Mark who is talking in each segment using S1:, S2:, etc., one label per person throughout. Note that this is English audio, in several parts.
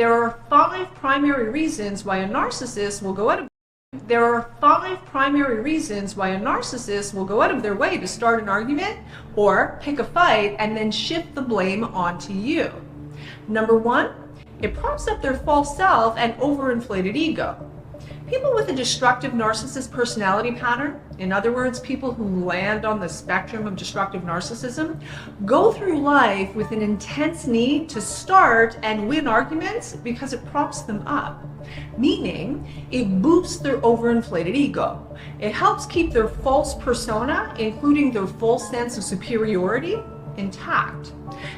S1: There are 5 primary reasons why a narcissist will go out of their way to start an argument or pick a fight and then shift the blame onto you. Number 1, it props up their false self and overinflated ego. People with a destructive narcissist personality pattern, in other words, people who land on the spectrum of destructive narcissism, go through life with an intense need to start and win arguments because it props them up. Meaning, it boosts their overinflated ego. It helps keep their false persona, including their false sense of superiority, intact.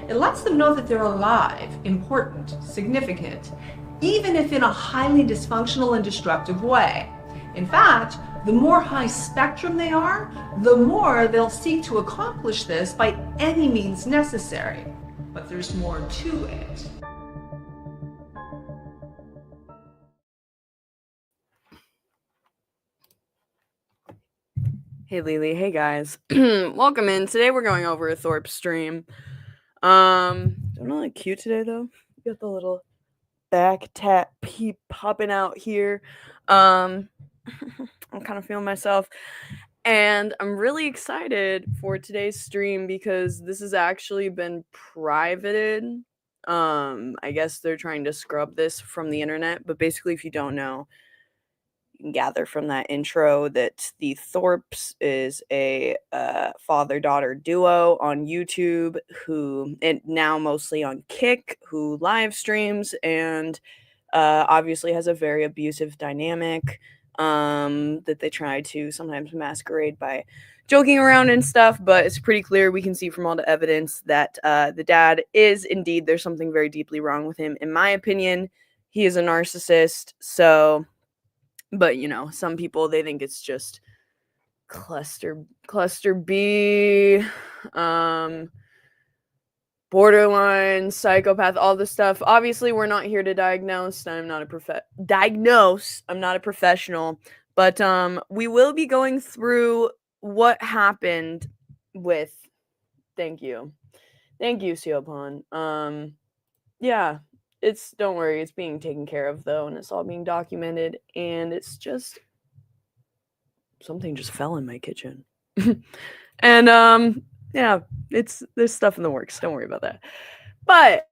S1: It lets them know that they're alive, important, significant, even if in a highly dysfunctional and destructive way. In fact, the more high spectrum they are, the more they'll seek to accomplish this by any means necessary. But there's more to it.
S2: Hey Lily, hey guys. Welcome in. Today we're going over a Thorps stream. Don't look cute today though. You got the little back tap peep popping out here. I'm kind of feeling myself. And I'm really excited for today's stream because this has actually been privated. I guess they're trying to scrub this from the internet, but basically if you don't know, you can gather from that intro that the Thorps is a father-daughter duo on YouTube who, and now mostly on Kick, who live streams and obviously has a very abusive dynamic that they try to sometimes masquerade by joking around and stuff, but it's pretty clear, we can see from all the evidence that the dad is indeed, there's something very deeply wrong with him. In my opinion, he is a narcissist, so... But, you know, some people, they think it's just cluster B, borderline, psychopath, all this stuff. Obviously, we're not here to diagnose. I'm not a professional. But we will be going through what happened with... Thank you, Siobhan. Yeah. Don't worry, it's being taken care of though, and it's all being documented, and it's just... Something just fell in my kitchen. And, yeah, there's stuff in the works, don't worry about that. But...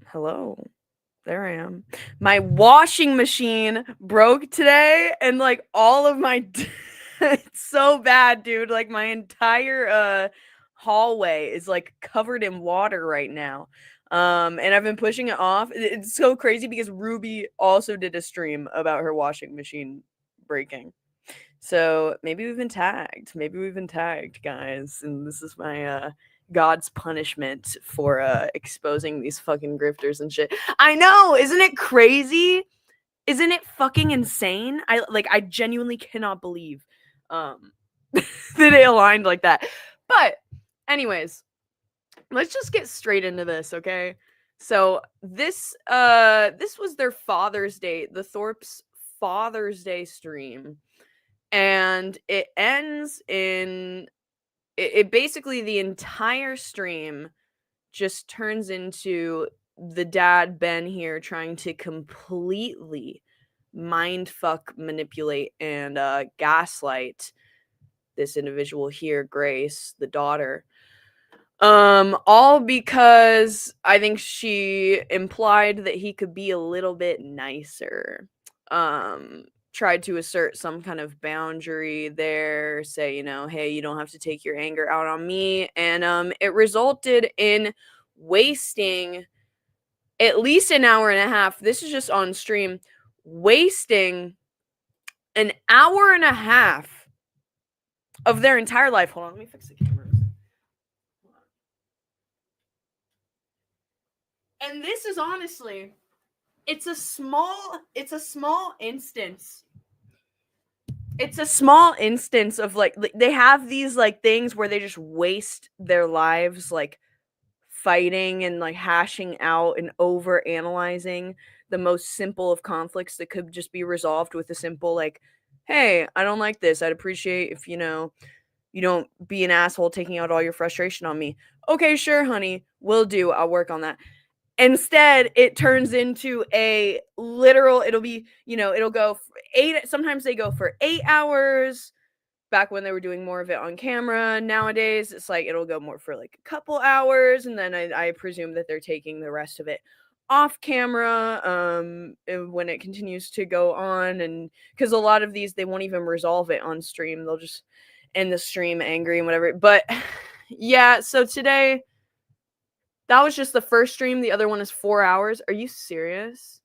S2: Hello. There I am. My washing machine broke today, and like all of my... It's so bad, dude. Like my entire hallway is like covered in water right now. And I've been pushing it off. It's so crazy because Ruby also did a stream about her washing machine breaking. So maybe we've been tagged. Guys. And this is my God's punishment for exposing these fucking grifters and shit. I know, isn't it crazy? Isn't it fucking insane? I genuinely cannot believe that it aligned like that. But anyways, let's just get straight into this, okay? So this was their Father's Day, the Thorps Father's Day stream, and it ends in... It basically, the entire stream just turns into the dad, Ben, here trying to completely mindfuck, manipulate, and gaslight this individual here, Grace, the daughter. All because I think she implied that he could be a little bit nicer. Tried to assert some kind of boundary there, say, you know, hey, you don't have to take your anger out on me. And it resulted in wasting at least an hour and a half. This is just on stream. Wasting an hour and a half of their entire life. Hold on, let me fix the camera. And this is honestly... It's a small instance. It's a small instance of like they have these like things where they just waste their lives like fighting and like hashing out and over analyzing the most simple of conflicts that could just be resolved with a simple like, hey, I don't like this. I'd appreciate if, you don't be an asshole taking out all your frustration on me. Okay, sure, honey. Will do. I'll work on that. Instead, it turns into a literal, it'll be, it'll go for 8, sometimes they go for 8 hours. Back when they were doing more of it on camera. Nowadays, it's like it'll go more for like a couple hours, and then I presume that they're taking the rest of it off camera when it continues to go on, and because a lot of these they won't even resolve it on stream. They'll just end the stream angry and whatever. But yeah, so today that was just the first stream. The other one is 4 hours. Are you serious?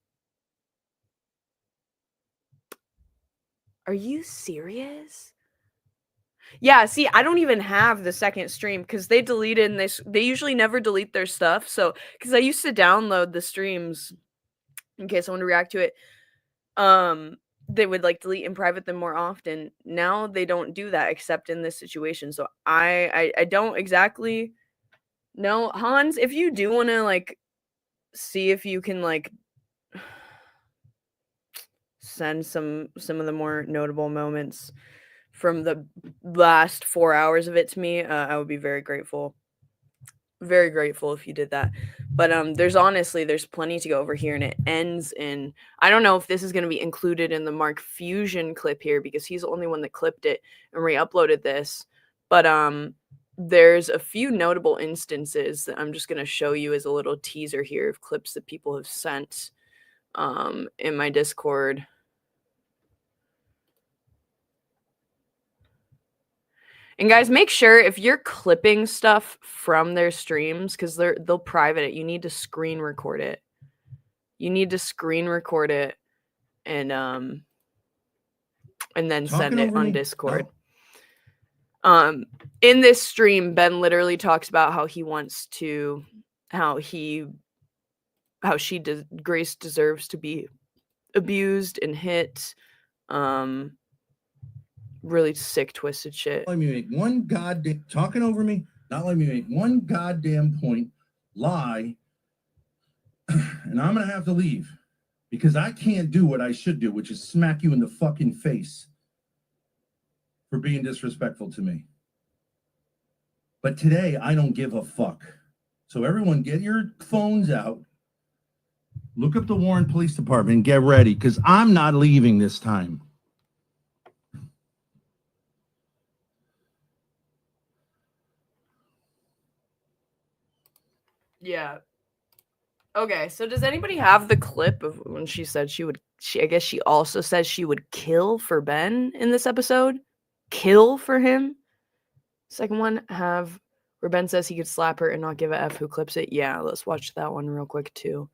S2: Are you serious? Yeah, see, I don't even have the second stream because they deleted and they usually never delete their stuff. So, because I used to download the streams in case I want to react to it. They would like delete and private them more often. Now they don't do that except in this situation. So I don't exactly know. Hans, if you do want to like see if you can like send some of the more notable moments from the last 4 hours of it to me, I would be very grateful. Very grateful if you did that. But there's plenty to go over here, and it ends in, I don't know if this is going to be included in the Mark Fusion clip here because he's the only one that clipped it and re-uploaded this. But there's a few notable instances that I'm just going to show you as a little teaser here of clips that people have sent in my Discord. And guys, make sure if you're clipping stuff from their streams, because they'll private it, you need to screen record it. You need to screen record it and then send it on Discord. Oh. In this stream, Ben literally talks about how he wants to, Grace deserves to be abused and hit. Really sick, twisted shit.
S3: Let me make one goddamn talking over me. Not let me make one goddamn point, lie, and I'm gonna have to leave because I can't do what I should do, which is smack you in the fucking face for being disrespectful to me. But today I don't give a fuck. So everyone, get your phones out. Look up the Warren Police Department and get ready because I'm not leaving this time.
S2: Yeah. Okay, so does anybody have the clip of when she said I guess she also says she would kill for Ben in this episode? Kill for him? Second one, where Ben says he could slap her and not give a F who clips it. Yeah, let's watch that one real quick too.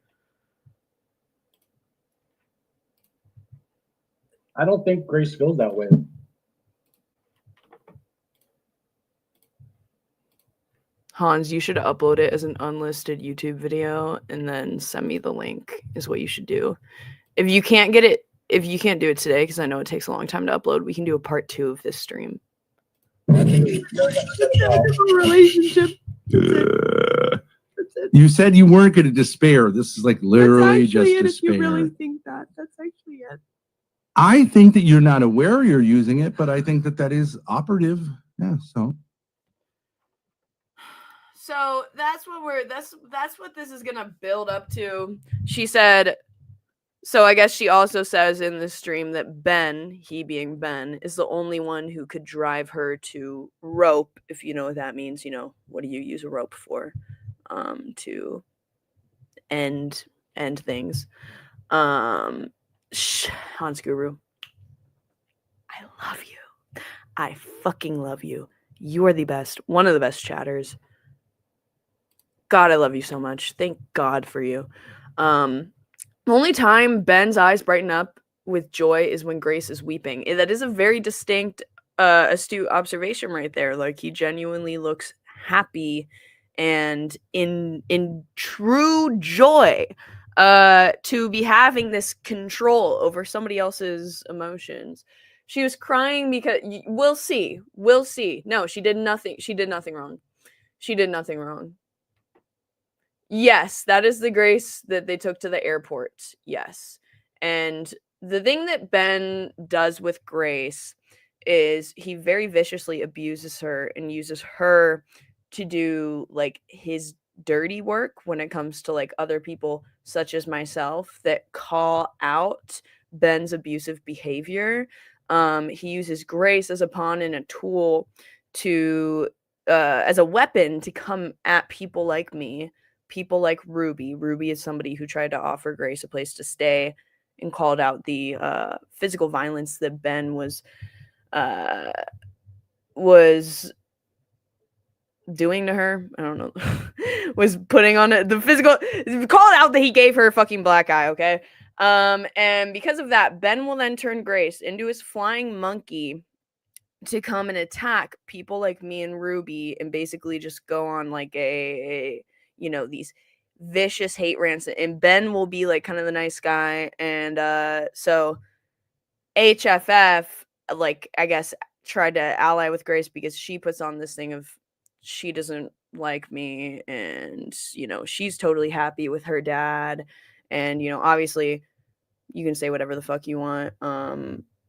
S4: I don't think Grace feels that way.
S2: Hans, you should upload it as an unlisted YouTube video and then send me the link is what you should do. If you can't do it today, because I know it takes a long time to upload, we can do a part 2 of this stream.
S3: Relationship. You said you weren't going to despair. This is like literally just despair.
S2: If you really think that, that's actually it.
S3: I think that you're not aware you're using it, but I think that is operative. Yeah,
S2: So that's what this is gonna build up to. She said, so I guess she also says in the stream that Ben, he being Ben, is the only one who could drive her to rope, if you know what that means. What do you use a rope for? To end things. Hans Guru, I love you. I fucking love you. You are the best. One of the best chatters. God, I love you so much. Thank God for you. The only time Ben's eyes brighten up with joy is when Grace is weeping. That is a very distinct, astute observation right there. Like, he genuinely looks happy and in true joy to be having this control over somebody else's emotions. She was crying because we'll see. No, she did nothing. She did nothing wrong. Yes, that is the Grace that they took to the airport. Yes. And the thing that Ben does with Grace is he very viciously abuses her and uses her to do like his dirty work when it comes to like other people such as myself that call out Ben's abusive behavior. He uses Grace as a pawn and a tool to as a weapon to come at people like me, people like Ruby. Ruby is somebody who tried to offer Grace a place to stay and called out the physical violence that Ben was doing to her. I don't know. Was putting on it the physical, called out that he gave her a fucking black eye, okay? And because of that, Ben will then turn Grace into his flying monkey to come and attack people like me and Ruby and basically just go on like a you know, these vicious hate rants, and Ben will be like kind of the nice guy. And so HFF, like, I guess tried to ally with Grace because she puts on this thing of she doesn't like me, and you know, she's totally happy with her dad. And you know, obviously you can say whatever the fuck you want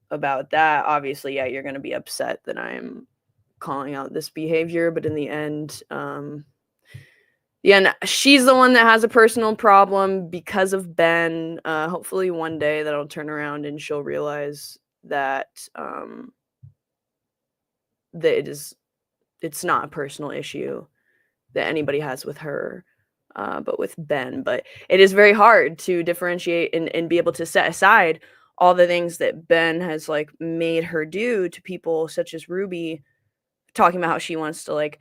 S2: about that. Obviously, yeah, you're gonna be upset that I'm calling out this behavior, but in the end, yeah, she's the one that has a personal problem because of Ben. Hopefully one day that'll turn around and she'll realize that that it's not a personal issue that anybody has with her, but with Ben. But it is very hard to differentiate and be able to set aside all the things that Ben has like made her do to people such as Ruby, talking about how she wants to like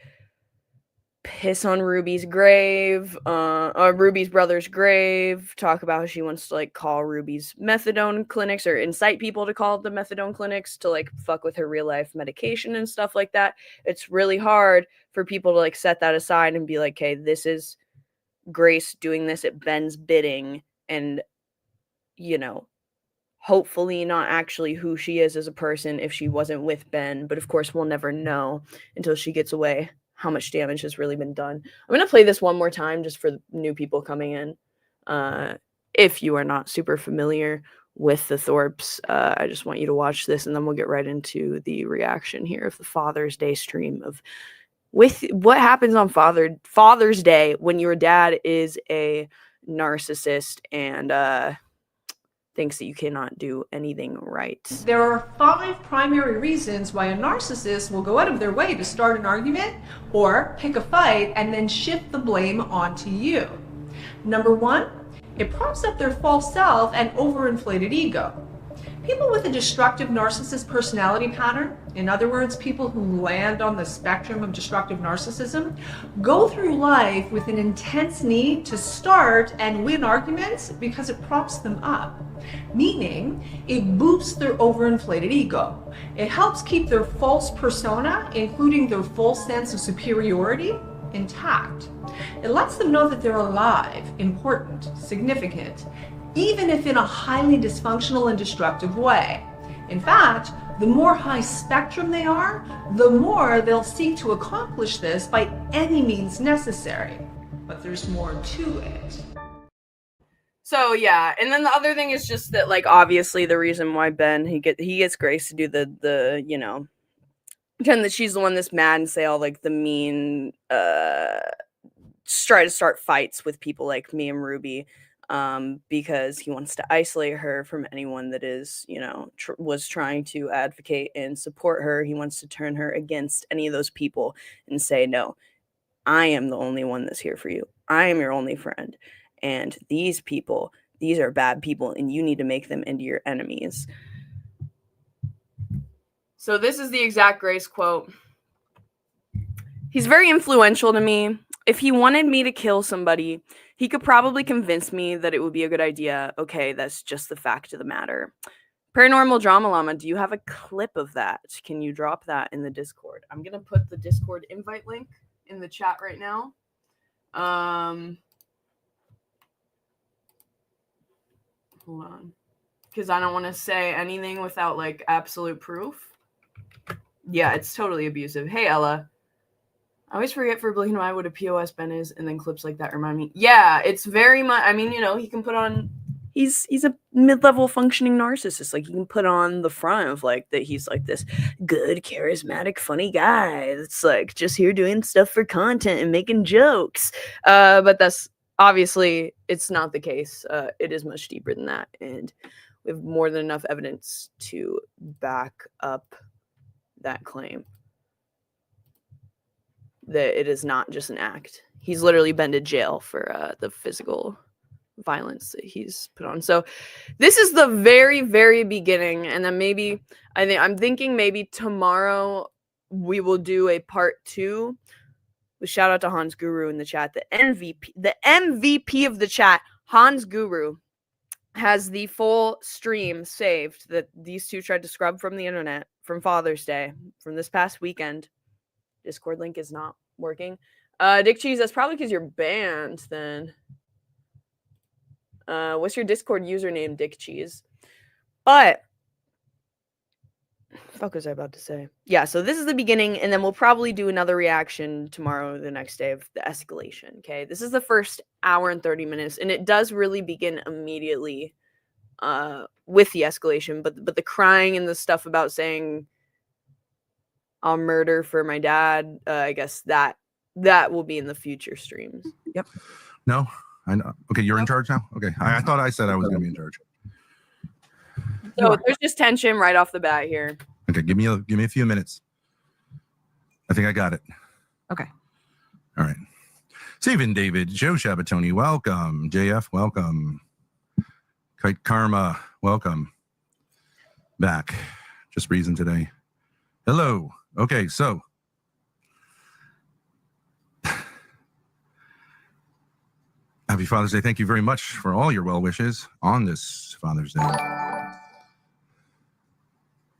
S2: piss on Ruby's grave, or Ruby's brother's grave, talk about how she wants to like call Ruby's methadone clinics or incite people to call the methadone clinics to like fuck with her real life medication and stuff like that. It's really hard for people to like set that aside and be like, okay, this is Grace doing this at Ben's bidding, and you know, hopefully not actually who she is as a person if she wasn't with Ben. But of course we'll never know until she gets away how much damage has really been done. I'm going to play this one more time just for new people coming in. If you are not super familiar with the Thorps, I just want you to watch this, and then we'll get right into the reaction here of the Father's Day stream of with what happens on Father's Day when your dad is a narcissist and thinks that you cannot do anything right.
S1: There are 5 primary reasons why a narcissist will go out of their way to start an argument or pick a fight and then shift the blame onto you. Number 1, it props up their false self and overinflated ego. People with a destructive narcissist personality pattern, in other words, people who land on the spectrum of destructive narcissism, go through life with an intense need to start and win arguments because it props them up. Meaning, it boosts their overinflated ego. It helps keep their false persona, including their false sense of superiority, intact. It lets them know that they're alive, important, significant, even if in a highly dysfunctional and destructive way. In fact, the more high spectrum they are, the more they'll seek to accomplish this by any means necessary. But there's more to it.
S2: So yeah, and then the other thing is just that, like, obviously the reason why Ben he gets Grace to do the you know, pretend that she's the one that's mad and say all like the mean try to start fights with people like me and Ruby, because he wants to isolate her from anyone that is, you know, was trying to advocate and support her. He wants to turn her against any of those people and say, no, I am the only one that's here for you. I am your only friend. And these people, these are bad people, and you need to make them into your enemies. So this is the exact Grace quote. He's very influential to me. If he wanted me to kill somebody, he could probably convince me that it would be a good idea. Okay, that's just the fact of the matter. Paranormal Drama Llama, do you have a clip of that? Can you drop that in the Discord? I'm going to put the Discord invite link in the chat right now. Hold on. Because I don't want to say anything without, like, absolute proof. Yeah, it's totally abusive. Hey, Ella. I always forget for Black and White what a POS Ben is, and then clips like that remind me. Yeah, it's very much, I mean, you know, he can put on he's a mid-level functioning narcissist. Like, you can put on the front of like that he's like this good, charismatic, funny guy that's like just here doing stuff for content and making jokes. But that's obviously it's not the case. It is much deeper than that, and we have more than enough evidence to back up that claim that it is not just an act. He's literally been to jail for the physical violence that he's put on. So this is the very, very beginning, and then maybe I'm thinking maybe tomorrow we will do a part 2. Shout out to Hans Guru in the chat, the MVP of the chat. Hans Guru has the full stream saved that these two tried to scrub from the internet from Father's Day from this past weekend. Discord link is not working. Dick Cheese, that's probably because you're banned then. What's your Discord username, Dick Cheese? But fuck was I about to say? Yeah, so this is the beginning, and then we'll probably do another reaction tomorrow, the next day, of the escalation. Okay, this is the first hour and 30 minutes, and it does really begin immediately with the escalation. But the crying and the stuff about saying I'll murder for my dad, I guess that will be in the future streams. Yep.
S5: No, I know. Okay, you're in charge now. Okay, I thought I said I was going to be in charge.
S2: So there's just tension right off the bat here.
S5: Okay, give me a few minutes. I think I got it.
S2: Okay.
S5: All right. Steven David, Joe Shabatoni, welcome. JF, welcome. Kite Karma, welcome. Back. Just breezing today. Hello. Okay, so happy Father's Day. Thank you very much for all your well wishes on this Father's Day.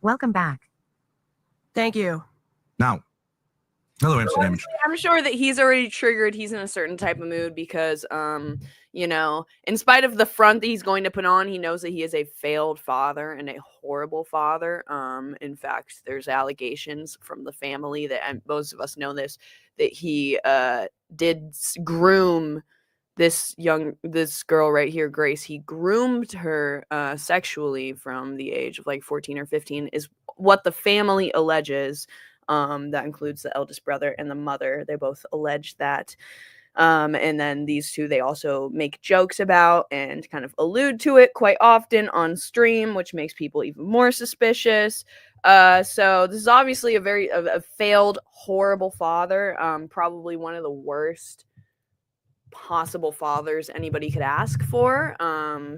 S6: Welcome back.
S7: Thank you.
S5: Now, hello, Amsterdam.
S2: I'm sure that he's already triggered. He's in a certain type of mood because, you know, in spite of the front that he's going to put on, he knows that he is a failed father and a horrible father. In fact, there's allegations from the family that, and most of us know this, that he did groom this girl right here, Grace. He groomed her sexually from the age of like 14 or 15 is what the family alleges. That includes the eldest brother and the mother. They both allege that. And then these two, they also make jokes about and kind of allude to it quite often on stream, which makes people even more suspicious. So this is obviously a failed, horrible father. Probably one of the worst possible fathers anybody could ask for.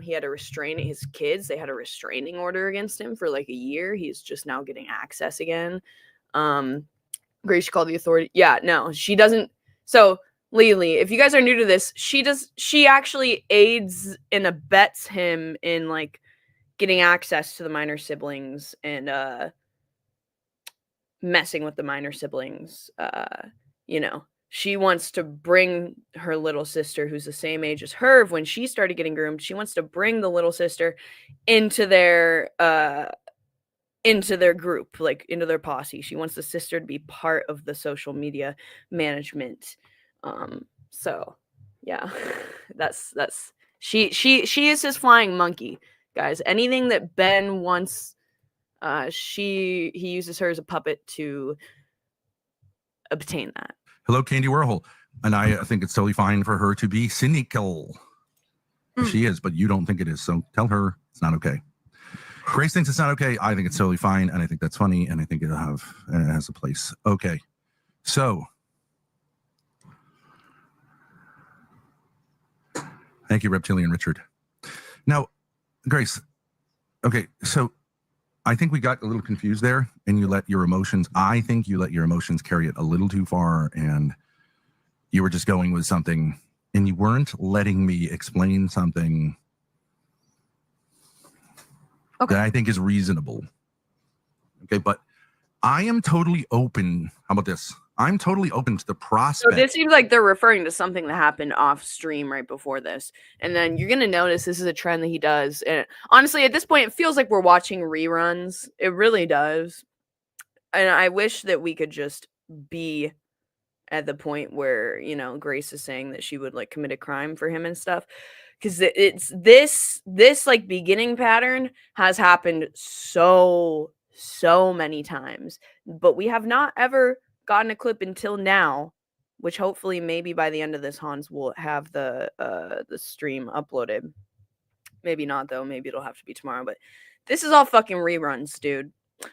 S2: He had his kids, they had a restraining order against him for like a year. He's just now getting access again. Grace called the authority. Yeah, no, she doesn't. So Lily, if you guys are new to this, she actually aids and abets him in like getting access to the minor siblings and messing with the minor siblings. You know, she wants to bring her little sister, who's the same age as her, when she started getting groomed. She wants to bring the little sister into their group, like into their posse. She wants the sister to be part of the social media management. So yeah, that's she is his flying monkey, guys. Anything that Ben wants, he uses her as a puppet to obtain that.
S5: Hello, Candy Warhol. And I think it's totally fine for her to be cynical. She is, but you don't think it is. So tell her it's not okay. Grace thinks it's not okay. I think it's totally fine. And I think that's funny. And I think it has a place. Okay. So thank you, Reptilian Richard. Now, Grace. Okay. So I think we got a little confused there, and I think you let your emotions carry it a little too far, and you were just going with something, and you weren't letting me explain something that I think is reasonable. Okay, but I am totally open. How about this? I'm totally open to the prospect.
S2: So this seems like they're referring to something that happened off stream right before this. And then you're going to notice this is a trend that he does. And honestly, at this point, it feels like we're watching reruns. It really does. And I wish that we could just be at the point where, you know, Grace is saying that she would like commit a crime for him and stuff. because it's this like beginning pattern has happened so many times, but we have not ever gotten a clip until now, which hopefully maybe by the end of this, Hans will have the stream uploaded. Maybe not though. Maybe it'll have to be tomorrow. But this is all fucking reruns, dude.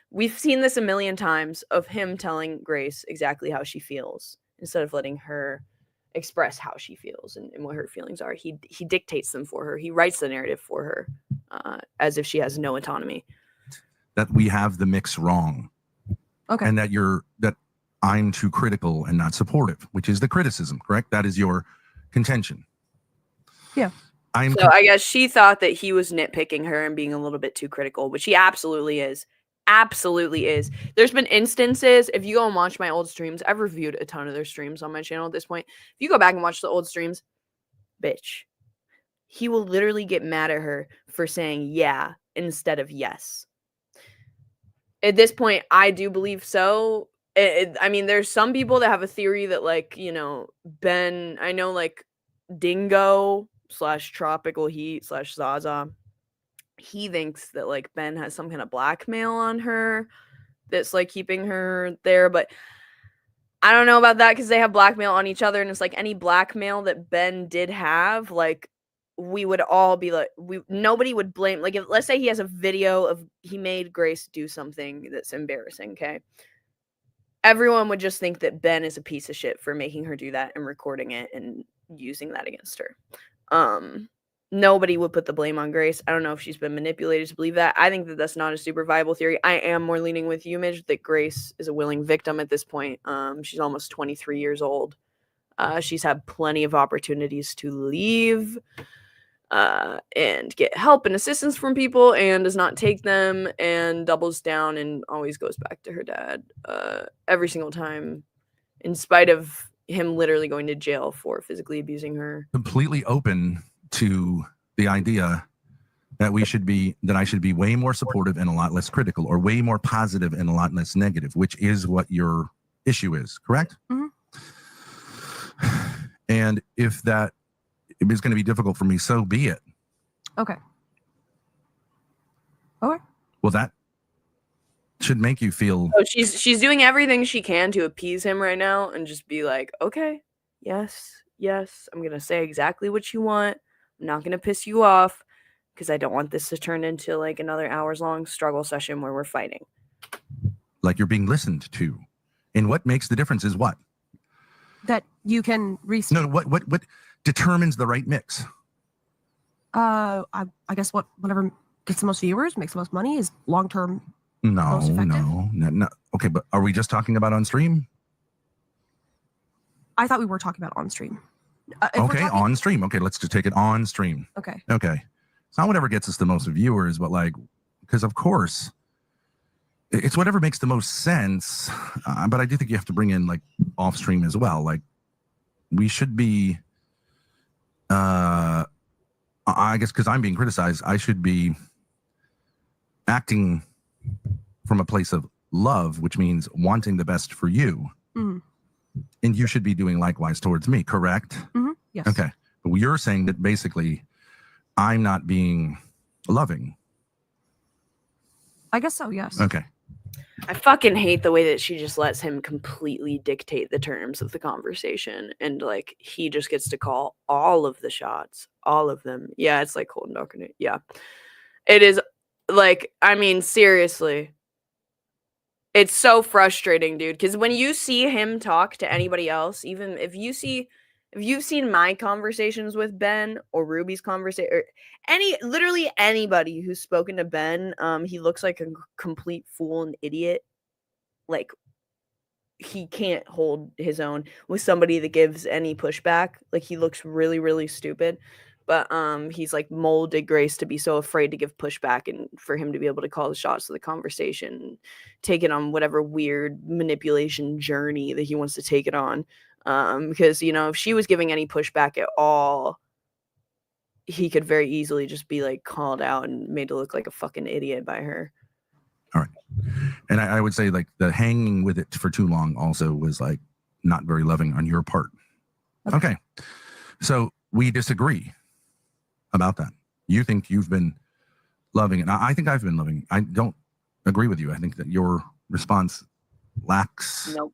S2: We've seen this a million times of him telling Grace exactly how she feels instead of letting her express how she feels and what her feelings are. He dictates them for her. He writes the narrative for her as if she has no autonomy.
S5: That we have the mix wrong.
S7: Okay.
S5: And that I'm too critical and not supportive, which is the criticism, correct? That is your contention.
S7: Yeah.
S2: So I guess she thought that he was nitpicking her and being a little bit too critical, which he absolutely is. Absolutely is. There's been instances, if you go and watch my old streams, I've reviewed a ton of their streams on my channel at this point. If you go back and watch the old streams, bitch, he will literally get mad at her for saying yeah instead of yes. At this point, I do believe so. I mean, there's some people that have a theory that, like, you know, Ben, I know, like, Dingo / Tropical Heat / Zaza, he thinks that, like, Ben has some kind of blackmail on her that's, like, keeping her there, but I don't know about that because they have blackmail on each other, and it's like any blackmail that Ben did have, like, we would all be like, nobody would blame, like, if, let's say he has a video of he made Grace do something that's embarrassing, okay? Everyone would just think that Ben is a piece of shit for making her do that and recording it and using that against her. Nobody would put the blame on Grace. I don't know if she's been manipulated to believe that. I think that that's not a super viable theory. I am more leaning with you, Midge, that Grace is a willing victim at this point. She's almost 23 years old. She's had plenty of opportunities to leave and get help and assistance from people and does not take them and doubles down and always goes back to her dad every single time, in spite of him literally going to jail for physically abusing her.
S5: Completely open to the idea that I should be way more supportive and a lot less critical, or way more positive and a lot less negative, which is what your issue is, correct?
S7: Mm-hmm.
S5: And if that is going to be difficult for me, so be it.
S7: Okay. Okay.
S5: Well, that should make you feel.
S2: So she's doing everything she can to appease him right now and just be like, okay, yes, I'm gonna say exactly what you want. I'm not gonna piss you off because I don't want this to turn into like another hours-long struggle session where we're fighting.
S5: Like you're being listened to. And what makes the difference is what?
S7: That you can
S5: No, what determines the right mix?
S7: I guess whatever gets the most viewers, makes the most money, is long-term most effective.
S5: No. Okay, but are we just talking about on stream?
S7: I thought we were talking about on stream.
S5: Okay, on stream. Okay, let's just take it on stream.
S7: Okay.
S5: It's not whatever gets us the most viewers, but like, because of course, it's whatever makes the most sense. But I do think you have to bring in like off stream as well. Like, we should be, I guess because I'm being criticized, I should be acting from a place of love, which means wanting the best for you.
S7: Mm-hmm.
S5: And you should be doing likewise towards me, correct?
S7: Mm-hmm. Yes.
S5: Okay. But you're saying that basically I'm not being loving.
S7: I guess so, yes.
S5: Okay.
S2: I fucking hate the way that she just lets him completely dictate the terms of the conversation, and like he just gets to call all of the shots, all of them. Yeah, it's like cold and dark. Yeah, it is. Like, I mean, seriously, it's so frustrating, dude. Because when you see him talk to anybody else, even if you've seen my conversations with Ben or Ruby's conversation, or literally anybody who's spoken to Ben, he looks like a complete fool and idiot. Like, he can't hold his own with somebody that gives any pushback. Like, he looks really, really stupid. But he's like molded Grace to be so afraid to give pushback, and for him to be able to call the shots of the conversation, and take it on whatever weird manipulation journey that he wants to take it on. Because, you know, if she was giving any pushback at all, he could very easily just be like called out and made to look like a fucking idiot by her.
S5: All right. And I would say like the hanging with it for too long also was like not very loving on your part. Okay. So we disagree. about that. You think you've been loving, and I think I've been loving. I don't agree with you. I think that your response lacks
S2: Nope.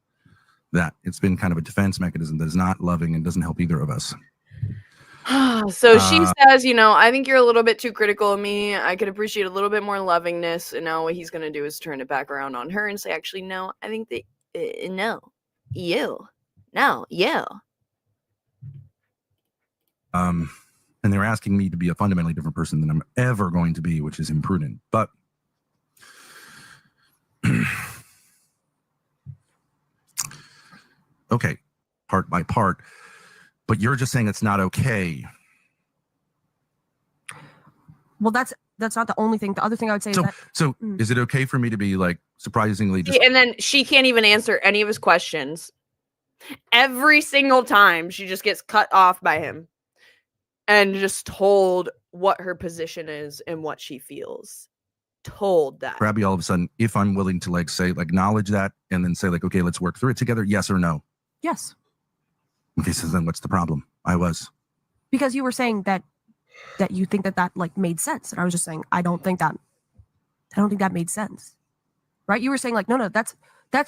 S5: that. It's been kind of a defense mechanism that is not loving and doesn't help either of us.
S2: So she says, you know, I think you're a little bit too critical of me. I could appreciate a little bit more lovingness. And now what he's going to do is turn it back around on her and say, actually, no, I think that, no, you.
S5: And they're asking me to be a fundamentally different person than I'm ever going to be, which is imprudent. But okay, part by part. But you're just saying it's not okay.
S7: Well, that's not the only thing. The other thing I would say is that.
S5: So is it okay for me to be like surprisingly just...
S2: And then she can't even answer any of his questions. Every single time she just gets cut off by him and just told what her position is and what she feels. Told that.
S5: Grabby all of a sudden, if I'm willing to like say, like acknowledge that and then say like, okay, let's work through it together. Yes or no?
S7: Yes.
S5: Okay, so then what's the problem?
S7: Because you were saying that you think that like made sense. And I was just saying, I don't think that made sense. Right? You were saying like, no, that's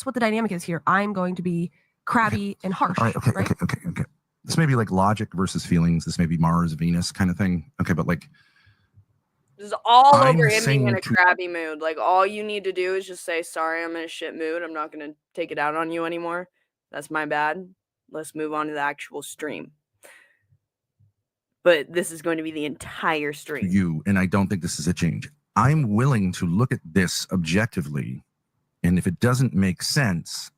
S7: what the dynamic is here. I'm going to be crabby and harsh.
S5: All right, okay. This may be like logic versus feelings. This may be Mars, Venus kind of thing. Okay, but like...
S2: This is all
S5: I'm
S2: over him being in a
S5: saying
S2: crabby mood. Like, all you need to do is just say, sorry, I'm in a shit mood. I'm not going to take it out on you anymore. That's my bad. Let's move on to the actual stream. But this is going to be the entire stream.
S5: You, and I don't think this is a change. I'm willing to look at this objectively, and if it doesn't make sense,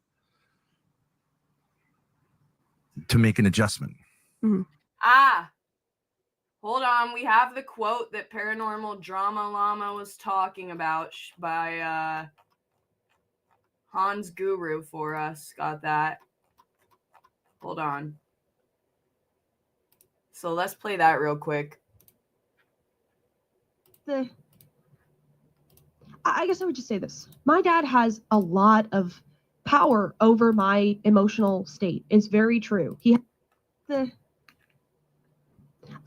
S5: to make an adjustment.
S7: Mm-hmm.
S2: Hold on. We have the quote that Paranormal Drama Llama was talking about by Hans Guru for us. Got that. Hold on. So let's play that real quick.
S6: I guess I would just say this. My dad has a lot of power over my emotional state. It's very true.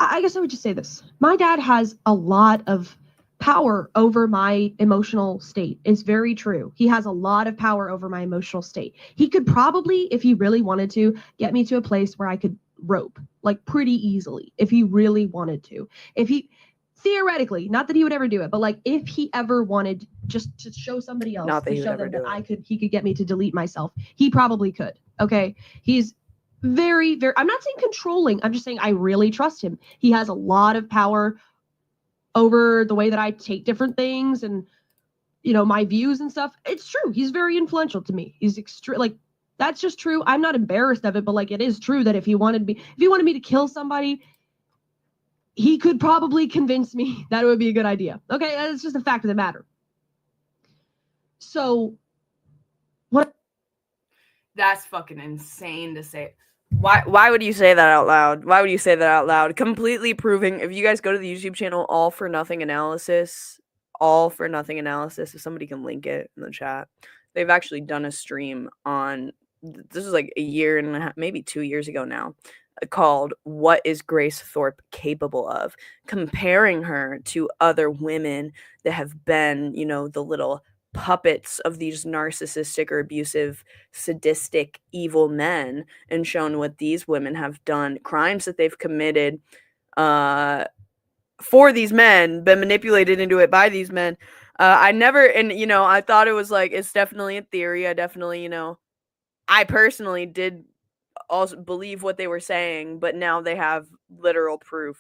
S6: I guess I would just say this. My dad has a lot of power over my emotional state. It's very true. He has a lot of power over my emotional state. He could probably, if he really wanted to, get me to a place where I could rope, like pretty easily, if he really wanted to. If he, theoretically, not that he would ever do it, but like if he ever wanted just to show somebody else,
S2: Not that
S6: to
S2: he would
S6: show
S2: ever
S6: them
S2: do
S6: that
S2: it.
S6: he could get me to delete myself, he probably could. Okay. He's very, very, I'm not saying controlling. I'm just saying I really trust him. He has a lot of power over the way that I take different things and, you know, my views and stuff. It's true. He's very influential to me. He's extreme. Like, that's just true. I'm not embarrassed of it, but like, it is true that if he wanted me to kill somebody, he could probably convince me that it would be a good idea. Okay. It's just a fact of the matter. So what?
S2: That's fucking insane to say. Why would you say that out loud? Why would you say that out loud? Completely proving, if you guys go to the YouTube channel, All for Nothing Analysis, if somebody can link it in the chat, they've actually done a stream on, this is like a year and a half, maybe 2 years ago now, called What is Grace Thorpe Capable of? Comparing her to other women that have been, you know, the little puppets of these narcissistic or abusive, sadistic, evil men, and shown what these women have done, crimes that they've committed for these men, been manipulated into it by these men. I thought it was like, it's definitely a theory. I personally did also believe what they were saying, but now they have literal proof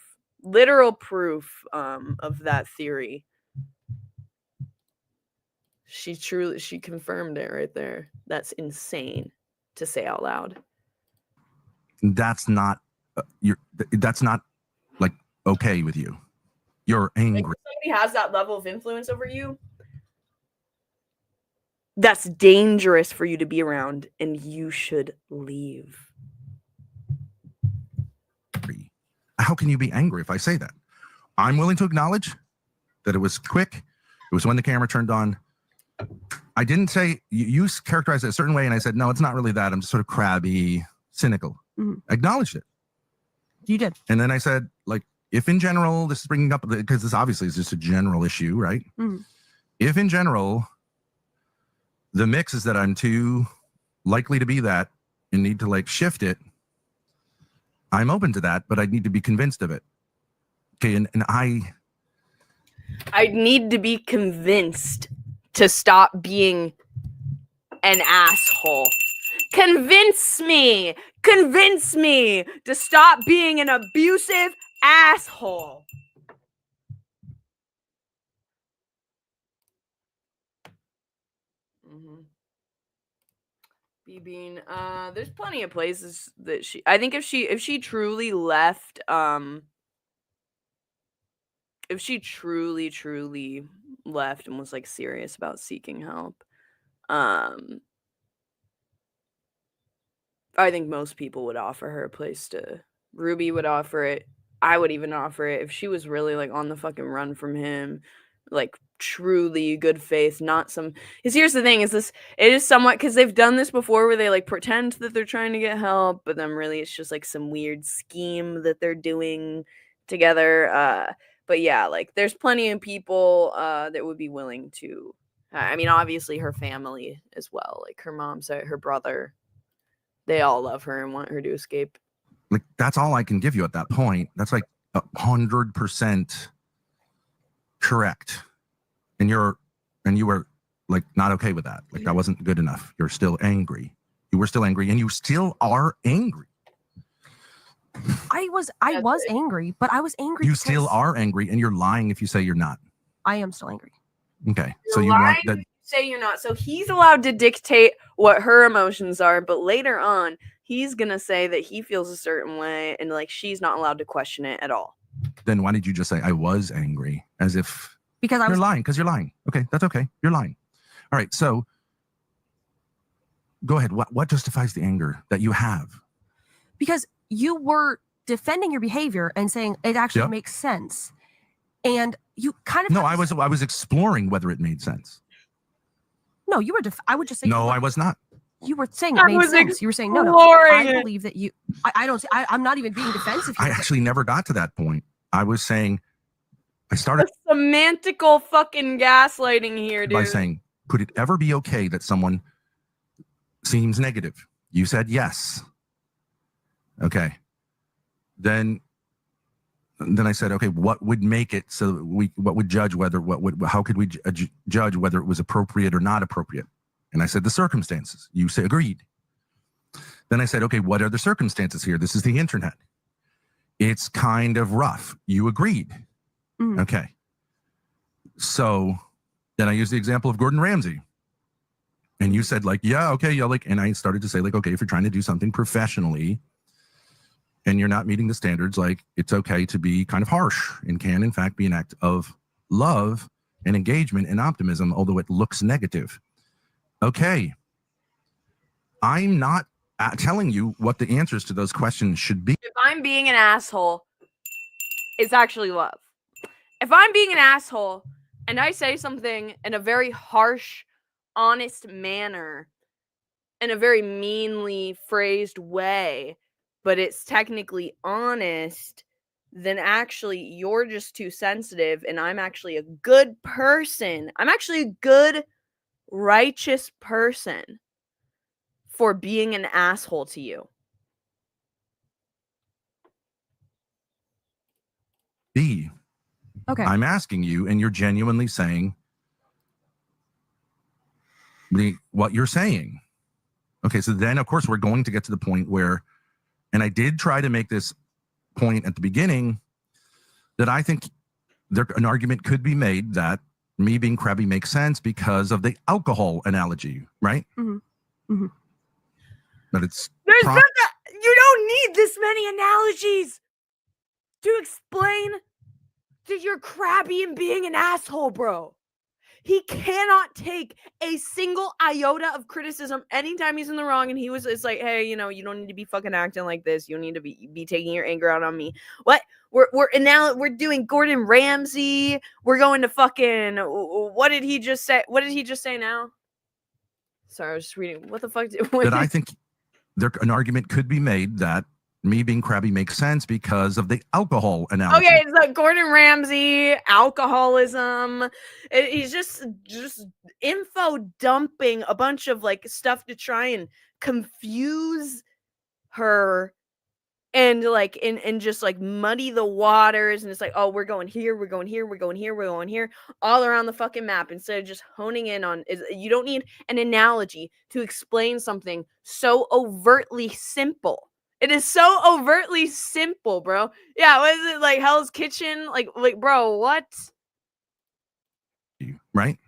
S2: of that theory. She confirmed it right there. That's insane to say out loud.
S5: That's not that's not like okay with you. You're angry.
S2: Like, if somebody has that level of influence over you, that's dangerous for you to be around, and you should leave.
S5: How can you be angry if I say that? I'm willing to acknowledge that it was quick. It was when the camera turned on. I didn't say, you characterized it a certain way, and I said, no, it's not really that. I'm just sort of crabby, cynical.
S7: Mm-hmm.
S5: Acknowledged it.
S7: You did.
S5: And then I said, like, if in general, this is bringing up, because this obviously is just a general issue, right?
S7: Mhm.
S5: If in general, the mix is that I'm too likely to be that and need to like shift it, I'm open to that, but I need to be convinced of it. Okay, and I
S2: need to be convinced to stop being an asshole. Convince me to stop being an abusive asshole. Being there's plenty of places that I think if she truly left, if she truly left and was like serious about seeking help, I think most people would offer her a place to. Ruby would offer it. I would even offer it if she was really like on the fucking run from him, like truly good faith, not some. Because here's the thing: it is somewhat because they've done this before, where they like pretend that they're trying to get help, but then really it's just like some weird scheme that they're doing together. But yeah, like there's plenty of people that would be willing to. I mean, obviously her family as well, like her mom, her brother. They all love her and want her to escape.
S5: like that's all I can give you at that point. That's like 100% correct. And you were like not okay with that. Like that wasn't good enough. You're still angry. You were still angry, and you still are angry.
S7: I was angry, but I was angry.
S5: You still are angry, and you're lying if you say you're not.
S7: I am still angry.
S5: Okay, so you want that.
S2: Say you're not. So he's allowed to dictate what her emotions are, but later on, he's gonna say that he feels a certain way, and like she's not allowed to question it at all.
S5: Then why did you just say I was angry? As if
S7: because I was
S5: lying. Because you're lying. Okay, that's okay. You're lying. All right. So go ahead. What justifies the anger that you have?
S7: Because you were defending your behavior and saying it actually makes sense, and you kind of
S5: no. I was exploring whether it made sense.
S7: No, you were. I would just say
S5: no. I was not.
S7: You were saying it made sense. You were saying no. I believe that you. I don't. I'm not even being defensive here.
S5: I actually never got to that point. I was saying. I started
S2: a semantical fucking gaslighting here, dude.
S5: By saying, could it ever be okay that someone seems negative? You said yes. Okay. Then I said, okay, what would make it so what would judge whether how could we judge whether it was appropriate or not appropriate? And I said the circumstances. You said agreed. Then I said, okay, what are the circumstances here? This is the internet. It's kind of rough. You agreed. Mm-hmm. Okay. So then I used the example of Gordon Ramsay. And you said like, yeah, okay, yeah, like, and I started to say like, okay, if you're trying to do something professionally and you're not meeting the standards, like it's okay to be kind of harsh and can in fact be an act of love and engagement and optimism, although it looks negative. Okay. I'm not telling you what the answers to those questions should be.
S2: If I'm being an asshole, it's actually love. If I'm being an asshole and I say something in a very harsh, honest manner, in a very meanly phrased way, but it's technically honest, then actually you're just too sensitive and I'm actually a good person. I'm actually a good, righteous person for being an asshole to you.
S5: B. Okay. I'm asking you, and you're genuinely saying what you're saying. Okay, so then, of course, we're going to get to the point where, and I did try to make this point at the beginning, that I think an argument could be made that me being crabby makes sense because of the alcohol analogy, right? Mm-hmm. Mm-hmm. But it's...
S2: you don't need this many analogies to explain that you're crabby and being an asshole, bro. He cannot take a single iota of criticism anytime he's in the wrong, and it's like, hey, you don't need to be fucking acting like this. You don't need to be taking your anger out on me. What? We're doing Gordon Ramsay. We're going to fucking, what did he just say? What did he just say now? Sorry, I was just reading. What the fuck?
S5: That I think an argument could be made that me being crabby makes sense because of the alcohol analogy.
S2: Okay, it's like Gordon Ramsay, alcoholism. He's just info dumping a bunch of like stuff to try and confuse her and like and just like muddy the waters. And it's like, oh, we're going here, we're going here, we're going here, we're going here, all around the fucking map, instead of just honing in on you don't need an analogy to explain something so overtly simple. It is so overtly simple, bro. Yeah, what is it, like Hell's Kitchen? Like bro, what?
S5: Right?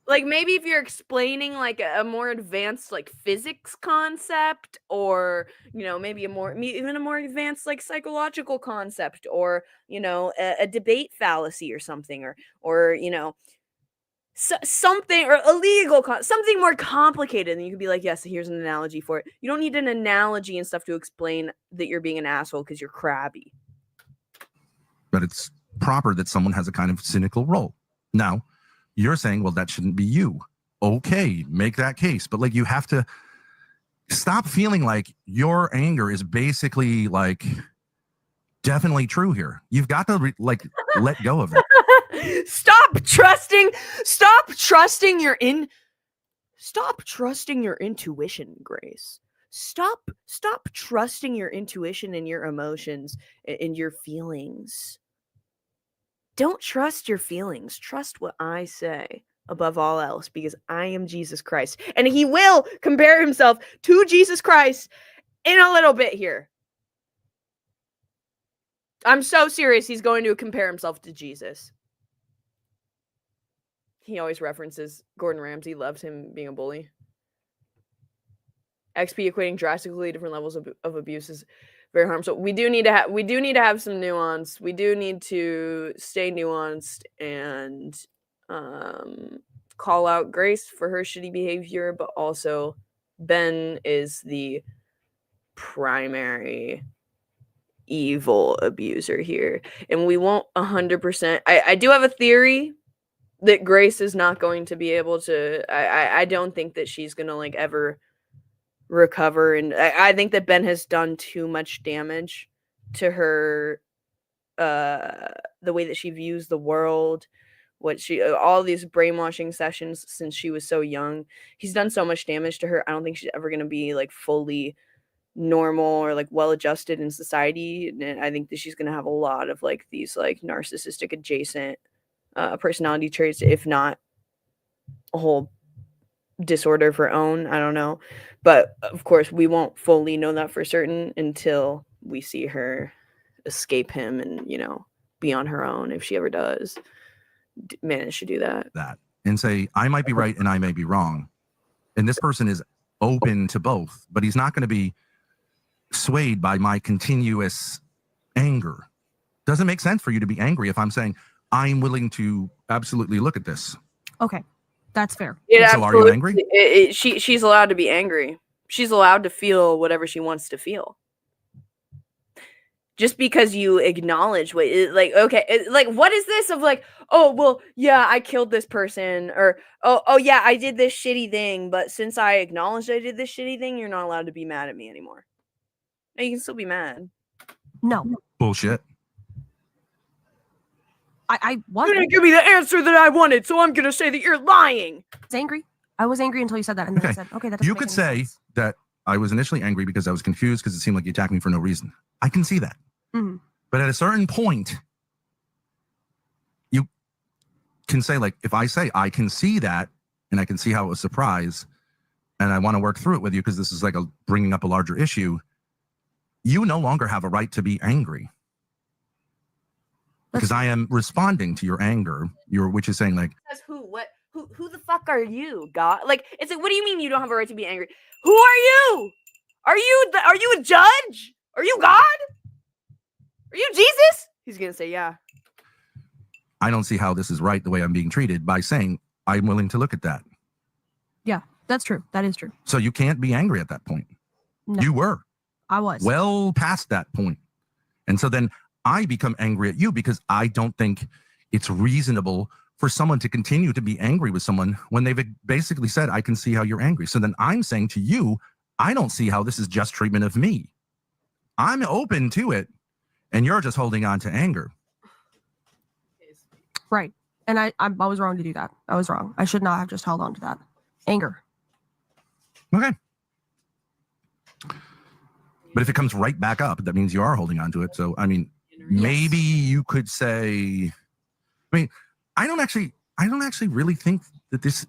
S2: Like maybe if you're explaining like a more advanced like physics concept, or you know, maybe even a more advanced like psychological concept, or you know, a debate fallacy or something, or you know, something, or a legal something more complicated, and you could be like, yes, here's an analogy for it. You don't need an analogy and stuff to explain that you're being an asshole because you're crabby.
S5: But it's proper that someone has a kind of cynical role. Now, you're saying, well, that shouldn't be you. Okay, make that case. But like, you have to stop feeling like your anger is basically like definitely true here. You've got to like let go of it.
S2: Stop trusting your intuition, Grace. Stop trusting your intuition and your emotions and your feelings. Don't trust your feelings. Trust what I say above all else, because I am Jesus Christ. And he will compare himself to Jesus Christ in a little bit here. I'm so serious. He's going to compare himself to Jesus. He always references Gordon Ramsay loves him being a bully. XP equating drastically different levels of abuse is very harmful. We do need to have some nuance. We do need to stay nuanced and call out Grace for her shitty behavior, but also Ben is the primary evil abuser here, and we won't 100%. I do have a theory that Grace is not going to be able to. I don't think that she's gonna like ever recover, and I think that Ben has done too much damage to her, the way that she views the world, all these brainwashing sessions since she was so young. He's done so much damage to her. I don't think she's ever going to be like fully normal or like well adjusted in society, and I think that she's going to have a lot of like these like narcissistic adjacent personality traits, if not a whole disorder of her own. I don't know, but of course we won't fully know that for certain until we see her escape him and, you know, be on her own, if she ever does manage to do that
S5: and say, I might be right and I may be wrong, and this person is open to both, but he's not going to be swayed by my continuous anger. Doesn't make sense for you to be angry if I'm saying I'm willing to absolutely look at this.
S7: Okay, that's fair.
S5: So are you angry?
S2: She's allowed to be angry. She's allowed to feel whatever she wants to feel. Just because you acknowledge what, like, okay, like, what is this of like, oh, well, yeah, I killed this person, or, oh, yeah, I did this shitty thing, but since I acknowledged I did this shitty thing, you're not allowed to be mad at me anymore. No, you can still be mad.
S7: No.
S5: Bullshit.
S7: I
S2: You
S7: wasn't.
S2: didn't give me the answer that I wanted, so I'm gonna say that you're lying.
S7: Angry. I was angry until you said that, and then I said, okay, that doesn't
S5: You
S7: make
S5: could
S7: any
S5: say
S7: sense.
S5: that I was initially angry because I was confused because it seemed like you attacked me for no reason. I can see that.
S7: Mhm.
S5: But at a certain point, you can say, like, if I say I can see that and I can see how it was a surprise and I want to work through it with you because this is like bringing up a larger issue, you no longer have a right to be angry. Because I am responding to your anger, which is saying, like,
S2: Who the fuck are you, God? Like, it's like, what do you mean you don't have a right to be angry? Who are you? Are you a judge? Are you God? Are you Jesus? He's gonna say, yeah.
S5: I don't see how this is right the way I'm being treated, by saying I'm willing to look at that.
S7: Yeah, that's true. That is true.
S5: So you can't be angry at that point.
S7: No.
S5: You were.
S7: I was.
S5: Well past that point. And so then I become angry at you because I don't think it's reasonable for someone to continue to be angry with someone when they've basically said, I can see how you're angry. So then I'm saying to you, I don't see how this is just treatment of me. I'm open to it, and you're just holding on to anger.
S7: Right. And I was wrong to do that. I was wrong. I should not have just held on to that. Anger.
S5: Okay. But if it comes right back up, that means you are holding on to it. So, I mean, maybe you could say, I mean, I don't actually really think that this,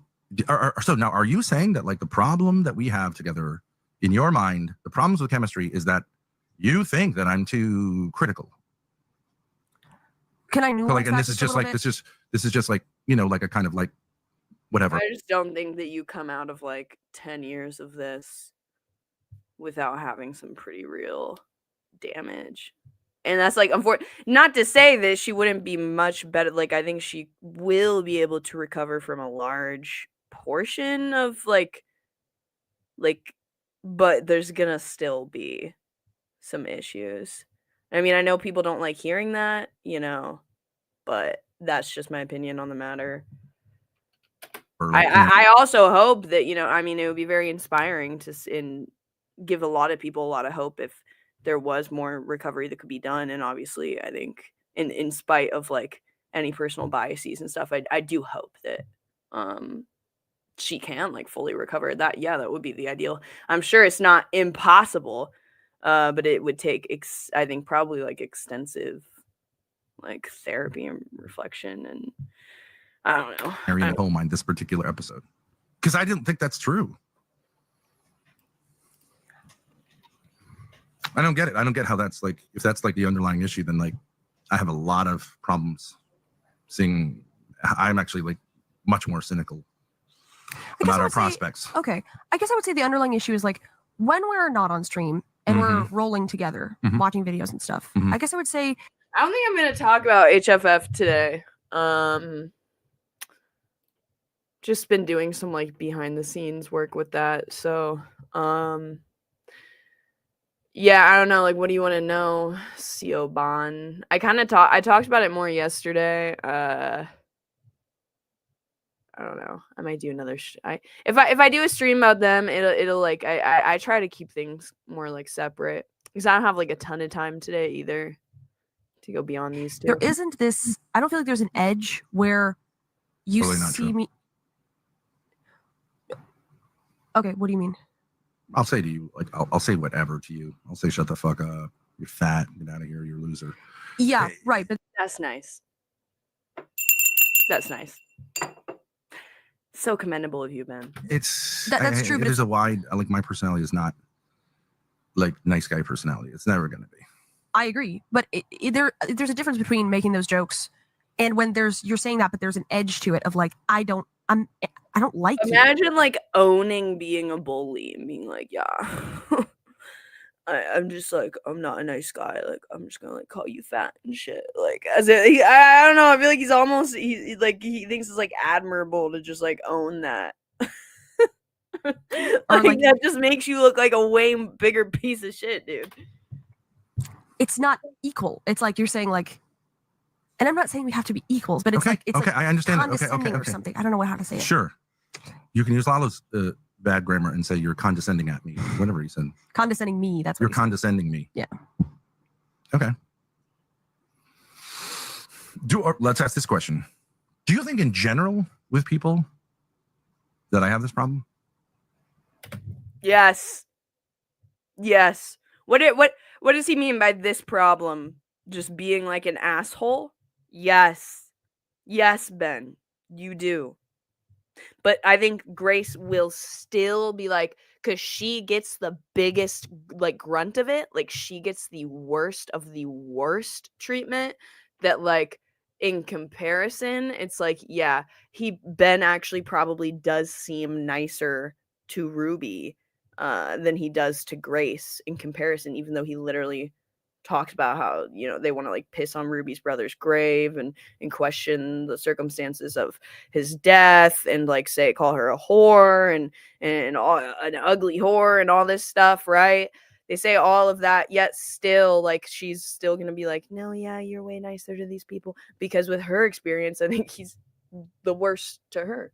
S5: so now are you saying that like the problem that we have together in your mind, the problems with chemistry is that you think that I'm too critical?
S7: Can I nuance
S5: So like, and
S7: that
S5: this is just
S7: a
S5: like,
S7: little bit?
S5: this is just like, you know, like a kind of like, whatever.
S2: I just don't think that you come out of like 10 years of this without having some pretty real damage. And that's like, not to say that she wouldn't be much better. Like, I think she will be able to recover from a large portion of like, but there's gonna still be some issues. I mean, I know people don't like hearing that, you know, but that's just my opinion on the matter. I also hope that, you know, I mean, it would be very inspiring to give a lot of people a lot of hope if there was more recovery that could be done. And obviously, I think in spite of like any personal biases and stuff, I do hope that she can like fully recover. That would be the ideal. I'm sure it's not impossible, but it would take I think probably like extensive like therapy and reflection, and I don't know.
S5: Mary Nicole mind this particular episode, because I didn't think that's true. I don't get it. I don't get how that's like, if that's like the underlying issue, then like I have a lot of problems seeing. I'm actually like much more cynical about our prospects.
S7: Okay. I guess I would say the underlying issue is like when we're not on stream and we're rolling together, watching videos and stuff. I guess I would say,
S2: I don't think I'm going to talk about HFF today. Just been doing some like behind the scenes work with that. So, yeah, I don't know. Like, what do you want to know, CO Bon? I talked about it more yesterday. I don't know. I might do another. If I do a stream about them, it'll like I try to keep things more like separate because I don't have like a ton of time today either to go beyond these two.
S7: there isn't this, I don't feel like there's an edge where you
S5: Totally not
S7: see
S5: true.
S7: me. Okay, what do you mean?
S5: I'll say to you, like, I'll say whatever to you. I'll say, shut the fuck up. You're fat. Get out of here. You're a loser.
S7: Yeah,
S5: Hey.
S7: right. But
S2: That's nice. That's nice. So commendable of you, Ben.
S5: It's
S7: that's true, but
S5: There's a wide, like, my personality is not like nice guy personality. It's never going to be.
S7: I agree. But there's a difference between making those jokes and when you're saying that, but there's an edge to it of like, I don't like you.
S2: Imagine like owning being a bully and being like, yeah, I'm just like, I'm not a nice guy. Like, I'm just gonna like call you fat and shit. Like, I don't know. I feel like he thinks it's like admirable to just like own that.
S7: Or
S2: like that just makes you look like a way bigger piece of shit, dude.
S7: It's not equal. It's like you're saying like, and I'm not saying we have to be equals, but it's
S5: Okay,
S7: like
S5: I understand that.
S7: condescending or something. I don't know how to say it.
S5: Sure. You can use Lalo's bad grammar and say you're condescending at me. Whatever he said.
S7: Condescending me. That's what
S5: You're
S7: he said.
S5: condescending me.
S7: Yeah.
S5: Okay. Let's ask this question. Do you think in general with people that I have this problem?
S2: Yes. What does he mean by this problem? Just being like an asshole? Yes, Ben, you do. But I think Grace will still be like, because she gets the biggest like grunt of it. Like she gets the worst of the worst treatment that like in comparison, it's like, yeah, Ben actually probably does seem nicer to Ruby than he does to Grace in comparison, even though he literally talked about how, you know, they want to like piss on Ruby's brother's grave and question the circumstances of his death and like call her a whore and an ugly whore and all this stuff, right? They say all of that, yet still like she's still gonna be like, no, yeah, you're way nicer to these people, because with her experience, I think he's the worst to her.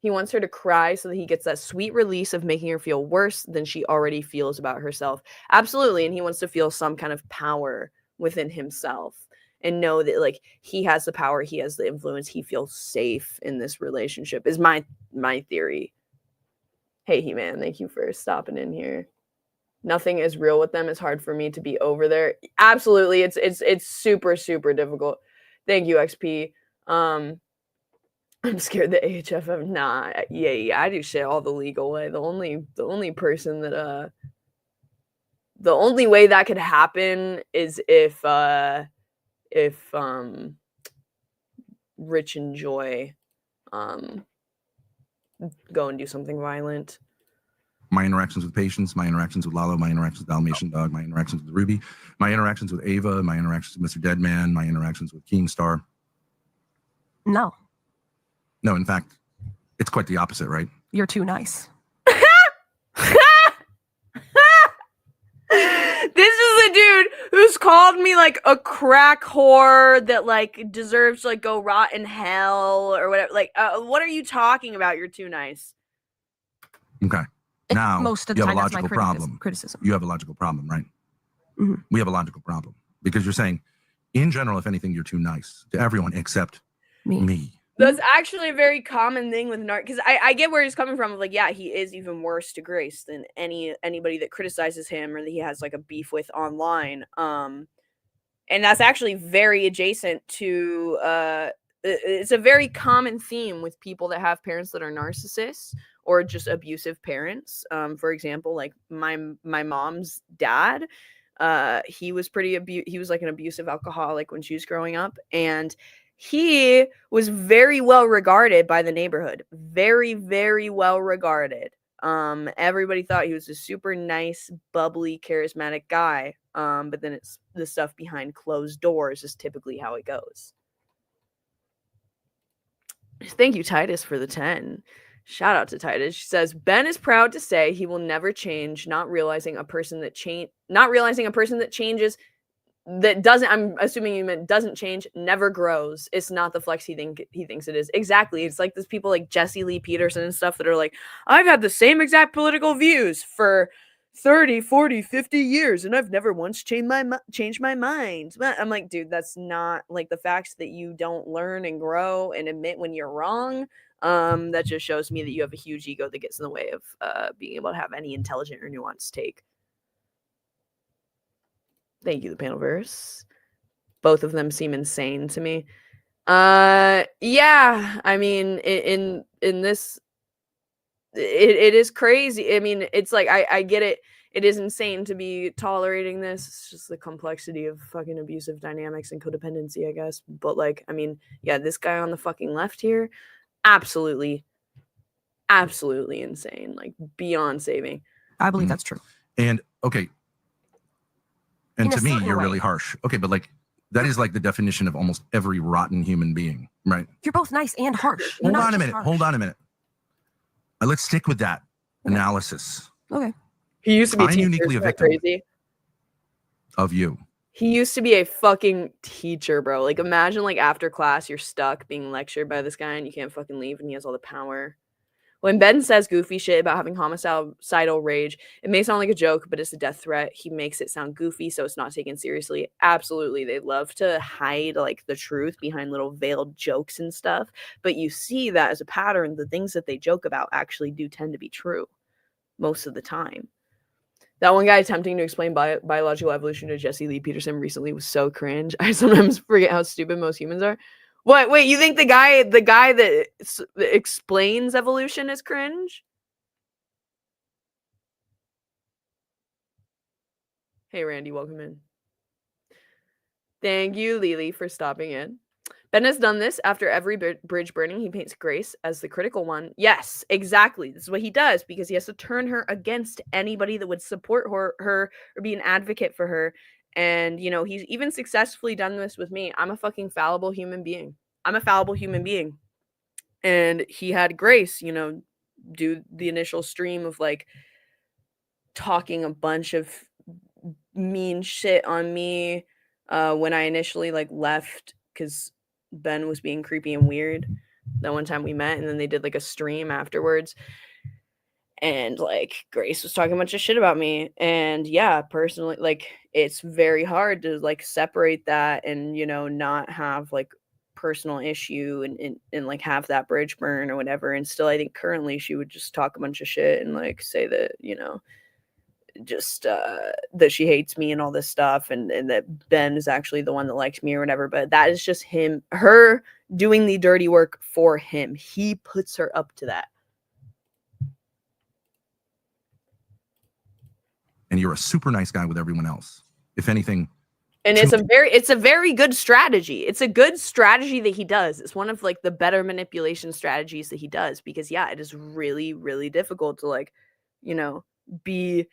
S2: He wants her to cry so that he gets that sweet release of making her feel worse than she already feels about herself. Absolutely. And he wants to feel some kind of power within himself and know that like he has the power, he has the influence, he feels safe in this relationship is my theory. Hey, He-Man, thank you for stopping in here. Nothing is real with them. It's hard for me to be over there. Absolutely. It's super, super difficult. Thank you, XP. I'm scared the AHF have not. Yeah, I do shit all the legal way. The only person that the only way that could happen is if Rich and Joy go and do something violent.
S5: My interactions with Patience, my interactions with Lalo, my interactions with Dalmatian Dog, my interactions with Ruby, my interactions with Ava, my interactions with Mr. Deadman, my interactions with Keemstar.
S7: No,
S5: No, in fact, it's quite the opposite, right?
S7: you're too nice.
S2: This is the dude who's called me like a crack whore that like deserves to like go rot in hell or whatever. Like, what are you talking about? You're too nice.
S5: Okay. Now,
S7: Most of the
S5: you have
S7: time,
S5: a
S7: that's my
S5: logical problem.
S7: criticism.
S5: You have a logical problem, right?
S7: Mhm.
S5: We have a logical problem because you're saying, in general, if anything, you're too nice to everyone except me.
S2: That's actually a very common thing with because I get where he's coming from. Like, yeah, he is even worse to Grace than anybody that criticizes him or that he has like a beef with online. And that's actually very adjacent to it's a very common theme with people that have parents that are narcissists or just abusive parents. For example, like my mom's dad, he was he was like an abusive alcoholic when she was growing up, and he was very well regarded by the neighborhood. Very, very well regarded. Everybody thought he was a super nice, bubbly, charismatic guy. But then it's the stuff behind closed doors is typically how it goes. Thank you, Titus, for the 10. Shout out to Titus. She says, Ben is proud to say he will never change, not realizing a person that changes that doesn't, I'm assuming you meant doesn't change, never grows. It's not the flex he thinks it is. Exactly. It's like these people like Jesse Lee Peterson and stuff that are like, I've had the same exact political views for 30, 40, 50 years and I've never once changed my mind. I'm like, dude, that's not like the facts that you don't learn and grow and admit when you're wrong. That just shows me that you have a huge ego that gets in the way of being able to have any intelligent or nuanced take. Thank you, the Panelverse. Both of them seem insane to me. Yeah, I mean, in this, it is crazy. I mean, it's like I get it. It is insane to be tolerating this. It's just the complexity of fucking abusive dynamics and codependency, I guess. But like, I mean, yeah, this guy on the fucking left here, absolutely insane. Like beyond saving.
S7: I believe that's true.
S5: And okay. And
S7: In a
S5: to me,
S7: certain
S5: you're
S7: way.
S5: really harsh. Okay, but like that is like the definition of almost every rotten human being, right?
S7: You're both nice and harsh. You're
S5: Hold
S7: not
S5: on a
S7: just
S5: minute.
S7: harsh.
S5: Hold on a minute. Let's stick with that analysis.
S7: Okay.
S2: He used to be
S5: I'm uniquely a victim
S2: crazy.
S5: of you.
S2: He used to be a fucking teacher, bro. Like, imagine, like, after class, you're stuck being lectured by this guy and you can't fucking leave and he has all the power. When Ben says goofy shit about having homicidal rage, it may sound like a joke, but it's a death threat. He makes it sound goofy, so it's not taken seriously. Absolutely. They love to hide, like, the truth behind little veiled jokes and stuff. But you see that as a pattern. The things that they joke about actually do tend to be true most of the time. That one guy attempting to explain biological evolution to Jesse Lee Peterson recently was so cringe. I sometimes forget how stupid most humans are. What? Wait, you think the guy that explains evolution is cringe? Hey, Randy, welcome in. Thank you, Lily, for stopping in. Ben has done this after every bridge burning. He paints Grace as the critical one. Yes, exactly. This is what he does because he has to turn her against anybody that would support her or be an advocate for her. And, you know, he's even successfully done this with me. I'm a fucking fallible human being. And he had Grace, you know, do the initial stream of like talking a bunch of mean shit on me when I initially like left because Ben was being creepy and weird. that one time we met, and then they did like a stream afterwards. And like Grace was talking a bunch of shit about me. And yeah, personally, like it's very hard to like separate that and, you know, not have like personal issue and like have that bridge burn or whatever. And still, I think currently she would just talk a bunch of shit and like say that, you know, just that she hates me and all this stuff, and that Ben is actually the one that likes me or whatever. But that is just her doing the dirty work for him. He puts her up to that.
S5: And you're a super nice guy with everyone else. If anything,
S2: and it's a very good strategy. It's a good strategy that he does. It's one of like the better manipulation strategies that he does, because yeah, it is really, really difficult to like, you know, be,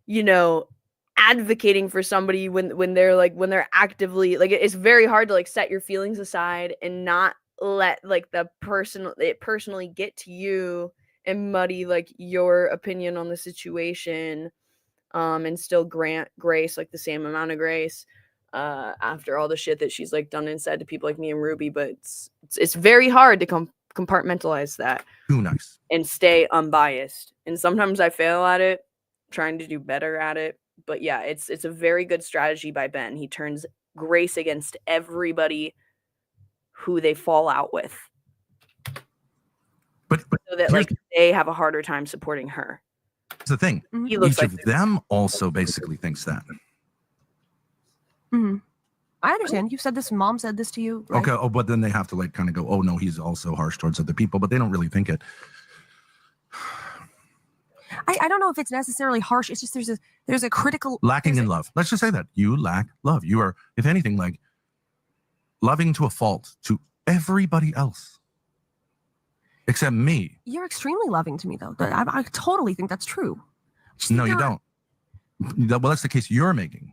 S2: you know, advocating for somebody when they're actively like, it's very hard to like set your feelings aside and not let like it personally get to you and muddy like your opinion on the situation. And still grant Grace like the same amount of grace after all the shit that she's like done and said to people like me and Ruby. But it's very hard to compartmentalize that.
S5: Too nice.
S2: And stay unbiased. And sometimes I fail at it, trying to do better at it. But yeah, it's a very good strategy by Ben. He turns Grace against everybody who they fall out with,
S5: but
S2: so that like they have a harder time supporting her.
S5: That's the thing.
S2: He looks
S5: Each
S2: like
S5: of them also basically thinks that.
S7: Mm-hmm. I understand. You've said this. Mom said this to you. Right?
S5: Okay. Oh, but then they have to like kind of go, oh no, he's also harsh towards other people, but they don't really think it.
S7: I don't know if it's necessarily harsh. It's just there's a critical
S5: Lacking in love. Let's just say that you lack love. You are, if anything, like loving to a fault to everybody else except me.
S7: You're extremely loving to me, though. I totally think that's true.
S5: No, you don't. Well, that's the case you're making.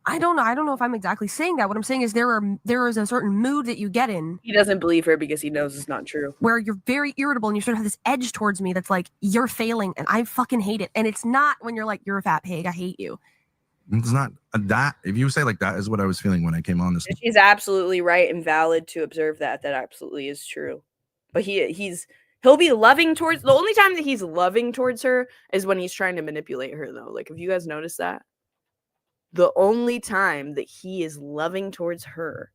S7: I don't know. I don't know if I'm exactly saying that. What I'm saying is there is a certain mood that you get in.
S2: He doesn't believe her because he knows it's not true.
S7: Where you're very irritable and you sort of have this edge towards me that's like, you're failing and I fucking hate it. And it's not when you're like, you're a fat pig, I hate you.
S5: It's not that. If you say like that is what I was feeling when I came on this.
S2: She's absolutely right and valid to observe that. That absolutely is true. But he'll be loving towards, the only time that he's loving towards her is when he's trying to manipulate her, though. Like, have you guys noticed that? The only time that he is loving towards her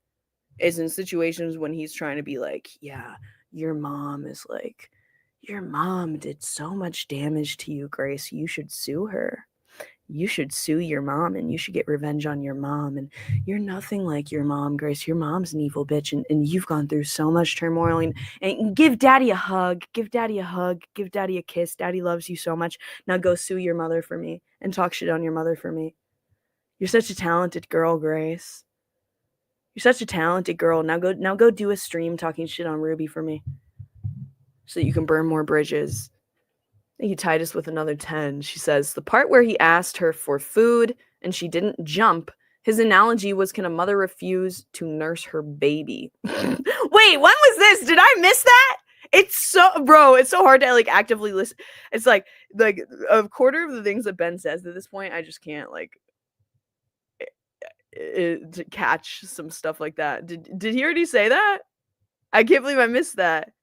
S2: is in situations when he's trying to be like, yeah, your mom did so much damage to you, Grace. You should sue her. You should sue your mom and you should get revenge on your mom. And you're nothing like your mom, Grace. Your mom's an evil bitch. And you've gone through so much turmoil. And give daddy a hug. Give daddy a hug. Give daddy a kiss. Daddy loves you so much. Now go sue your mother for me and talk shit on your mother for me. You're such a talented girl, Grace. You're such a talented girl. Now go do a stream talking shit on Ruby for me, so that you can burn more bridges. Thank you, Titus, with another 10. She says, the part where he asked her for food and she didn't jump, his analogy was, can a mother refuse to nurse her baby? Wait, when was this? Did I miss that? It's so hard to like actively listen. It's like a quarter of the things that Ben says at this point, I just can't like to catch some stuff like that. Did he already say that? I can't believe I missed that.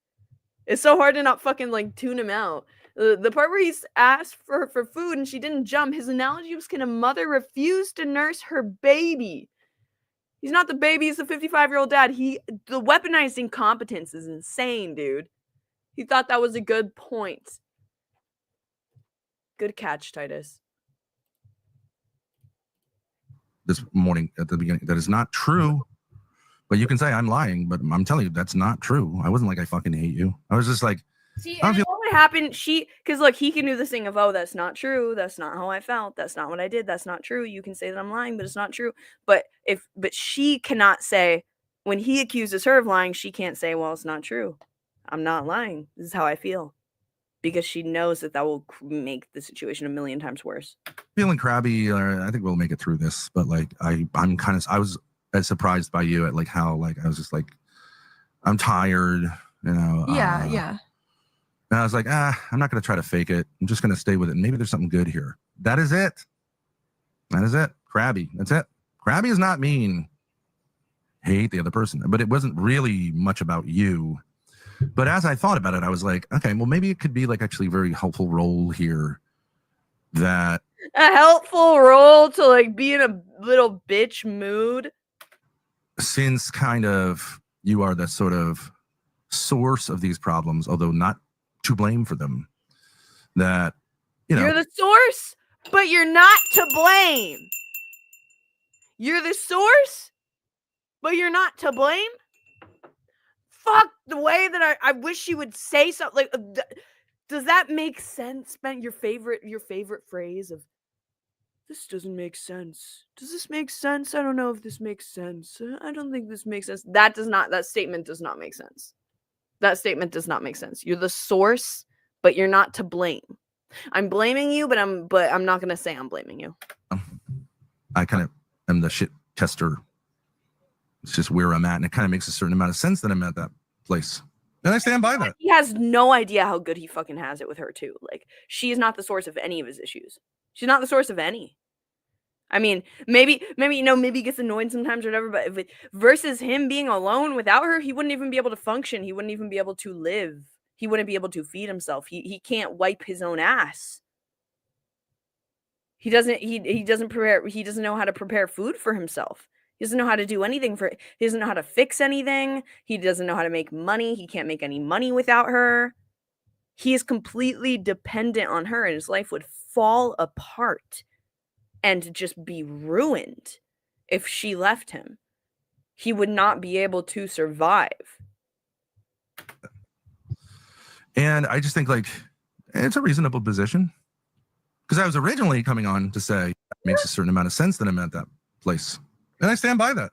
S2: It's so hard to not fucking like tune him out. The part where he's asked for food and she didn't jump, his analogy was, can a mother refuse to nurse her baby? He's not the baby, he's the 55-year-old dad. The weaponized incompetence is insane, dude. He thought that was a good point. Good catch, Titus.
S5: This morning at the beginning, that is not true. But you can say I'm lying, but I'm telling you that's not true. I wasn't like I fucking hate you. I was just like,
S2: see, and what would happen? Because look, he can do this thing of, oh, that's not true. That's not how I felt. That's not what I did. That's not true. You can say that I'm lying, but it's not true. But she cannot say, when he accuses her of lying, she can't say, well, it's not true. I'm not lying. This is how I feel. Because she knows that will make the situation a million times worse.
S5: Feeling crabby. I think we'll make it through this. But like, I was as surprised by you at like how like I was just like, I'm tired. You know.
S7: Yeah.
S5: And I was like, I'm not going to try to fake it. I'm just going to stay with it. Maybe there's something good here. That is it. Crabby. That's it. Crabby is not mean. hate the other person. But it wasn't really much about you. But as I thought about it, I was like, okay, well, maybe it could be like actually a very helpful role here that
S2: a helpful role to like be in a little bitch mood.
S5: since kind of you are the sort of source of these problems, although not to blame for them, that, you know,
S2: You're the source, but you're not to blame. You're the source, but you're not to blame. Fuck the way that I wish she would say something. Like, does that make sense, Ben? Your favorite phrase of, this doesn't make sense. Does this make sense? I don't know if this makes sense. I don't think this makes sense. That statement does not make sense. That statement does not make sense. You're the source, but you're not to blame. I'm blaming you, but I'm not gonna say I'm blaming you.
S5: I kind of am the shit tester. It's just where I'm at, and it kind of makes a certain amount of sense that I'm at that place. And I stand by that.
S2: He has no idea how good he fucking has it with her too. Like, she is not the source of any of his issues. She's not the source of any. I mean, maybe he gets annoyed sometimes or whatever, but versus him being alone without her, he wouldn't even be able to function. He wouldn't even be able to live. He wouldn't be able to feed himself. He can't wipe his own ass. He doesn't know how to prepare food for himself. He doesn't know how to do anything he doesn't know how to fix anything. He doesn't know how to make money. He can't make any money without her. He is completely dependent on her, and his life would fall apart and just be ruined if she left him. He would not be able to survive.
S5: And I just think, like, it's a reasonable position. Because I was originally coming on to say, it makes a certain amount of sense that I'm at that place. And I stand by that.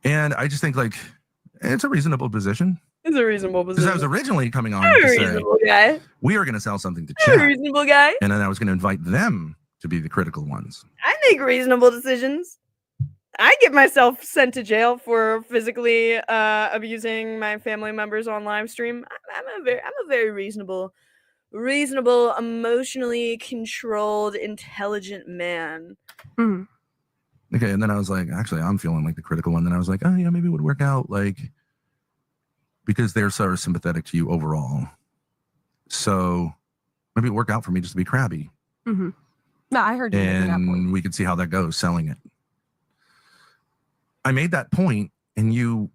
S5: And I just think, like, it's a reasonable position.
S2: It's a reasonable position.
S5: Because I was originally coming on
S2: I'm a
S5: to say,
S2: reasonable guy.
S5: we are going to sell something to
S2: I'm a
S5: chat.
S2: reasonable guy.
S5: And then I was going to invite them to be the critical ones.
S2: I make reasonable decisions. I get myself sent to jail for physically abusing my family members on live stream. I'm a very reasonable, emotionally controlled, intelligent man.
S7: Mhm.
S5: Okay, and then I was like, actually, I'm feeling like the critical one. Then I was like, oh, yeah, maybe it would work out, like, because they're sort of sympathetic to you overall. So maybe it would work out for me just to be crabby.
S7: Mm-hmm. No, I heard you making that point.
S5: And we could see how that goes, selling it. I made that point, and you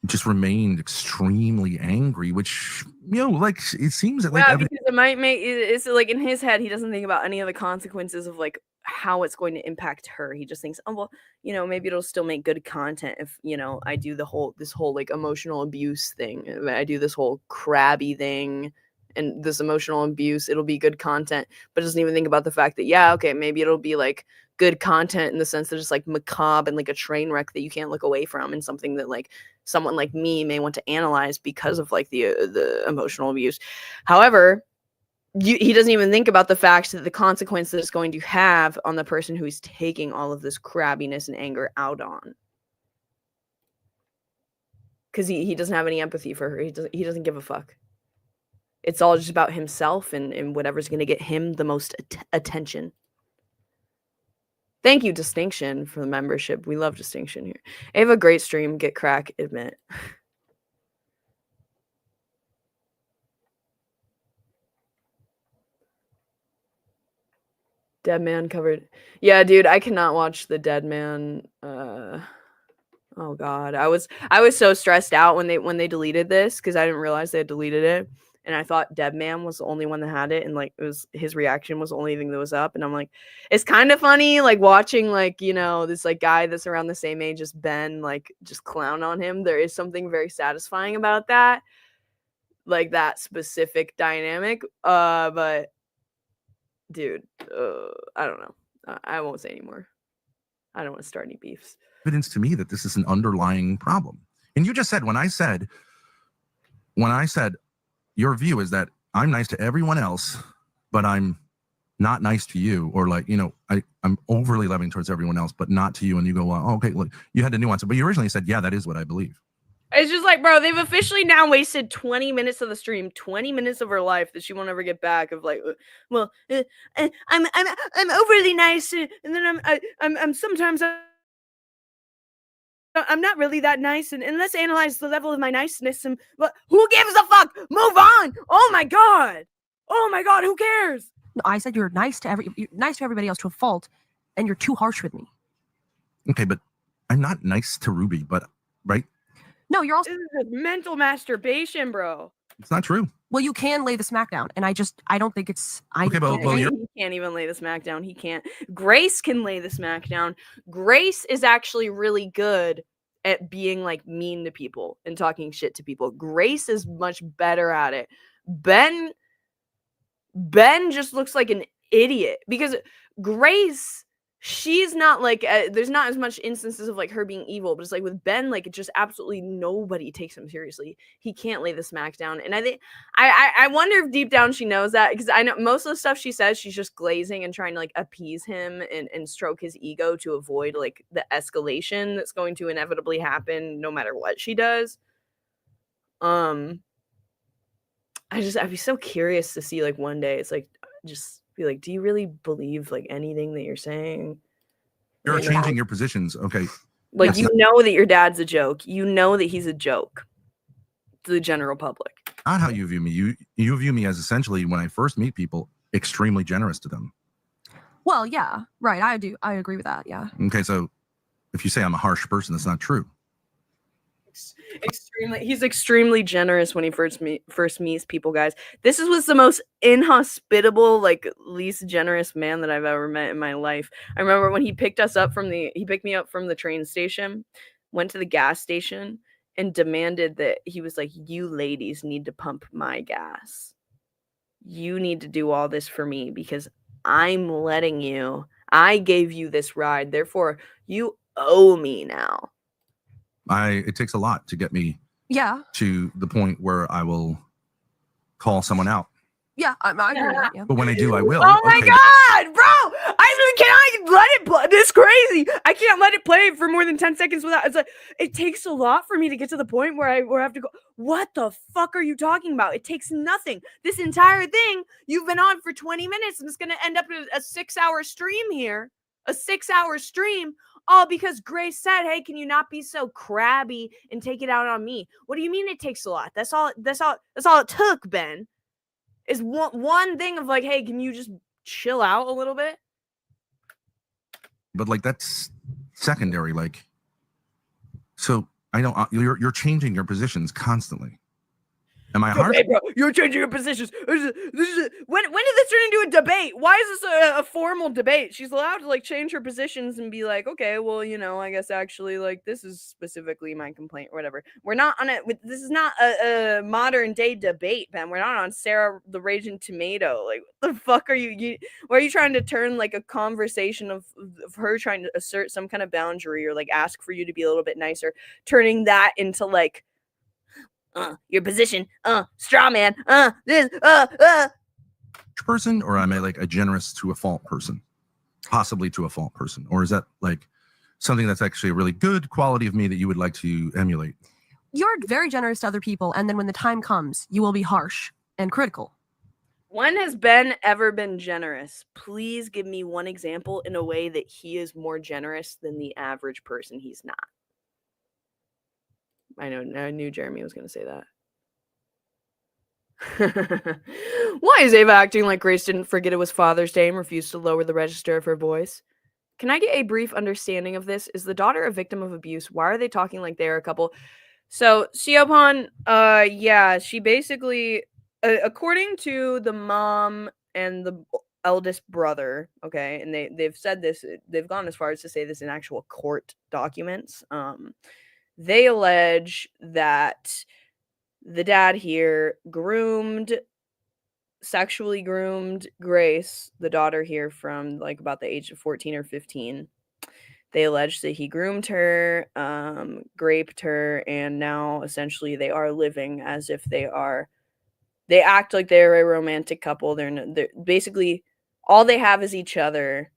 S5: just remained extremely angry, which, you know, like, it seems that, like,
S2: Yeah, because it might make it's like in his head, he doesn't think about any of the consequences of like how it's going to impact her. He just thinks, oh well, you know, maybe it'll still make good content if, you know, I do this whole like emotional abuse thing. I do this whole crabby thing and this emotional abuse, it'll be good content, but doesn't even think about the fact that, yeah, okay, maybe it'll be like good content in the sense that it's like macabre and like a train wreck that you can't look away from, and something that like someone like me may want to analyze because of like the emotional abuse. However, he doesn't even think about the fact that the consequence that it's going to have on the person who he's taking all of this crabbiness and anger out on. Because he doesn't have any empathy for her. He doesn't give a fuck. It's all just about himself and whatever's going to get him the most attention. Thank you, Distinction, for the membership. We love Distinction here. I have a great stream. Get crack, admit. Dead Man covered. Yeah, dude, I cannot watch the Dead Man. Oh god, I was so stressed out when they deleted this because I didn't realize they had deleted it, and I thought Dead Man was the only one that had it, and like it was his reaction was the only thing that was up, and I'm like, it's kind of funny like watching like, you know, this like guy that's around the same age as Ben like just clown on him. There is something very satisfying about that, like that specific dynamic. But dude, I don't know. I won't say anymore. I don't want to start any beefs.
S5: Evidence to me that this is an underlying problem. And you just said, when I said your view is that I'm nice to everyone else, but I'm not nice to you, or like, you know, I'm overly loving towards everyone else, but not to you. And you go, well, okay, look, you had to nuance it, but you originally said, yeah, that is what I believe.
S2: It's just like, bro, they've officially now wasted 20 minutes of the stream, 20 minutes of her life that she won't ever get back. Of like, well, I'm overly nice, and then I'm sometimes I'm not really that nice, and let's analyze the level of my niceness. And but who gives a fuck? Move on. Oh my god. Who cares?
S7: No, I said you're nice to everybody else to a fault, and you're too harsh with me.
S5: Okay, but I'm not nice to Ruby, but right?
S7: No, you're also
S2: This is mental masturbation, bro.
S5: It's not true.
S7: well. You can lay the smack down, and I don't think it's.
S5: Okay,
S7: don't
S5: well,
S7: think-
S2: He can't even lay the smack down. He can't. Grace can lay the smack down. Grace is actually really good at being like mean to people and talking shit to people. Grace is much better at it. Ben just looks like an idiot because Grace, she's not like there's not as much instances of like her being evil, but it's like with Ben, like it just absolutely nobody takes him seriously. He can't lay the smack down, and I think I wonder if deep down she knows that, because I know most of the stuff she says she's just glazing and trying to like appease him and stroke his ego to avoid like the escalation that's going to inevitably happen no matter what she does. I'd be so curious to see like one day it's like just be like, do you really believe like anything that you're saying?
S5: You're
S2: Like,
S5: changing your positions. Okay.
S2: like
S5: Yes.
S2: you know that your dad's a joke. You know that he's a joke to the general public.
S5: Not how you view me. You view me as essentially, when I first meet people, extremely generous to them.
S7: Well, yeah, right. I do. I agree with that. Yeah.
S5: Okay, so if you say I'm a harsh person, that's not true.
S2: He's extremely generous when he first meets people, guys. This was the most inhospitable, like least generous man that I've ever met in my life. I remember when he picked me up from the train station, went to the gas station, and demanded that he was like, you ladies need to pump my gas. You need to do all this for me because I'm letting you. I gave you this ride, therefore you owe me now.
S5: It takes a lot to get me
S7: Yeah.
S5: to the point where I will call someone out.
S7: Yeah. I agree with that. Yeah.
S5: But when I do, I will.
S2: Oh my
S5: Okay,
S2: god, bro! Can I let it play? This is crazy. I can't let it play for more than 10 seconds without. It's like it takes a lot for me to get to the point where I have to go. What the fuck are you talking about? It takes nothing. This entire thing you've been on for 20 minutes, and it's gonna end up in a 6-hour stream here. A 6-hour stream. All because Grace said, "Hey, can you not be so crabby and take it out on me?" What do you mean it takes a lot? That's all it took, Ben. Is one thing of like, "Hey, can you just chill out a little bit?"
S5: but like that's secondary. Like, so I know you're changing your positions constantly. Am I harsh?
S2: Hey, bro, you're changing your positions. When did this turn into a debate? Why is this a formal debate? She's allowed to like change her positions and be like, okay, well, I guess actually like this is specifically my complaint or whatever. We're not on it. This is not a modern day debate, Ben. We're not on Sarah the Raging Tomato. Like, what the fuck are you? Why are you trying to turn like a conversation of her trying to assert some kind of boundary or like ask for you to be a little bit nicer, turning that into like, your position, straw man, this,
S5: person, or am I like a generous to a fault person? Possibly to a fault person. Or is that like something that's actually a really good quality of me that you would like to emulate?
S7: You're very generous to other people, and then when the time comes, you will be harsh and critical.
S2: When has Ben ever been generous? Please give me one example in a way that he is more generous than the average person he's not. I knew Jeremy was going to say that. Why is Ava acting like Grace didn't forget it was Father's Day and refused to lower the register of her voice? Can I get a brief understanding of this? Is the daughter a victim of abuse? Why are they talking like they're a couple? So, Siobhan, yeah, she basically, according to the mom and the eldest brother, okay, and they've said this, they've gone as far as to say this in actual court documents, they allege that the dad here sexually groomed Grace, the daughter here, from like about the age of 14 or 15. They allege that he groomed her, raped her, and now essentially they are living as if they act like they're a romantic couple. They're basically all they have is each other.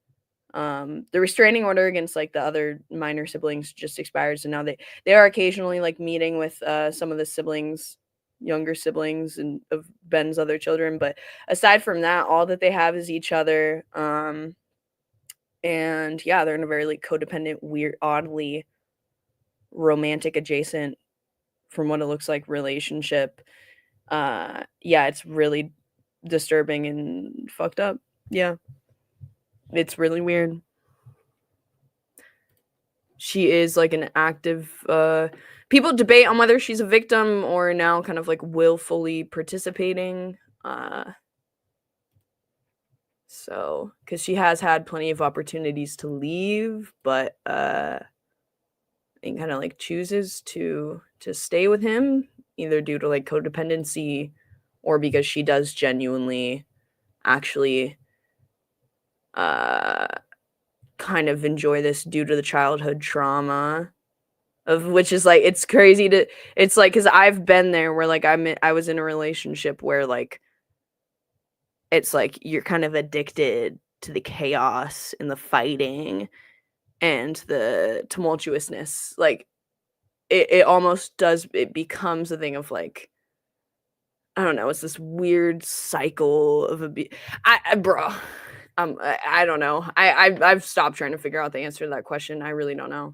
S2: The restraining order against like the other minor siblings just expired, so now they are occasionally like meeting with some of the younger siblings and of Ben's other children, but aside from that, all that they have is each other. And yeah, they're in a very like codependent, weird, oddly romantic adjacent, from what it looks like, relationship. Yeah, it's really disturbing and fucked up. Yeah. It's really weird. She is like an active people debate on whether she's a victim or now kind of like willfully participating. So, because she has had plenty of opportunities to leave, but and kind of like chooses to stay with him, either due to like codependency or because she does genuinely actually kind of enjoy this due to the childhood trauma, of which is like, it's crazy to, it's like, because I've been there where like I was in a relationship where like it's like you're kind of addicted to the chaos and the fighting and the tumultuousness. Like it almost does, it becomes a thing of like, I don't know, it's this weird cycle of bro. I don't know. I've stopped trying to figure out the answer to that question. I really don't know.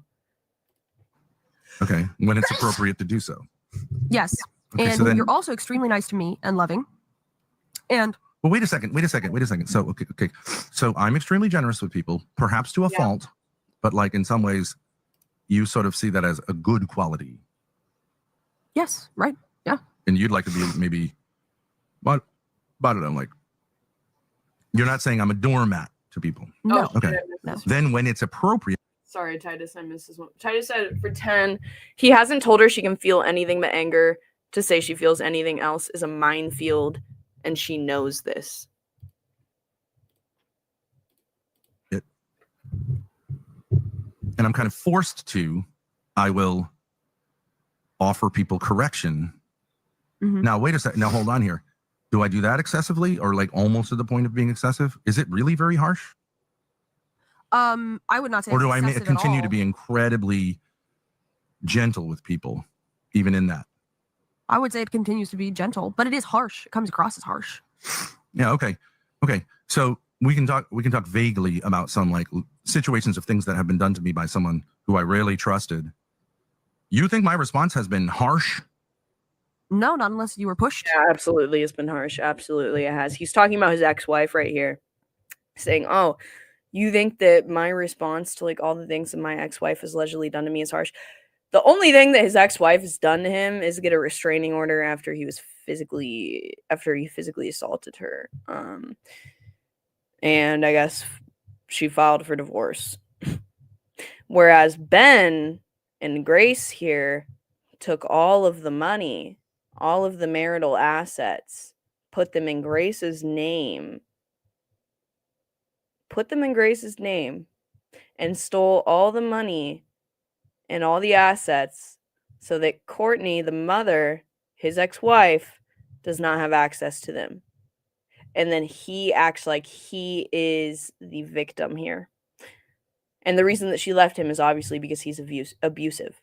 S5: Okay, when it's appropriate to do so.
S7: Yes.
S5: Okay,
S7: And
S5: so then,
S7: you're also extremely nice to me and loving. And
S5: well, wait a second. So, okay. So I'm extremely generous with people, perhaps to a fault, but like in some ways, you sort of see that as a good quality.
S7: yes, right. Yeah.
S5: And you'd like to be maybe, but I don't know, like, you're not saying I'm a doormat to people.
S7: No.
S5: Okay.
S7: No.
S5: Then when it's appropriate.
S2: Sorry, Titus, I missed this one. Titus said for 10, he hasn't told her she can feel anything but anger. To say she feels anything else is a minefield, and she knows this.
S5: And I'm kind of forced to, I will offer people correction.
S7: Mhm.
S5: Now, wait a second. Now, hold on here. Do I do that excessively or like almost to the point of being excessive? Is it really very harsh?
S7: I would not say.
S5: Or
S7: it's
S5: do I
S7: excessive at
S5: continue to
S7: all.
S5: be incredibly gentle with people, even in that?
S7: I would say it continues to be gentle, but it is harsh. It comes across as harsh.
S5: Yeah. Okay. So we can talk vaguely about some like situations of things that have been done to me by someone who I really trusted. You think my response has been harsh?
S7: No, not unless you were pushed.
S2: Yeah, absolutely. It's been harsh. Absolutely, it has. He's talking about his ex-wife right here, saying, oh, you think that my response to like all the things that my ex-wife has allegedly done to me is harsh? The only thing that his ex-wife has done to him is get a restraining order after he physically assaulted her. And I guess she filed for divorce. Whereas Ben and Grace here took all of the money, all of the marital assets, put them in Grace's name, and stole all the money and all the assets so that Courtney, the mother, his ex-wife, does not have access to them. And then he acts like he is the victim here. And the reason that she left him is obviously because he's abusive.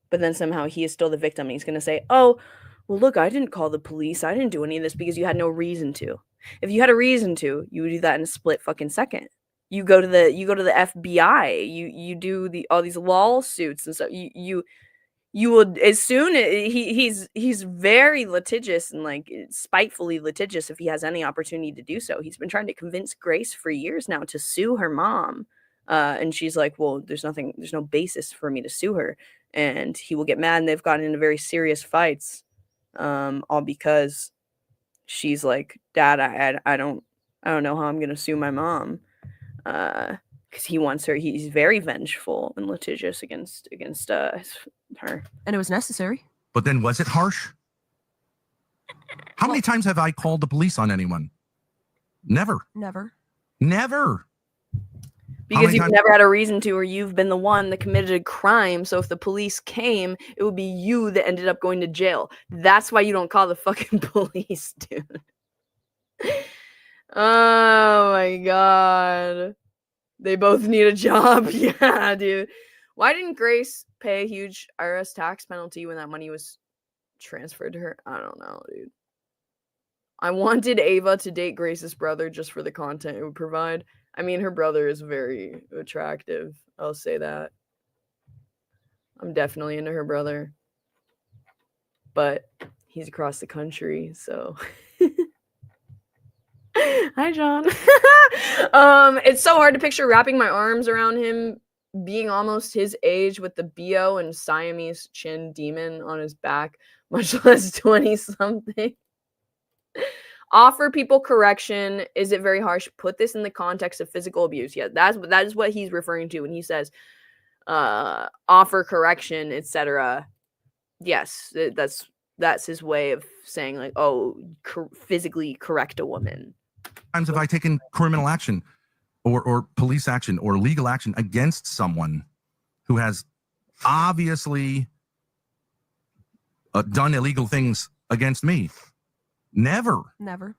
S2: But then somehow he is still the victim. And he's going to say, oh, well, look, I didn't call the police. I didn't do any of this because you had no reason to. If you had a reason to, you would do that in a split fucking second. You go to the FBI. You do all these lawsuits and stuff. You will, as soon as he's very litigious and like spitefully litigious if he has any opportunity to do so. He's been trying to convince Grace for years now to sue her mom. And she's like, well, there's no basis for me to sue her. And he will get mad, and they've gotten into very serious fights, all because she's like, Dad, I don't know how I'm gonna sue my mom, because he wants her. He's very vengeful and litigious against her.
S7: And it was necessary.
S5: But then was it harsh? How many times have I called the police on anyone? Never.
S2: Because you've never had a reason to, or you've been the one that committed a crime. So if the police came, it would be you that ended up going to jail. That's why you don't call the fucking police, dude. Oh my god. They both need a job. Yeah, dude. Why didn't Grace pay a huge IRS tax penalty when that money was transferred to her? I don't know, dude. I wanted Ava to date Grace's brother just for the content it would provide. I mean, her brother is very attractive. I'll say that. I'm definitely into her brother. But he's across the country, so hi John. It's so hard to picture wrapping my arms around him being almost his age with the BO and Siamese chin demon on his back, much less 20 something. Offer people correction. Is it very harsh? Put this in the context of physical abuse. Yeah, that is what he's referring to when he says offer correction, etc. Yes, that's his way of saying like, oh, physically correct a woman.
S5: Times have I taken criminal action or police action or legal action against someone who has obviously done illegal things against me? Never.
S7: Never.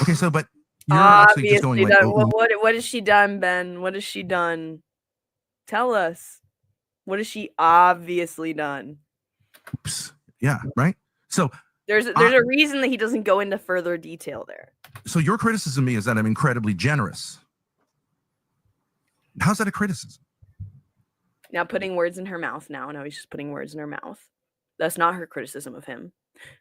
S5: Okay, so but you're actually just going like,
S2: what has she done, Ben? What has she done? Tell us. What has she obviously done?
S5: Oops. Yeah, right. So
S2: there's a reason that he doesn't go into further detail there.
S5: So your criticism of me is that I'm incredibly generous. How's that a criticism?
S2: Now putting words in her mouth now. No, he's just putting words in her mouth. That's not her criticism of him.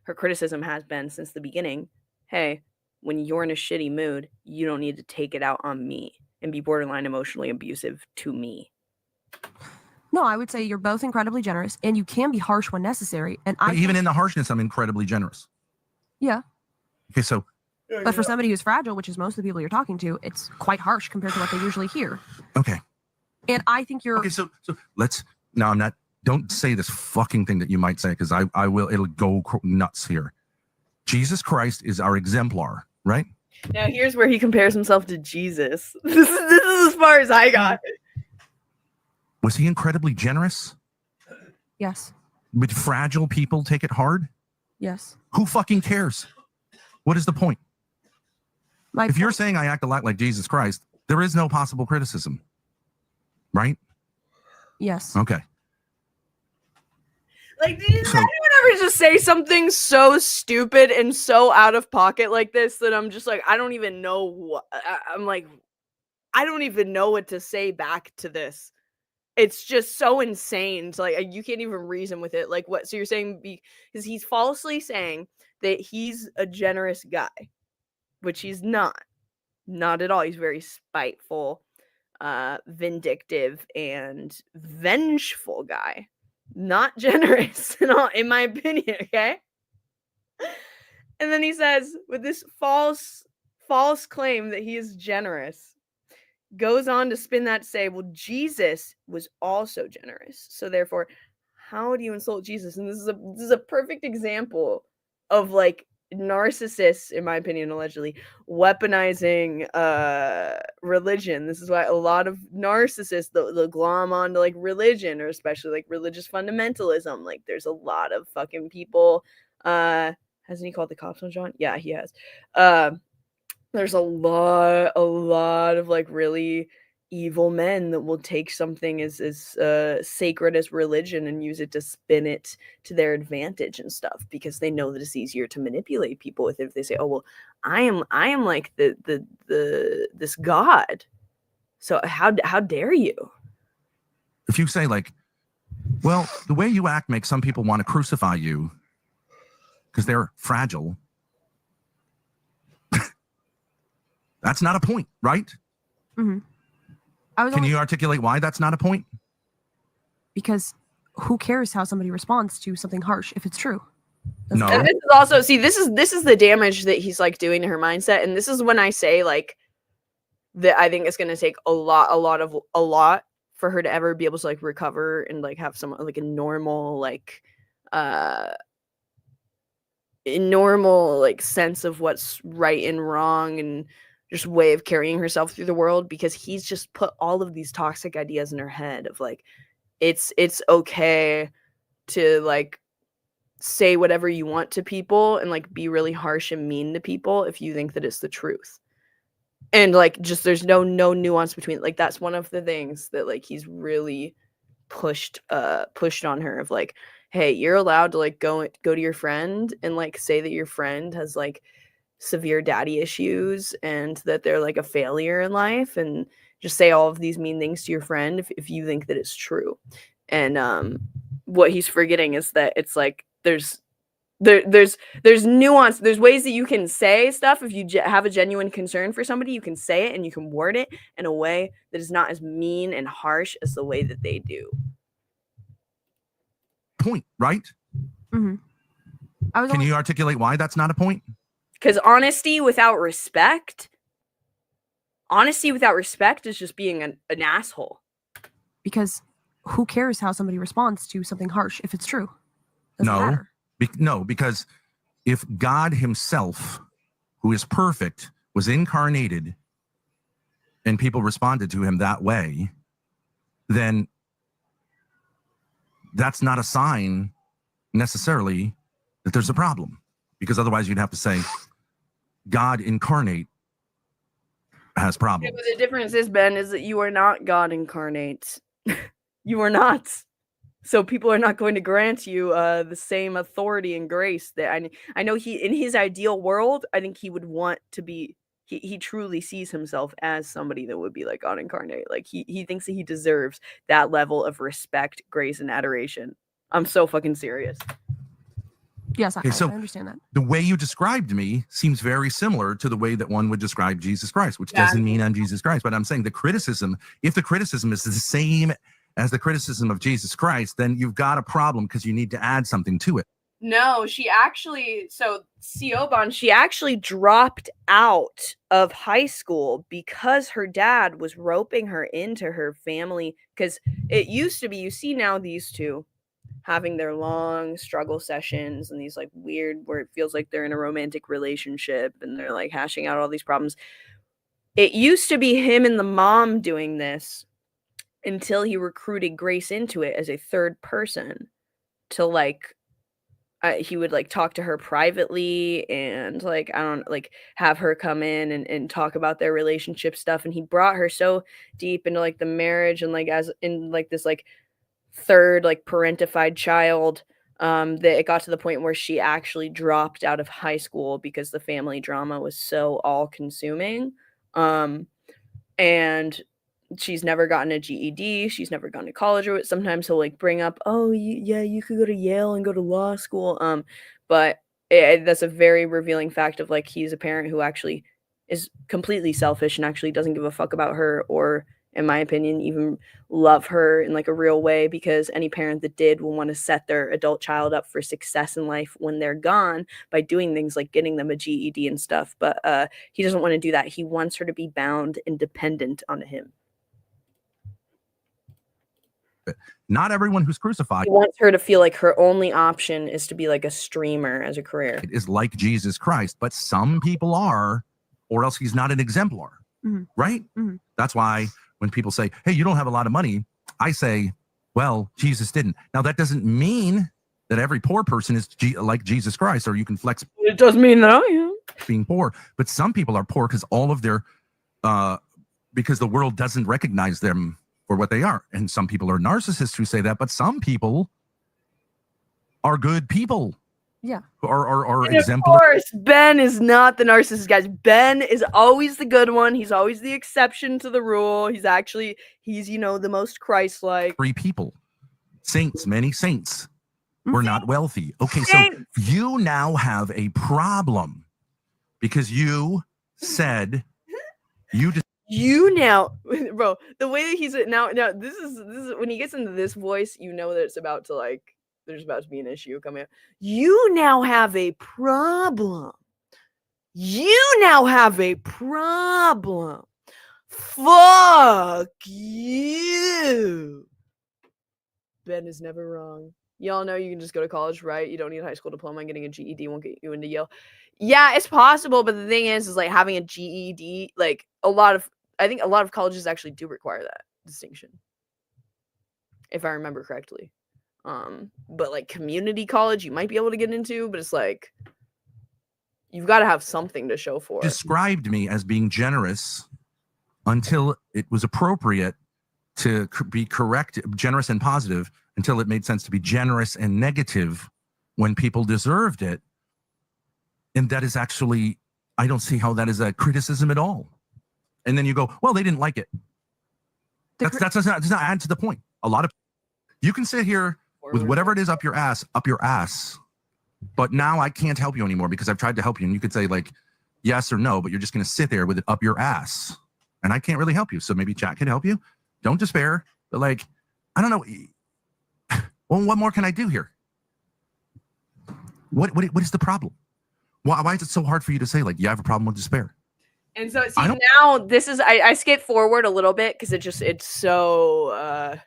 S2: Her criticism has been since the beginning, hey, when you're in a shitty mood, you don't need to take it out on me and be borderline emotionally abusive to me.
S7: No, I would say you're both incredibly generous and you can be harsh when necessary. And
S5: but even in the harshness, I'm incredibly generous.
S7: Yeah.
S5: Okay, so.
S7: But for somebody who's fragile, which is most of the people you're talking to, it's quite harsh compared to what they usually hear.
S5: Okay.
S7: And I think you're.
S5: Okay, so let's. No, I'm not. Don't say this fucking thing that you might say because I will. It'll go nuts here. Jesus Christ is our exemplar, right?
S2: Now here's where he compares himself to Jesus. This is as far as I got.
S5: Was he incredibly generous?
S7: Yes.
S5: Would fragile people take it hard?
S7: Yes.
S5: Who fucking cares? What is the point? If you're saying I act a lot like Jesus Christ, there is no possible criticism, right?
S7: Yes.
S5: Okay.
S2: Like, did anyone ever just say something so stupid and so out of pocket like this that I'm just like, I don't even know what I'm like, I don't even know what to say back to this. It's just so insane. So, like, you can't even reason with it. Like, what? So you're saying because he's falsely saying that he's a generous guy, which he's not at all. He's very spiteful, vindictive, and vengeful guy. Not generous at all, in my opinion. Okay. And then he says, with this false claim that he is generous, goes on to spin that to say, well, Jesus was also generous. So therefore, how do you insult Jesus? And this is a perfect example of like narcissists, in my opinion, allegedly weaponizing religion. This is why a lot of narcissists they'll glom onto like religion, or especially like religious fundamentalism. Like there's a lot of fucking people. Hasn't he called the cops on John? Yeah, he has. There's a lot of like really evil men that will take something as sacred as religion and use it to spin it to their advantage and stuff, because they know that it's easier to manipulate people with it if they say, oh well, I am like this god, so how dare you?
S5: If you say like, well, the way you act makes some people want to crucify you because they're fragile, that's not a point, right?
S7: Mm-hmm.
S5: Can you articulate why that's not a point?
S7: Because who cares how somebody responds to something harsh if it's true?
S5: No.
S2: And this is also, see, this is the damage that he's like doing to her mindset. And this is when I say like that I think it's going to take a lot for her to ever be able to like recover and like have some like a normal sense of what's right and wrong and just way of carrying herself through the world, because he's just put all of these toxic ideas in her head of like it's okay to like say whatever you want to people and like be really harsh and mean to people if you think that it's the truth, and like just there's no nuance between it. Like that's one of the things that like he's really pushed on her of like, hey, you're allowed to like go to your friend and like say that your friend has like severe daddy issues and that they're like a failure in life, and just say all of these mean things to your friend if you think that it's true. And what he's forgetting is that it's like there's nuance. There's ways that you can say stuff if you have a genuine concern for somebody. You can say it and you can word it in a way that is not as mean and harsh as the way that they do.
S5: Point, right?
S7: Mm-hmm.
S5: Can you articulate why that's not a point?
S2: Because honesty without respect is just being an asshole.
S7: Because who cares how somebody responds to something harsh if it's true? Doesn't matter.
S5: No, because if God himself, who is perfect, was incarnated and people responded to him that way, then that's not a sign necessarily that there's a problem. Because otherwise you'd have to say God incarnate has problems.
S2: Yeah, but the difference is, Ben, is that you are not God incarnate. You are not. So people are not going to grant you the same authority and grace that I know he, in his ideal world, I think he would want to be, he truly sees himself as somebody that would be like God incarnate. Like he thinks that he deserves that level of respect, grace, and adoration. I'm so fucking serious.
S7: Yes,
S5: Okay, so
S7: I understand that.
S5: the way you described me seems very similar to the way that one would describe Jesus Christ, which doesn't mean I'm Jesus Christ. But I'm saying the criticism, if the criticism is the same as the criticism of Jesus Christ, then you've got a problem because you need to add something to it.
S2: No, she actually dropped out of high school because her dad was roping her into her family. Because it used to be, you see now these two having their long struggle sessions and these like weird where it feels like they're in a romantic relationship and they're like hashing out all these problems. It used to be him and the mom doing this until he recruited Grace into it as a third person to like he would like talk to her privately and like have her come in and talk about their relationship stuff, and he brought her so deep into like the marriage and like as in like this like third like parentified child that it got to the point where she actually dropped out of high school because the family drama was so all consuming. And she's never gotten a GED. She's never gone to college, or sometimes he'll like bring up, oh, you could go to Yale and go to law school. But that's a very revealing fact of like he's a parent who actually is completely selfish and actually doesn't give a fuck about her or, in my opinion, even love her in like a real way, because any parent that did will want to set their adult child up for success in life when they're gone by doing things like getting them a GED and stuff. But he doesn't want to do that. He wants her to be bound and dependent on him.
S5: Not everyone who's crucified
S2: He wants her to feel like her only option is to be like a streamer as a career.
S5: is like Jesus Christ, but some people are, or else he's not an exemplar, right?
S7: Mm-hmm.
S5: That's why when people say, hey, you don't have a lot of money, I say, well, Jesus didn't. Now, that doesn't mean that every poor person is like Jesus Christ, or you can flex.
S2: It does mean that I am
S5: being poor, but some people are poor because all of their, because the world doesn't recognize them for what they are. And some people are narcissists who say that, but some people are good people.
S7: Yeah.
S5: Or
S2: and
S5: exemplary.
S2: Of course, Ben is not the narcissist, guys. Ben is always the good one. He's always the exception to the rule. He's the most Christ-like.
S5: Free people. Saints, many saints were not wealthy. Okay,
S2: Saints.
S5: so you now have a problem because you said
S2: you now, bro, the way that he's now this is when he gets into this voice, you know that it's about to like there's about to be an issue coming up. You now have a problem. You now have a problem. Fuck you. Ben is never wrong. Y'all know you can just go to college, right? You don't need a high school diploma, and getting a GED won't get you into Yale. Yeah, it's possible, but the thing is like having a GED, like I think a lot of colleges actually do require that distinction, if I remember correctly. But like community college, you might be able to get into, but it's like you've got to have something to show for it.
S5: Described me as being generous until it was appropriate to be correct, generous and positive, until it made sense to be generous and negative when people deserved it. And that is actually, I don't see how that is a criticism at all. And then you go, well, they didn't like it. That does not add to the point. You can sit here with whatever it is up your ass, but now I can't help you anymore because I've tried to help you. And you could say like yes or no, but you're just going to sit there with it up your ass. And I can't really help you. So maybe chat can help you. Don't despair. But like, I don't know. Well, what more can I do here? What is the problem? Why is it so hard for you to say like, you have a problem with despair?
S2: And so see now this is I skip forward a little bit because it's so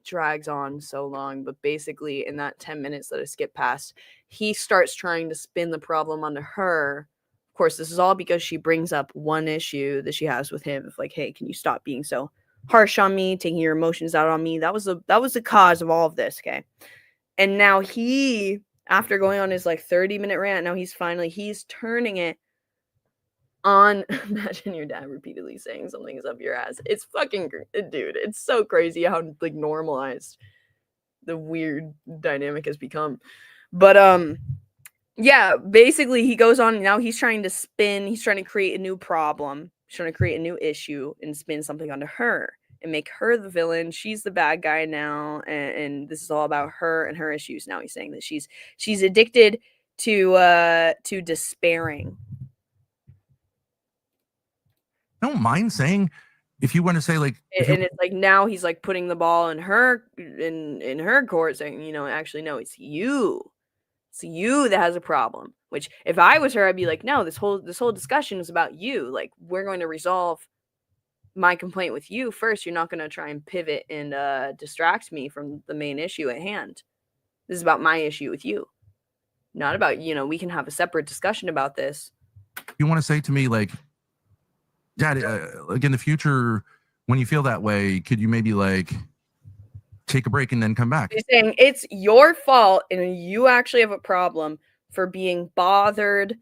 S2: drags on so long, but basically in that 10 minutes that I skipped past, he starts trying to spin the problem onto her. Of course, this is all because she brings up one issue that she has with him of like, hey, can you stop being so harsh on me, taking your emotions out on me? That was the cause of all of this, okay? And now he, after going on his like 30-minute rant, now he's turning it on. Imagine your dad repeatedly saying something's up your ass. It's fucking, dude, it's so crazy how like normalized the weird dynamic has become. But yeah, basically he goes on, now he's trying to create a new problem, he's trying to create a new issue and spin something onto her and make her the villain. She's the bad guy now, and this is all about her and her issues. Now he's saying that she's addicted to despairing.
S5: I don't mind saying, if you want to say like,
S2: and it's like now he's like putting the ball in her court, saying, you know, actually no, it's you that has a problem. Which if I was her, I'd be like, no, this whole discussion is about you. Like, we're going to resolve my complaint with you first. You're not going to try and pivot and distract me from the main issue at hand. This is about my issue with you, not about, you know, we can have a separate discussion about this.
S5: you want to say to me like, Dad, like in the future, when you feel that way, could you maybe like take a break and then come back?
S2: He's saying it's your fault and you actually have a problem for being bothered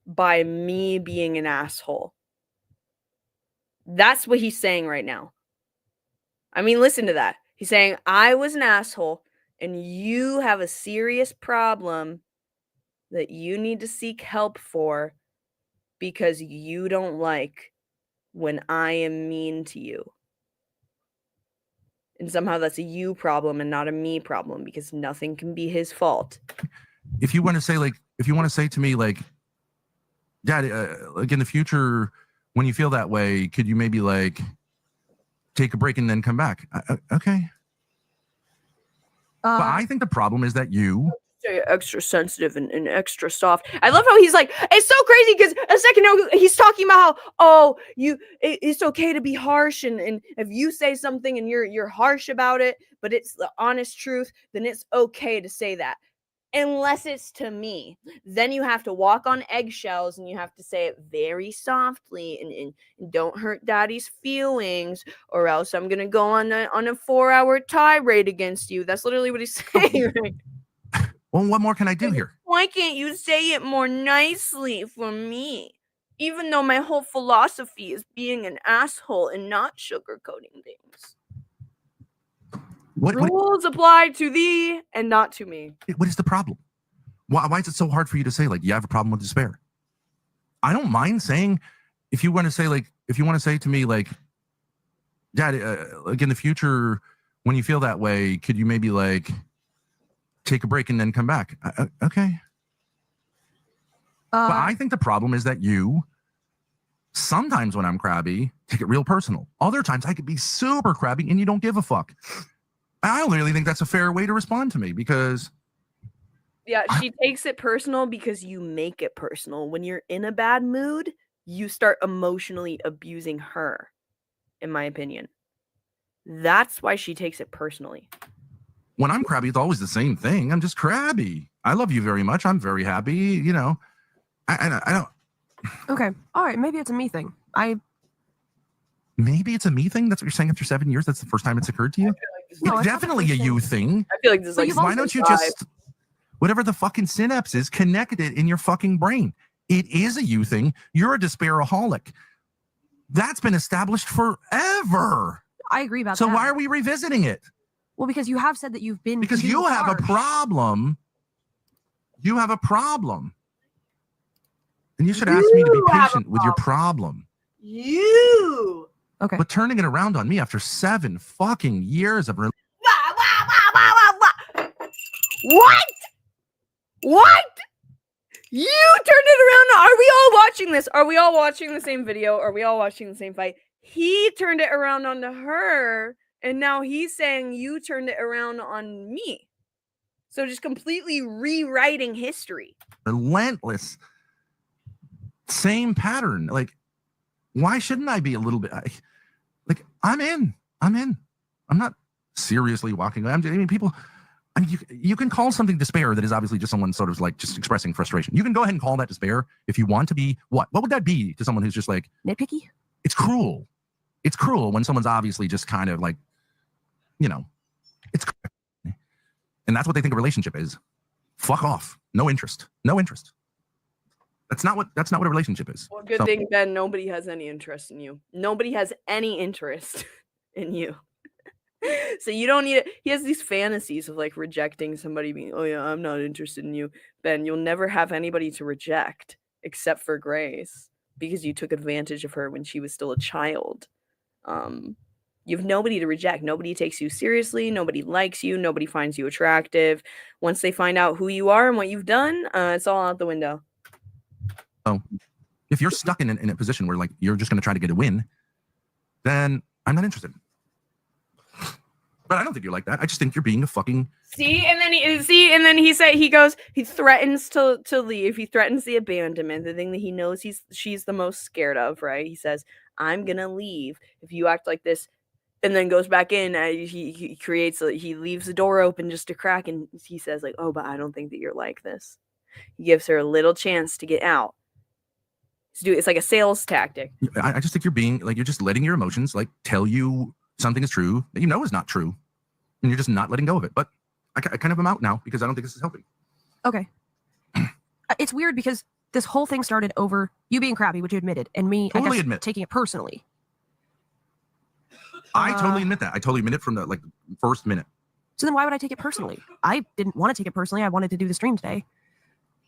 S2: by me being an asshole. That's what he's saying right now. I mean, listen to that. He's saying I was an asshole and you have a serious problem that you need to seek help for because you don't like when I am mean to you. And somehow that's a you problem and not a me problem because nothing can be his fault.
S5: If you want to say to me like, Dad, like in the future, when you feel that way, could you maybe like take a break and then come back? Okay. But I think the problem is that you
S2: extra sensitive and extra soft. I love how he's like, it's so crazy because a second ago he's talking about how, it's okay to be harsh and if you say something and you're harsh about it, but it's the honest truth, then it's okay to say that. Unless it's to me, then you have to walk on eggshells and you have to say it very softly and don't hurt daddy's feelings or else I'm gonna go on a 4-hour tirade against you. That's literally what he's saying, right?
S5: Well, what more can I do here?
S2: Why can't you say it more nicely for me? Even though my whole philosophy is being an asshole and not sugarcoating things. Rules apply to thee and not to me.
S5: What is the problem? Why is it so hard for you to say like you have a problem with despair? I don't mind saying, if you want to say to me like, Dad, like in the future, when you feel that way, could you maybe like take a break and then come back? Okay. But I think the problem is that you, sometimes when I'm crabby, take it real personal. Other times I could be super crabby and you don't give a fuck. I literally think that's a fair way to respond to me because...
S2: Yeah, she takes it personal because you make it personal. When you're in a bad mood, you start emotionally abusing her, in my opinion. That's why she takes it personally.
S5: When I'm crabby, it's always the same thing. I'm just crabby. I love you very much. I'm very happy. You know, I don't...
S7: Okay. All right. Maybe it's a me thing.
S5: Maybe it's a me thing? That's what you're saying after 7 years? That's the first time it's occurred to you?
S7: No,
S5: it's definitely a you thing.
S2: I feel like this is like...
S5: Why don't you just... Whatever the fucking synapse is, connect it in your fucking brain. It is a you thing. You're a despairaholic. That's been established forever.
S7: I agree about that.
S5: So why are we revisiting it?
S7: Well, because you have said that you've been...
S5: Because you have a problem. You have a problem. And you should ask me to be patient with your problem.
S2: You!
S7: Okay.
S5: But turning it around on me after 7 fucking years of...
S2: What? What? You turned it around. Are we all watching this? Are we all watching the same video? Are we all watching the same fight? He turned it around onto her, and now he's saying you turned it around on me. So just completely rewriting history.
S5: Relentless. Same pattern. Like, why shouldn't I be a little bit like I'm in. I'm not seriously walking away. I mean, people, I mean, you can call something despair that is obviously just someone sort of like just expressing frustration. You can go ahead and call that despair if you want to be what? What would that be to someone who's just like
S7: Nitpicky?
S5: it's cruel. It's cruel when someone's obviously just kind of like, you know, it's and that's what they think a relationship is. Fuck off. No interest. No interest. That's not what a relationship is.
S2: Well, good thing, Ben, nobody has any interest in you. Nobody has any interest in you. So you don't need it. He has these fantasies of like rejecting somebody, being, oh yeah, I'm not interested in you. Ben, you'll never have anybody to reject except for Grace because you took advantage of her when she was still a child. You have nobody to reject. Nobody takes you seriously. Nobody likes you. Nobody finds you attractive. Once they find out who you are and what you've done, it's all out the window.
S5: So if you're stuck in a position where like you're just going to try to get a win, then I'm not interested. But I don't think you're like that. I just think you're being a fucking
S2: And then he threatens to leave. He threatens the abandonment, the thing that he knows she's the most scared of, right? He says, I'm gonna leave if you act like this, and then goes back in. He leaves the door open just a crack, and he says like, oh, but I don't think that you're like this. He gives her a little chance to get out. It's like a sales tactic.
S5: I just think you're being like, you're just letting your emotions like tell you something is true that you know is not true, and you're just not letting go of it. But I kind of am out now because I don't think this is helping.
S7: Okay. It's weird because this whole thing started over you being crappy, which you admitted, and me
S5: Totally
S7: I guess taking it personally.
S5: I totally admit that. I totally admit it from the like first minute.
S7: So then why would I take it personally? I didn't want to take it personally. I wanted to do the stream today.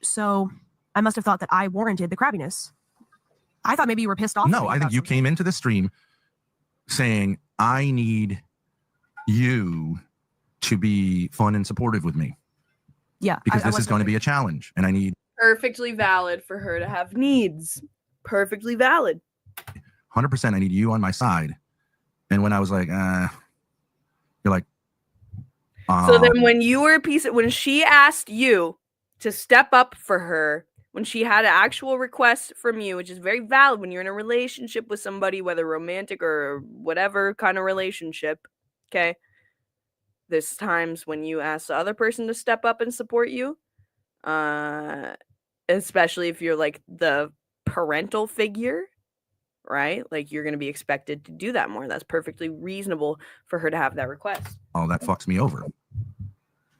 S7: So I must have thought that I warranted the crabbiness. I thought maybe you were pissed off.
S5: No, I think you came into the stream saying, I need you to be fun and supportive with me.
S7: Yeah.
S5: Because this is going to be a challenge, and I need
S2: Perfectly valid for her to have needs. Perfectly valid.
S5: 100%. I need you on my side. And when I was like, you're like,
S2: So then when she asked you to step up for her, when she had an actual request from you, which is very valid when you're in a relationship with somebody, whether romantic or whatever kind of relationship, okay? There's times when you ask the other person to step up and support you, especially if you're like the parental figure, right? Like you're going to be expected to do that more. That's perfectly reasonable for her to have that request.
S5: oh, that fucks me over.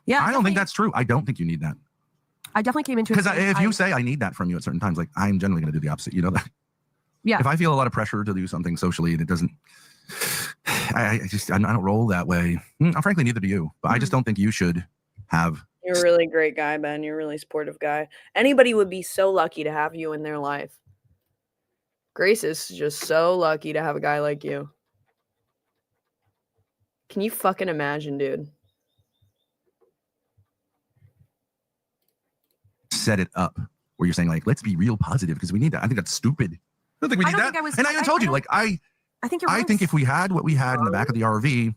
S7: Yeah.
S5: I don't think that's true. I don't think you need that.
S7: I definitely came into it.
S5: Because if you say I need that from you at certain times, like I'm generally going to do the opposite. You know that?
S7: Yeah.
S5: If I feel a lot of pressure to do something socially and it doesn't, I don't roll that way. Frankly, neither do you. But I just don't think you should have.
S2: You're a really great guy, Ben. You're a really supportive guy. Anybody would be so lucky to have you in their life. Grace is just so lucky to have a guy like you. Can you fucking imagine, dude?
S5: Set it up where you're saying like, let's be real positive because we need that. I think that's stupid. I don't think we need that. And I even told you, like, I think if we had what we had in the back of the RV,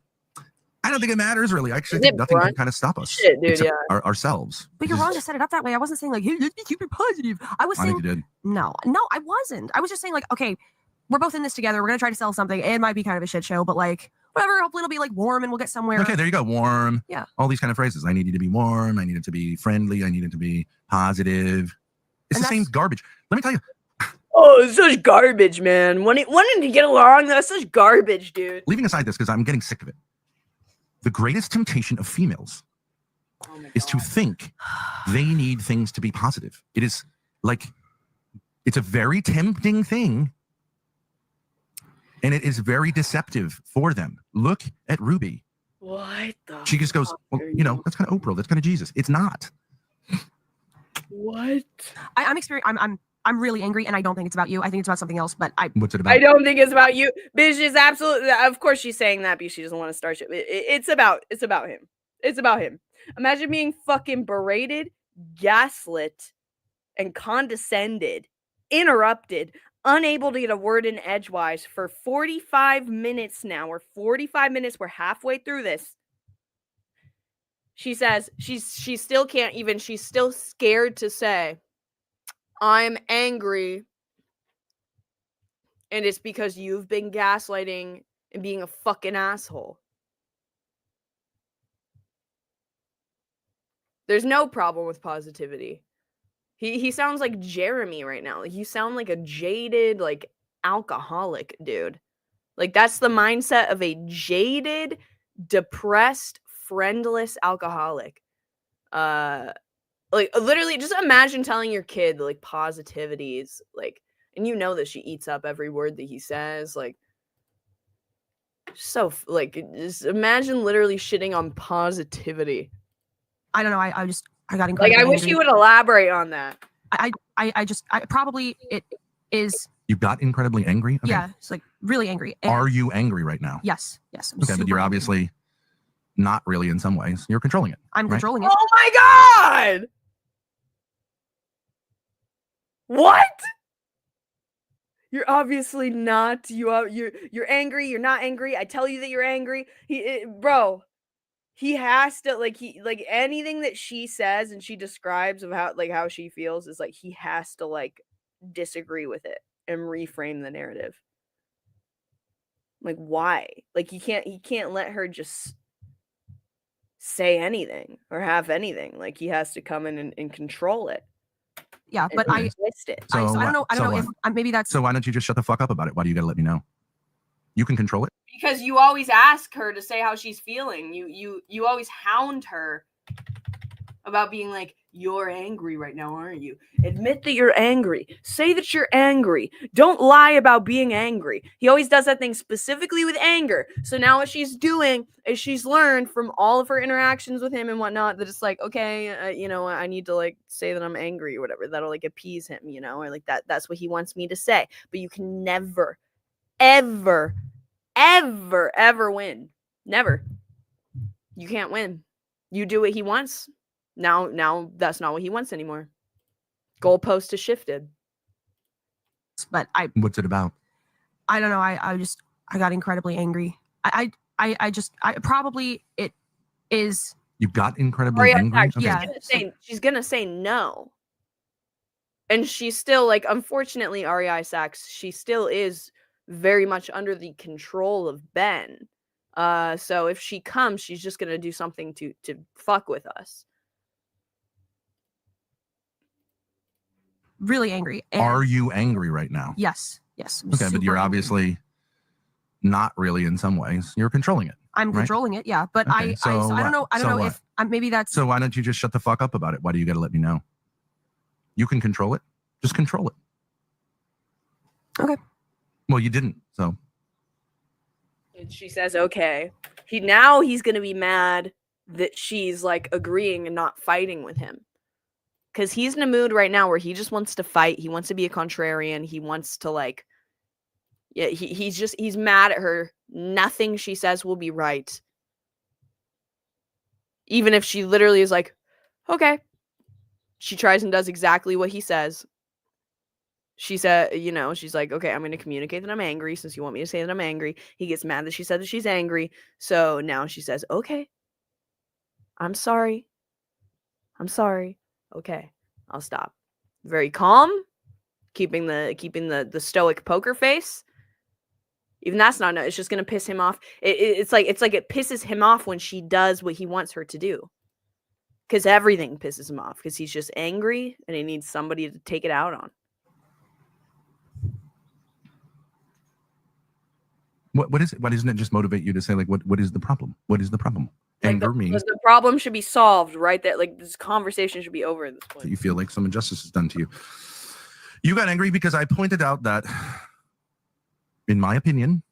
S5: I don't think it matters really. I actually think nothing can kind of stop us.
S2: Shit, dude,
S5: except ourselves.
S7: But you're wrong to set it up that way. I wasn't saying like, hey, let's be super positive. I was saying,
S5: think you did.
S7: No, I wasn't. I was just saying like, okay, we're both in this together. We're gonna try to sell something. It might be kind of a shit show, but like, whatever. Hopefully it'll be like warm and we'll get somewhere.
S5: Okay, there you go. Warm.
S7: Yeah.
S5: All these kind of phrases. I need you to be warm. I need it to be friendly. I need it to be positive. It's the same garbage. Let me tell you.
S2: Oh, it's such garbage, man. Wanting to get along, that's such garbage, dude.
S5: Leaving aside this, because I'm getting sick of it. The greatest temptation of females is to think they need things to be positive. It is like, it's a very tempting thing. And it is very deceptive for them. Look at Ruby.
S2: What the
S5: She just goes, well, you know, that's kind of Oprah. That's kind of Jesus. It's not.
S2: What?
S7: I'm really angry, and I don't think it's about you. I think it's about something else. But
S5: What's it about?
S2: I don't think it's about you. Bitch is absolutely. Of course, she's saying that because she doesn't want to start shit. It's about him. It's about him. Imagine being fucking berated, gaslit, and condescended, interrupted, unable to get a word in edgewise for 45 minutes now. We're 45 minutes. We're halfway through this. She says she still can't even, she's still scared to say, I'm angry. And it's because you've been gaslighting and being a fucking asshole. There's no problem with positivity. He sounds like Jeremy right now. Like, you sound like a jaded, like, alcoholic, dude. Like, that's the mindset of a jaded, depressed, friendless alcoholic. Like, literally, just imagine telling your kid, like, positivities, like, and you know that she eats up every word that he says, like, so, like, just imagine literally shitting on positivity.
S7: I don't know. I got incredibly
S2: Like, I wish
S7: angry.
S2: you would elaborate on that.
S7: I probably it is.
S5: You got incredibly angry? Okay.
S7: Yeah, it's like really angry. And
S5: Are you angry right now?
S7: yes, I'm
S5: Okay, but
S7: super
S5: you're
S7: angry.
S5: obviously not really in some ways. You're controlling it.
S7: I'm
S5: right?
S7: controlling it.
S2: Oh my god! What? You're obviously not. You're angry. You're not angry. I tell you that you're angry. Bro, he has to, like, anything that she says and she describes of how she feels is like he has to, like, disagree with it and reframe the narrative. Like, why? Like, he can't let her just say anything or have anything. Like, he has to come in and control it.
S7: Yeah, but
S2: and twist it.
S7: I don't know. I don't know
S5: so
S7: if maybe that's.
S5: So why don't you just shut the fuck up about it? Why do you got to let me know? You can control it.
S2: Because you always ask her to say how she's feeling. You always hound her about being like, you're angry right now, aren't you? Admit that you're angry. Say that you're angry. Don't lie about being angry. He always does that thing specifically with anger. So now what she's doing is she's learned from all of her interactions with him and whatnot that it's like, okay, you know, I need to, like, say that I'm angry or whatever. That'll, like, appease him, you know, or like that's what he wants me to say. But you can never, ever win. Never. You can't win. You do what he wants. Now that's not what he wants anymore. Goalpost has shifted.
S7: But
S5: What's it about?
S7: I don't know. I got incredibly angry. I probably it is.
S5: You got incredibly angry? Okay.
S7: Yeah.
S2: She's gonna say no. And she's still, like, unfortunately, REI Sachs, she still is very much under the control of Ben. So if she comes, she's just gonna do something to fuck with us.
S7: Really angry. And
S5: Are you angry right now?
S7: yes. I'm
S5: Okay, but
S7: super
S5: you're
S7: angry.
S5: obviously not really in some ways. You're controlling it.
S7: I'm
S5: right?
S7: controlling it. Yeah, but
S5: Okay,
S7: I don't know. I don't know
S5: what?
S7: if maybe that's.
S5: So why don't you just shut the fuck up about it? Why do you got to let me know? You can control it. Just control it.
S7: Okay.
S5: Well, you didn't. So.
S2: And she says, okay. He's gonna be mad that she's, like, agreeing and not fighting with him. Because he's in a mood right now where he just wants to fight. He wants to be a contrarian. He wants to, like, yeah, he's mad at her. Nothing she says will be right. Even if she literally is like, okay. She tries and does exactly what he says. She said, you know, she's like, okay, I'm going to communicate that I'm angry since you want me to say that I'm angry. He gets mad that she said that she's angry. So now she says, okay, I'm sorry. Okay, I'll stop. Very calm, keeping the stoic poker face. Even that's not enough. It's just gonna piss him off. It's like it pisses him off when she does what he wants her to do. Because everything pisses him off. Because he's just angry and he needs somebody to take it out on.
S5: What is it? Why doesn't it just motivate you to say, like, what is the problem? What is the problem?
S2: Like,
S5: Anger means
S2: the problem should be solved right there. Like, this conversation should be over at this
S5: that
S2: point.
S5: you feel like some injustice is done to you. You got angry because I pointed out that, in my opinion,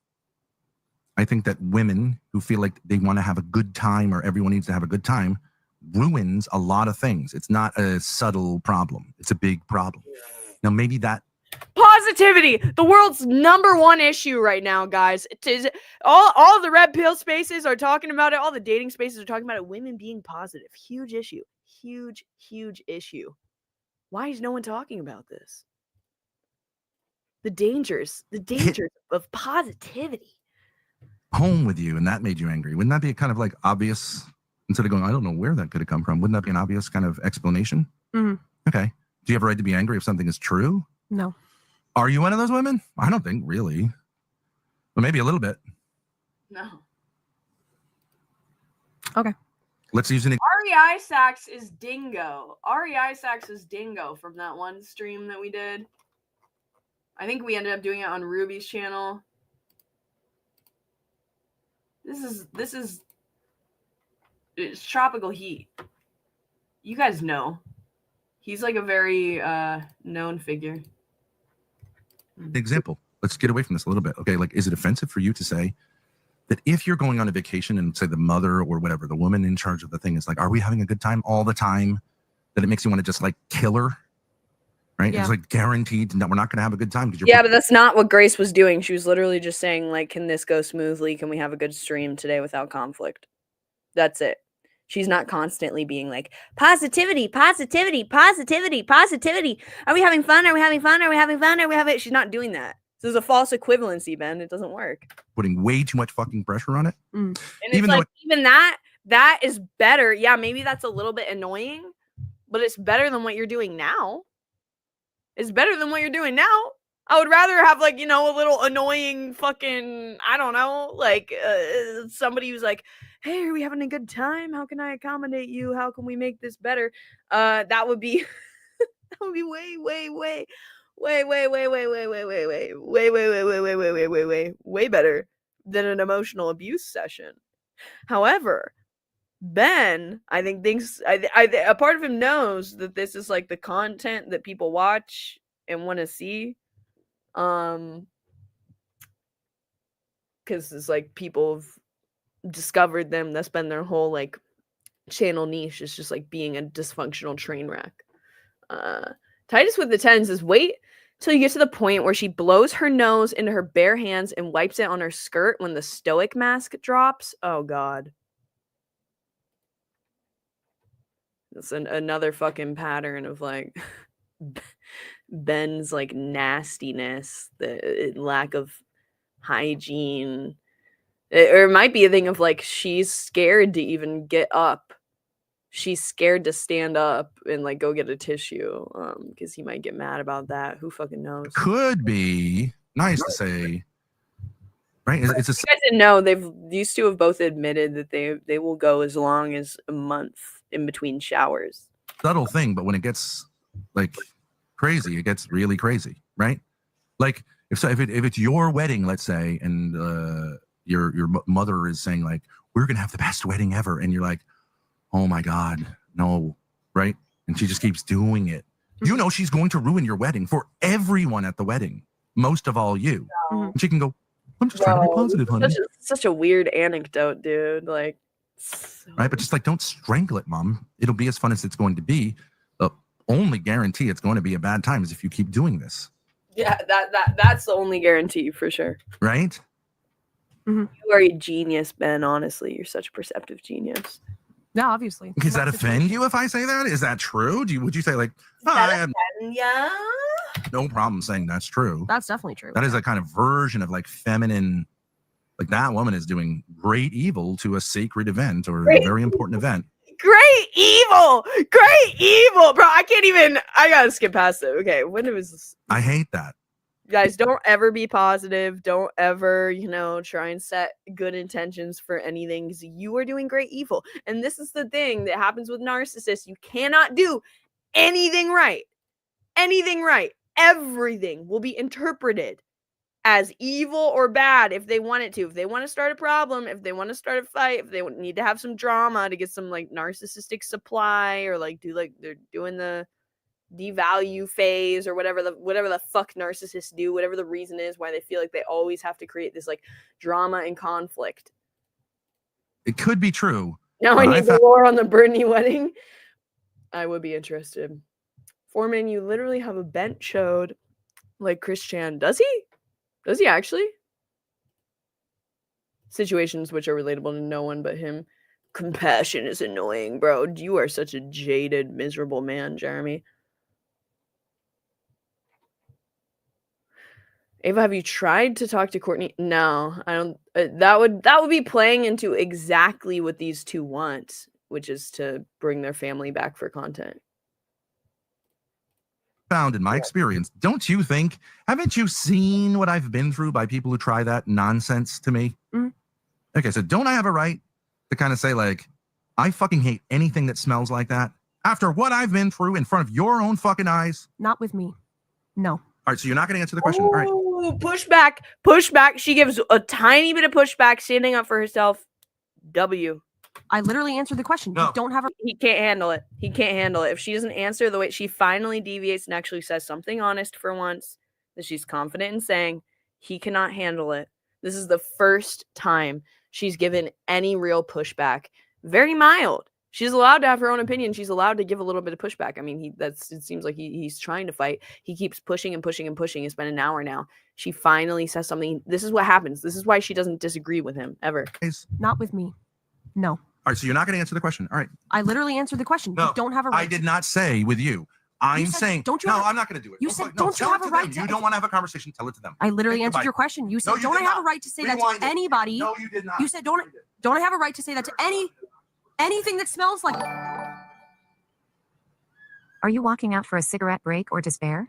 S5: I think that women who feel like they want to have a good time or everyone needs to have a good time ruins a lot of things. It's not a subtle problem. It's a big problem. Now, maybe that...
S2: Positivity Positivity, the world's #1 issue right now, guys. It is all the red pill spaces are talking about it. All the dating spaces are talking about it. Women being positive, huge issue, huge issue. Why is no one talking about this? The dangers of positivity.
S5: Home with you, and that made you angry. Wouldn't that be kind of like obvious? Instead of going, I don't know where that could have come from. Wouldn't that be an obvious kind of explanation?
S7: Mhm.
S5: Okay. Do you have a right to be angry if something is true?
S7: No.
S5: Are you one of those women? I don't think really. But maybe a little bit.
S2: No.
S7: Okay.
S5: Let's use an
S2: REI Sachs is Dingo. REI Sachs is Dingo from that one stream that we did. I think we ended up doing it on Ruby's channel. This is it's tropical heat. You guys know. He's like a very known figure.
S5: example. Let's get away from this a little bit. Okay, like, is it offensive for you to say that if you're going on a vacation and say the mother or whatever, the woman in charge of the thing is like, are we having a good time all the time? That it makes you want to just like kill her, right?
S7: Yeah.
S5: It's like guaranteed that we're not going to have a good time. Because
S2: Yeah, but that's not what Grace was doing. She was literally just saying, like, can this go smoothly? Can we have a good stream today without conflict? That's it. She's not constantly being like, positivity, positivity, positivity, positivity. Are we having fun? Are we having fun? Are we having fun? Are we having... She's not doing that. This is a false equivalency, Ben. It doesn't work.
S5: putting way too much fucking pressure on it.
S2: And
S5: Even
S2: it's
S5: though
S2: like, even that is better. Yeah, maybe that's a little bit annoying, but it's better than what you're doing now. It's better than what you're doing now. I would rather have, like, you know, a little annoying fucking, I don't know, like somebody who's like, hey, are we having a good time? How can I accommodate you? How can we make this better? That would be that would be way better than an emotional abuse session. However, Ben, I think thinks a part of him knows that this is like the content that people watch and want to see. Because it's like people have discovered them. That's been their whole like channel niche, is just like being a dysfunctional train wreck. Titus with the 10 says, wait till you get to the point where she blows her nose into her bare hands and wipes it on her skirt when the stoic mask drops. Oh god. It's another fucking pattern of like Ben's like nastiness, the lack of hygiene. Or it might be a thing of like she's scared to even get up. She's scared to stand up and like go get a tissue because he might get mad about that. Who fucking knows?
S5: Could be nice to say, right? It's
S2: You guys didn't know, these two have both admitted that they will go as long as a month in between showers.
S5: subtle thing, but when it gets like crazy, it gets really crazy, right? Like if it's your wedding, let's say, and your mother is saying like, we're gonna have the best wedding ever, and you're like, oh my god, no, right? And she just keeps doing it. You know she's going to ruin your wedding for everyone at the wedding, most of all you. And she can go, I'm just trying to be positive, honey.
S2: Such a weird anecdote, dude. Like,
S5: right? But just like, don't strangle it, mom. It'll be as fun as it's going to be. The only guarantee it's going to be a bad time is if you keep doing this.
S2: yeah, that's the only guarantee for sure.
S5: Right?
S2: You are a genius, Ben. Honestly, you're such a perceptive genius.
S7: Yeah, obviously.
S5: Does that offend you if I say that? Is that true? Would you say like, I have
S2: Yeah.
S5: no problem saying that's true?
S7: That's definitely true.
S5: That is a kind of version of like feminine, like that woman is doing great evil to a sacred event or a very important event.
S2: Great evil, bro. I gotta skip past it. Okay, when it was this?
S5: I hate that.
S2: Guys, don't ever be positive. Don't ever, try and set good intentions for anything, because you are doing great evil. And this is the thing that happens with narcissists. You cannot do anything right. Anything right. Everything will be interpreted as evil or bad if they want it to. If they want to start a problem, if they want to start a fight, if they need to have some drama to get some like narcissistic supply, or like they're doing the devalue phase or whatever the fuck narcissists do, whatever the reason is why they feel like they always have to create this like drama and conflict.
S5: It could be true.
S2: Now I need the lore on the Brittany wedding. I would be interested. Foreman, you literally have a bent chode like Chris Chan. Does he? Does he actually? Situations which are relatable to no one but him. Compassion is annoying, bro. You are such a jaded, miserable man, Jeremy. Ava, have you tried to talk to Courtney? No, I don't. That would be playing into exactly what these two want, which is to bring their family back for content.
S5: Found in my experience, don't you think? Haven't you seen what I've been through by people who try that nonsense to me?
S7: Mhm.
S5: Okay, so don't I have a right to kind of say, like, I fucking hate anything that smells like that after what I've been through in front of your own fucking eyes?
S7: Not with me. No.
S5: All right, so you're not going to answer the question. All right.
S2: Ooh, pushback, pushback. She gives a tiny bit of pushback, standing up for herself. W.
S7: I literally answered the question.
S5: No.
S7: You don't have a
S2: He can't handle it. He can't handle it. If she doesn't answer the way she finally deviates and actually says something honest for once that she's confident in saying, he cannot handle it. This is the first time she's given any real pushback. Very mild. She's allowed to have her own opinion. She's allowed to give a little bit of pushback. I mean, it seems like he's trying to fight. He keeps pushing and pushing and pushing. It's been an hour now. She finally says something. This is what happens. This is why she doesn't disagree with him ever.
S7: not with me. No.
S5: All right, so you're not going to answer the question. All right.
S7: I literally answered the question.
S5: No,
S7: You don't have a right.
S5: I did not say with you. I'm
S7: said,
S5: saying,
S7: don't you
S5: no,
S7: have a-
S5: I'm not going to do it.
S7: you
S5: No,
S7: said,
S5: no,
S7: don't you
S5: tell
S7: have
S5: it
S7: a
S5: to
S7: right
S5: them.
S7: to-
S5: You don't want to have a conversation, tell it to them.
S7: I literally
S5: Take the
S7: answered
S5: bite.
S7: your question. You said,
S5: No, you
S7: don't
S5: did
S7: I have a
S5: not.
S7: right to say that
S5: Rewind
S7: to
S5: it.
S7: anybody?
S5: No, you did not.
S7: You said, don't I have a right to say that to anything that smells like.
S8: Are you walking out for a cigarette break or despair?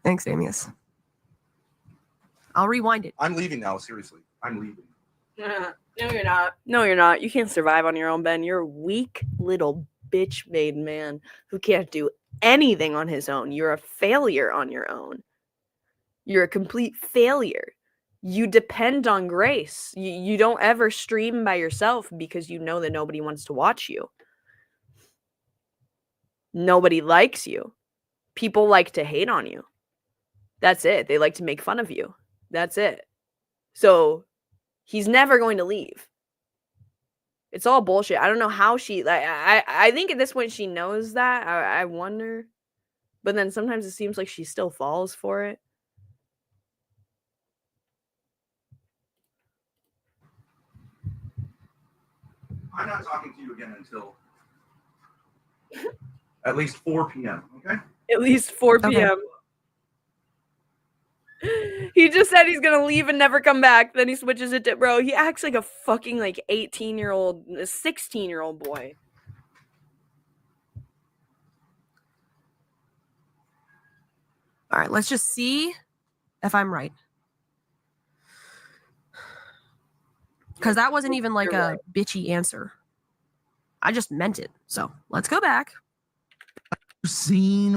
S7: Thanks, Amius. I'll rewind it.
S5: I'm leaving now, seriously. I'm leaving.
S2: No, you're not. No, you're not. You can't survive on your own, Ben. You're a weak little bitch-made man who can't do anything on his own. You're a failure on your own. You're a complete failure. You depend on Grace. You don't ever stream by yourself because you know that nobody wants to watch you. Nobody likes you. People like to hate on you. That's it. They like to make fun of you. That's it. So he's never going to leave. It's all bullshit. I don't know how she, like, I think at this point she knows that. I wonder. But then sometimes it seems like she still falls for it.
S5: I'm not talking to you again until at least 4 p.m., okay?
S2: At least 4
S7: Okay.
S2: p.m. He just said he's gonna leave and never come back. Then he switches it to, bro, he acts like a fucking, like, 18-year-old, 16-year-old boy.
S7: All right, let's just see if I'm right. Because that wasn't even like
S2: You're
S7: a
S2: right.
S7: bitchy answer. I just meant it. So let's go back.
S5: Seen.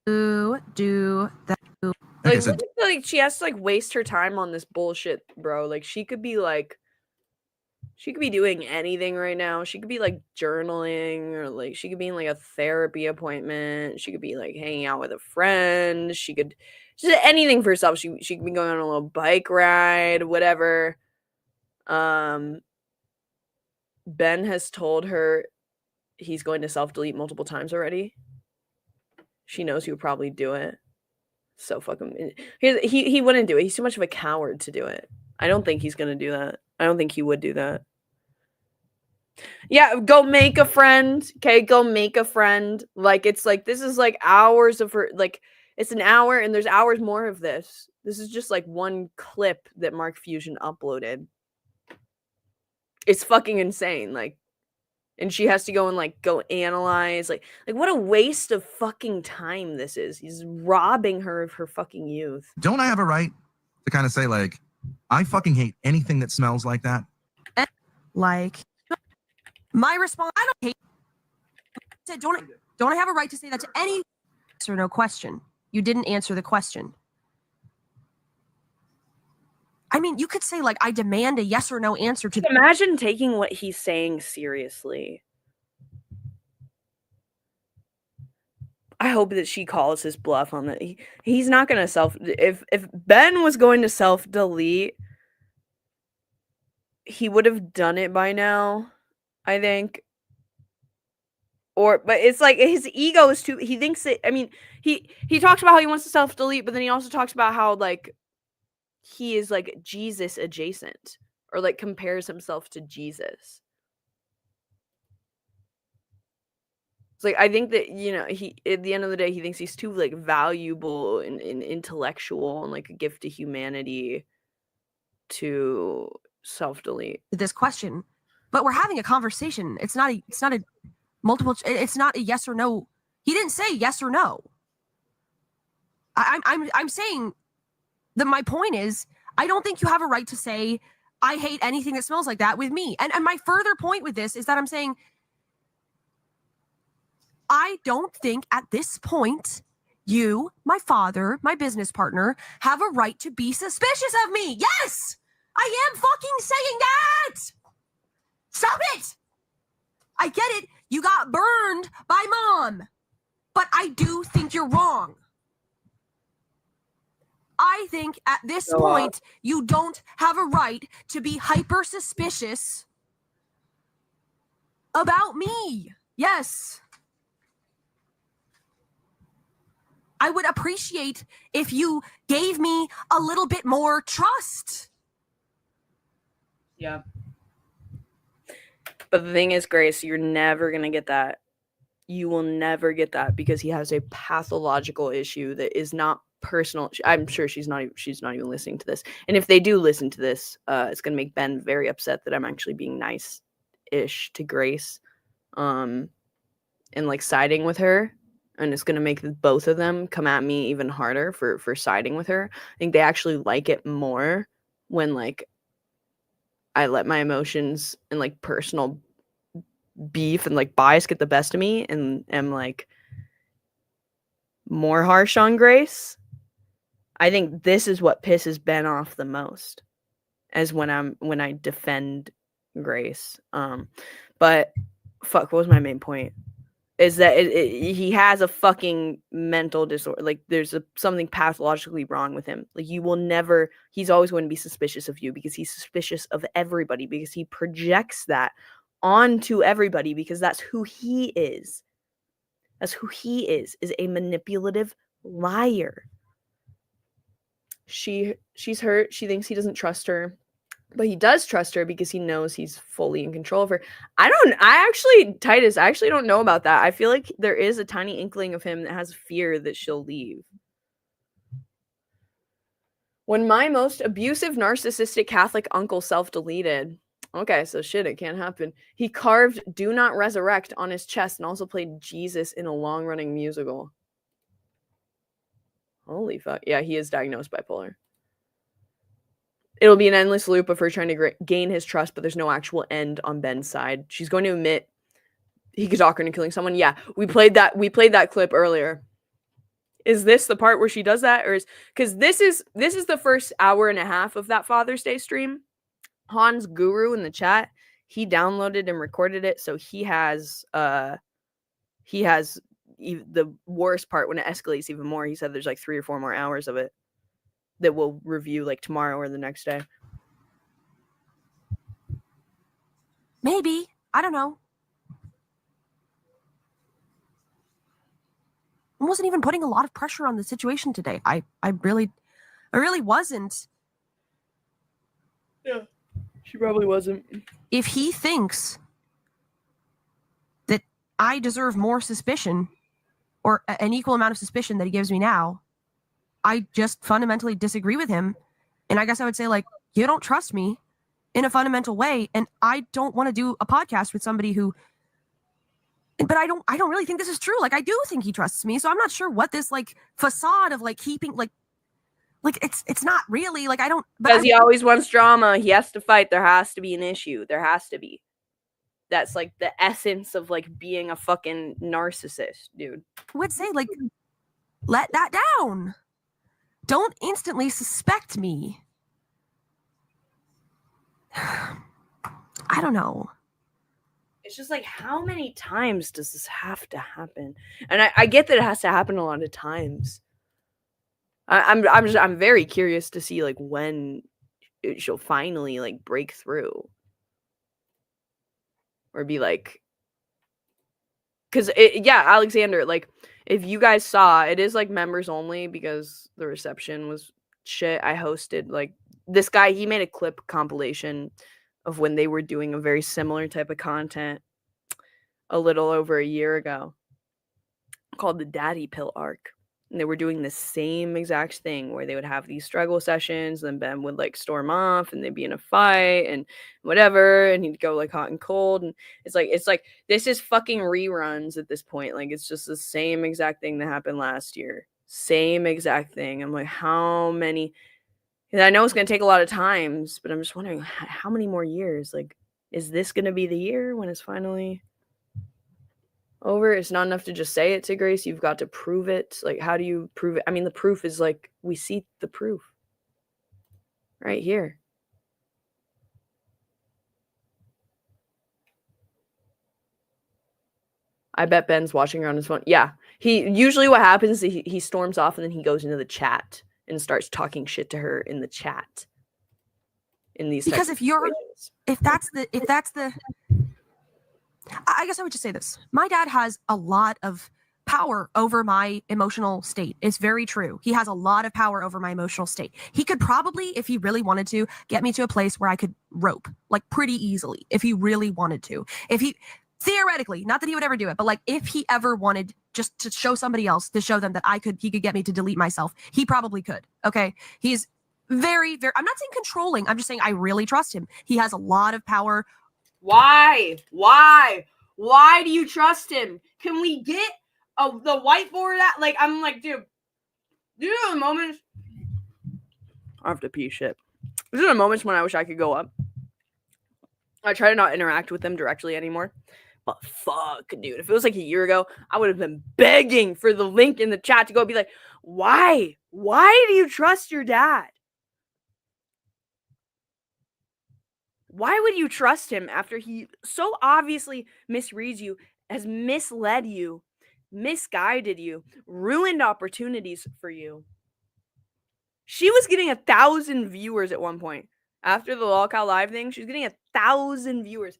S7: Do that.
S5: Okay,
S2: Like,
S5: so
S2: look at, like, she has to, like, waste her time on this bullshit, bro. Like, she could be doing anything right now. She could be, like, journaling, or, like, she could be in, like, a therapy appointment. She could be, like, hanging out with a friend. She could just anything for herself. She could be going on a little bike ride, whatever. Ben has told her he's going to self-delete multiple times already. She knows he would probably do it. So fucking he wouldn't do it. He's too much of a coward to do it. I don't think he's gonna do that. I don't think he would do that. Yeah, go make a friend. Okay, go make a friend. Like, it's like, this is like hours of her, like, it's an hour and there's hours more of this. This is just like one clip that Mark Fusion uploaded. It's fucking insane. Like, and she has to go and, like, go analyze. Like what a waste of fucking time this is. He's robbing her of her fucking youth.
S5: don't I have a right to kind of say, like, I fucking hate anything that smells like that?
S7: Like my response, I don't hate. Said, don't I have a right to say that to any? Yes or no question. You didn't answer the question. I mean, you could say, like, I demand a yes or no answer to.
S2: Imagine taking what he's saying seriously. I hope that she calls his bluff on that. He's not going to if Ben was going to self-delete, he would have done it by now, I think. but it's like his ego is too, he thinks that, I mean, he talks about how he wants to self-delete, but then he also talks about how like he is like Jesus adjacent, or like compares himself to Jesus. It's like, I think that, he, at the end of the day, he thinks he's too like valuable and intellectual and like a gift to humanity to self-delete.
S7: This question, but we're having a conversation. It's not a multiple. It's not a yes or no. He didn't say yes or no. I'm saying that my point is, I don't think you have a right to say I hate anything that smells like that with me. And my further point with this is that I'm saying I don't think at this point you, my father, my business partner, have a right to be suspicious of me. Yes, I am fucking saying that. Stop it. I get it. You got burned by mom, but I do think you're wrong. I think at this point, you don't have a right to be hyper suspicious about me. Yes. I would appreciate if you gave me a little bit more trust.
S2: Yeah. But the thing is, Grace, you're never going to get that. You will never get that because he has a pathological issue that is not personal. I'm sure she's not even listening to this. And if they do listen to this, it's going to make Ben very upset that I'm actually being nice-ish to Grace, and like siding with her. And it's going to make both of them come at me even harder for siding with her. I think they actually like it more when like I let my emotions and like personal beef and like bias get the best of me and am like more harsh on Grace. I think this is what pisses Ben off the most, as when I defend Grace. But fuck, what was my main point? Is that he has a fucking mental disorder. Like there's something pathologically wrong with him. Like he's always going to be suspicious of you because he's suspicious of everybody, because he projects that onto everybody because that's who he is. That's who he is a manipulative liar. She's hurt. She thinks he doesn't trust her. But he does trust her because he knows he's fully in control of her. Titus, I actually don't know about that. I feel like there is a tiny inkling of him that has fear that she'll leave. When my most abusive, narcissistic Catholic uncle self-deleted. Okay, so shit, it can't happen. He carved "Do Not Resurrect" on his chest and also played Jesus in a long-running musical. Holy fuck. Yeah, he is diagnosed bipolar. It'll be an endless loop of her trying to gain his trust, but there's no actual end on Ben's side. She's going to admit he could talk her into killing someone. Yeah, we played that clip earlier. Is this the part where she does that, or is because this is the first hour and a half of that Father's Day stream? Han's Guru in the chat, he downloaded and recorded it, so he has the worst part when it escalates even more. He said there's like 3 or 4 more hours of it that we'll review like tomorrow or the next day.
S7: Maybe. I don't know. I wasn't even putting a lot of pressure on the situation today. I really wasn't.
S2: Yeah, she probably wasn't.
S7: If he thinks that I deserve more suspicion or an equal amount of suspicion that he gives me now, I just fundamentally disagree with him. And I guess I would say, like, you don't trust me in a fundamental way. And I don't want to do a podcast with somebody who, but I don't really think this is true. Like, I do think he trusts me. So I'm not sure what this like facade of like keeping like it's not really like, I don't,
S2: because he always wants drama. He has to fight. There has to be an issue. There has to be. That's like the essence of like being a fucking narcissist, dude.
S7: I would say, like, let that down. Don't instantly suspect me. I don't know.
S2: It's just like, how many times does this have to happen? And I get that it has to happen a lot of times. I'm very curious to see like when she'll finally like break through, or be like, because yeah, Alexander, like if you guys saw, it is like members only because the reception was shit. I hosted like this guy, he made a clip compilation of when they were doing a very similar type of content a little over a year ago called the Daddy Pill Arc. And they were doing the same exact thing where they would have these struggle sessions, then Ben would like storm off and they'd be in a fight and whatever, and he'd go like hot and cold. And it's like this is fucking reruns at this point. Like it's just the same exact thing that happened last year. Same exact thing. I'm like, how many? And I know it's gonna take a lot of times, but I'm just wondering how many more years? Like, is this gonna be the year when it's finally over? It's not enough to just say it to Grace. You've got to prove it. Like, how do you prove it? I mean, the proof is like, we see the proof right here. I bet Ben's watching her on his phone. Yeah. He usually what happens is he storms off and then he goes into the chat and starts talking shit to her in the chat. In these
S7: Because
S2: types of
S7: if that's the I guess I would just say this. My dad has a lot of power over my emotional state. It's very true. He has a lot of power over my emotional state. He could probably, if he really wanted to, get me to a place where I could rope, like pretty easily, if he really wanted to. If he, theoretically, not that he would ever do it, but like if he ever wanted just to show somebody else, to show them that he could get me to delete myself, he probably could. Okay. He's very, very, I'm not saying controlling. I'm just saying I really trust him. He has a lot of power.
S2: Why? Why do you trust him? Can we get the whiteboard out? Like, I'm like, dude, these are the moments. I have to pee shit. These are the moments when I wish I could go up. I try to not interact with them directly anymore. But fuck, dude. If it was like a year ago, I would have been begging for the link in the chat to go be like, why? Why do you trust your dad? Why would you trust him after he so obviously misreads you, has misled you, misguided you, ruined opportunities for you? She was getting 1,000 viewers at one point. After the Lolcow Live thing, she was getting 1,000 viewers.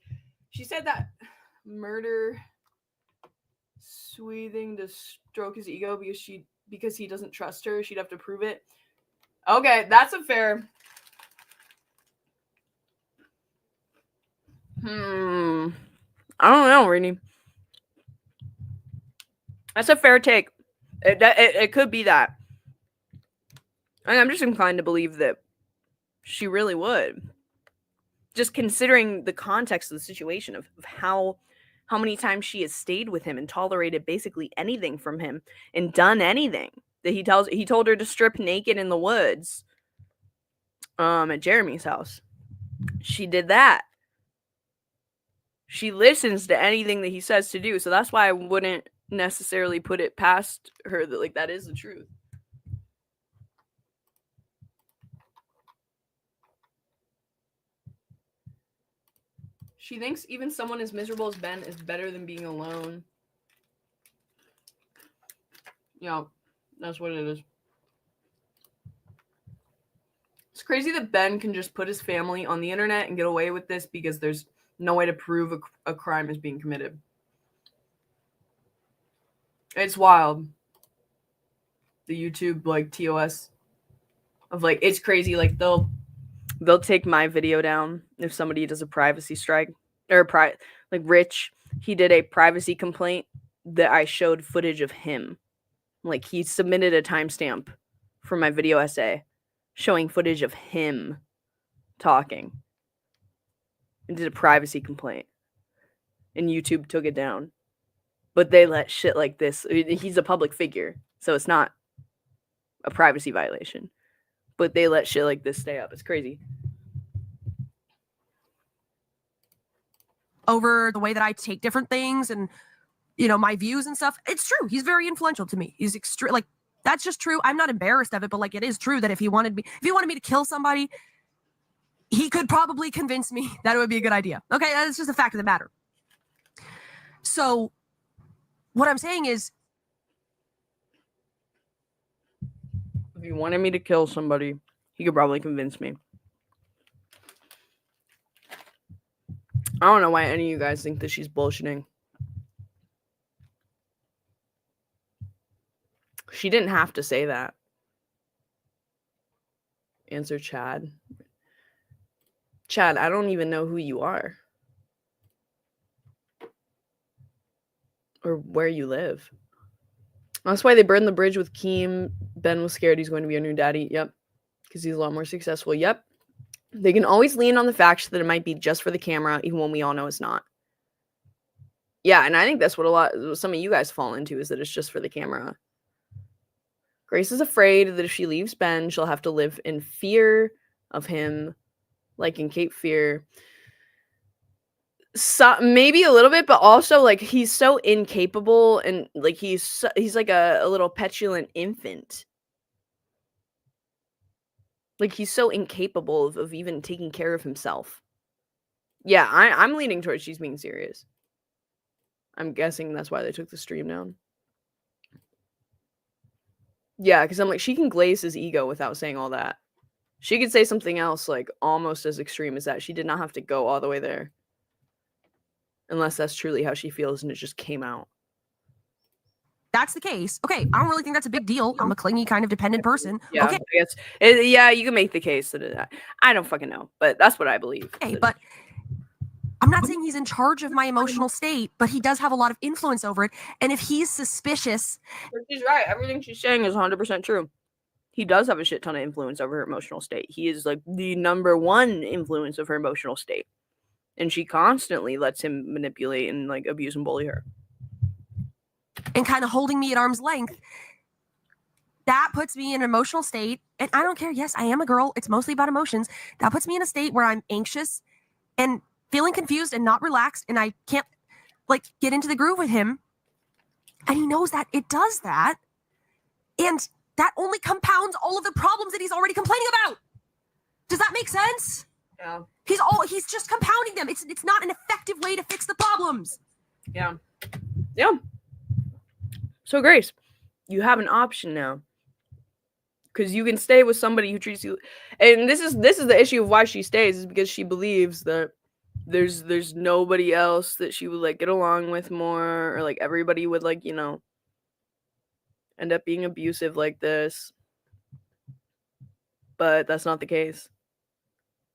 S2: She said that murder soothing to stroke his ego because he doesn't trust her. She'd have to prove it. Okay, that's a fair... I don't know, Rainy. That's a fair take. It could be that. And I'm just inclined to believe that she really would. Just considering the context of the situation of how many times she has stayed with him and tolerated basically anything from him and done anything that he told her to strip naked in the woods at Jeremy's house. She did that. She listens to anything that he says to do. So that's why I wouldn't necessarily put it past her that like that is the truth. She thinks even someone as miserable as Ben is better than being alone. Yeah, that's what it is. It's crazy that Ben can just put his family on the internet and get away with this because there's no way to prove a crime is being committed. It's wild. The YouTube like TOS of like it's crazy. Like they'll take my video down if somebody does a privacy strike or like Rich. He did a privacy complaint that I showed footage of him. Like he submitted a timestamp for my video essay showing footage of him talking. And did a privacy complaint. And YouTube took it down. But they let shit like this. He's a public figure, so it's not a privacy violation. But they let shit like this stay up. It's crazy.
S7: Over the way that I take different things and, you know, my views and stuff. It's true. He's very influential to me. He's extreme. Like, that's just true. I'm not embarrassed of it, but like, it is true that if he wanted me to kill somebody, he could probably convince me that it would be a good idea. Okay, that's just a fact of the matter. So what I'm saying is,
S2: if he wanted me to kill somebody, he could probably convince me. I don't know why any of you guys think that she's bullshitting. She didn't have to say that. Answer Chad. Chad, I don't even know who you are. Or where you live. That's why they burned the bridge with Keem. Ben was scared he's going to be a new daddy. Yep. Because he's a lot more successful. Yep. They can always lean on the fact that it might be just for the camera, even when we all know it's not. Yeah, and I think that's what some of you guys fall into, is that it's just for the camera. Grace is afraid that if she leaves Ben, she'll have to live in fear of him, like in Cape Fear. So, maybe a little bit, but also like he's so incapable, and like he's like a little petulant infant. Like he's so incapable of even taking care of himself. Yeah, I'm leaning towards she's being serious. I'm guessing that's why they took the stream down. Yeah, because I'm like, she can glaze his ego without saying all that. She could say something else like almost as extreme as that. She did not have to go all the way there. Unless that's truly how she feels and it just came out.
S7: That's the case. Okay, I don't really think that's a big deal. I'm a clingy kind of dependent person.
S2: Yeah,
S7: Okay,
S2: I guess. Yeah, you can make the case that I don't fucking know, but that's what I believe.
S7: okay, but I'm not saying he's in charge of my emotional state, but he does have a lot of influence over it. And if he's suspicious,
S2: She's right. Everything she's saying is 100% true. He does have a shit ton of influence over her emotional state. He is like the number one influence of her emotional state. And she constantly lets him manipulate and like abuse and bully her.
S7: and kind of holding me at arm's length, that puts me in an emotional state. And I don't care. Yes, I am a girl. It's mostly about emotions. That puts me in a state where I'm anxious and feeling confused and not relaxed. And I can't like get into the groove with him. And he knows that it does that. And that only compounds all of the problems that he's already complaining about. Does that make sense?
S2: Yeah.
S7: He's just compounding them. It's not an effective way to fix the problems.
S2: Yeah. Yeah. So Grace, you have an option now. Because you can stay with somebody who treats you, and this is the issue of why she stays, is because she believes that there's nobody else that she would like get along with more, or like everybody would like, you know, end up being abusive like this. But that's not the case.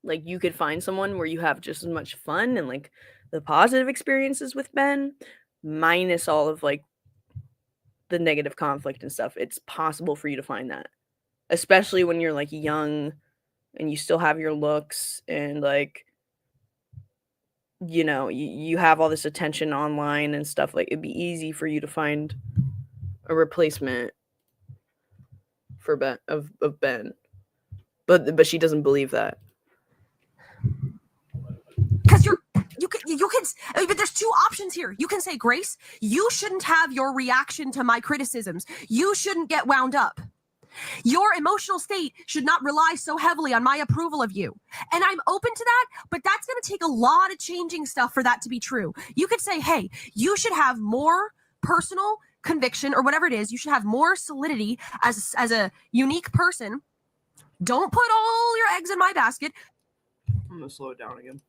S2: Like you could find someone where you have just as much fun and like the positive experiences with Ben, minus all of like the negative conflict and stuff. It's possible for you to find that. Especially when you're like young and you still have your looks and like, you know, you have all this attention online and stuff. Like it'd be easy for you to find a replacement for Ben of Ben. But she doesn't believe that.
S7: Because you can, but there's two options here. You can say, Grace, you shouldn't have your reaction to my criticisms. You shouldn't get wound up. Your emotional state should not rely so heavily on my approval of you. And I'm open to that, but that's going to take a lot of changing stuff for that to be true. You could say, hey, you should have more personal conviction or whatever it is. You should have more solidity as a unique person. Don't put all your eggs in my basket.
S2: I'm going to slow it down again.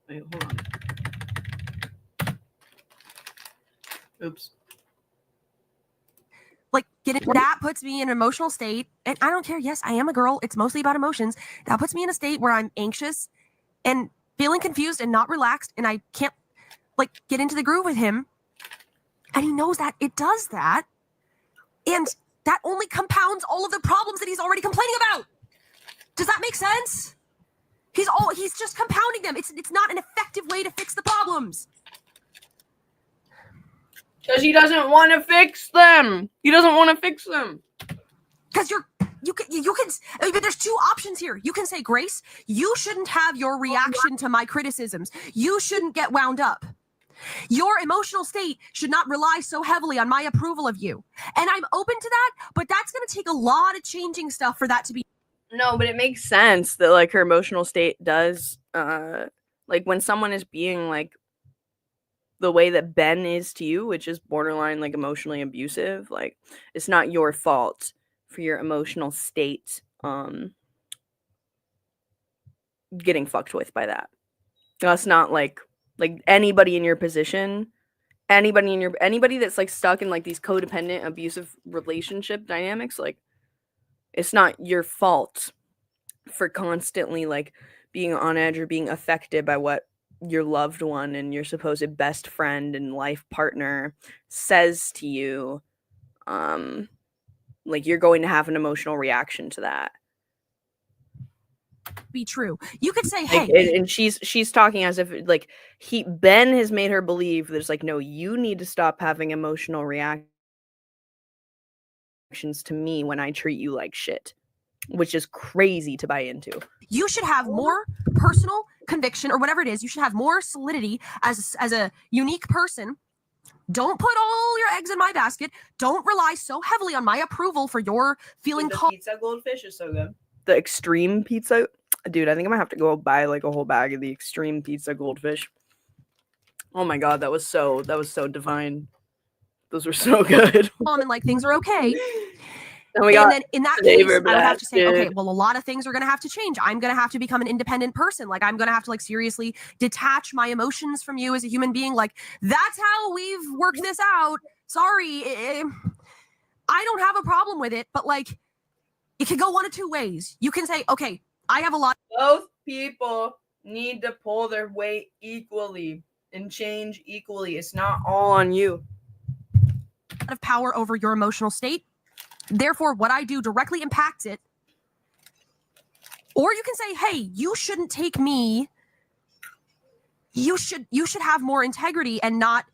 S2: Wait, hold on. Oops.
S7: Like that puts me in an emotional state, and I don't care. Yes, I am a girl. It's mostly about emotions. That puts me in a state where I'm anxious and feeling confused and not relaxed, and I can't like get into the groove with him. And he knows that it does that, and that only compounds all of the problems that he's already complaining about. Does that make sense? He's just compounding them. It's not an effective way to fix the problems.
S2: Because he doesn't want to fix them. He doesn't want to fix them.
S7: Because you can, but there's two options here. You can say, Grace, you shouldn't have your reaction to my criticisms. You shouldn't get wound up. Your emotional state should not rely so heavily on my approval of you. And I'm open to that, but that's going to take a lot of changing stuff for that to be.
S2: No, but it makes sense that like her emotional state does, like when someone is being like the way that Ben is to you, which is borderline like emotionally abusive, like it's not your fault for your emotional state getting fucked with by that. That's not like anybody in your position anybody that's like stuck in like these codependent abusive relationship dynamics, like it's not your fault for constantly like being on edge or being affected by what your loved one and your supposed best friend and life partner says to you. Like you're going to have an emotional reaction to that.
S7: Be true. You could say,
S2: Like,
S7: hey,
S2: and she's talking as if like Ben has made her believe that it's like, no, you need to stop having emotional reactions to me when I treat you like shit, which is crazy to buy into.
S7: you should have more personal conviction or whatever it is. You should have more solidity as a unique person. Don't put all your eggs in my basket. Don't rely so heavily on my approval for your feeling
S2: The pizza goldfish is so good. The extreme pizza, dude. I think I'm gonna have to go buy like a whole bag of the extreme pizza goldfish. Oh my god, that was so divine. Those were so good.
S7: and like things are okay.
S2: And
S7: then in that case, I would have to say,
S2: dude.
S7: okay, well, a lot of things are going to have to change. I'm going to have to become an independent person. Like, I'm going to have to like seriously detach my emotions from you as a human being. Like, that's how we've worked this out. Sorry. I don't have a problem with it, but like, it could go one of two ways. You can say, okay, I have a lot.
S2: Both people need to pull their weight equally and change equally. It's not all on you.
S7: Of power over your emotional state. Therefore, what I do directly impacts it. Or you can say, hey, you shouldn't take me. You should have more integrity and not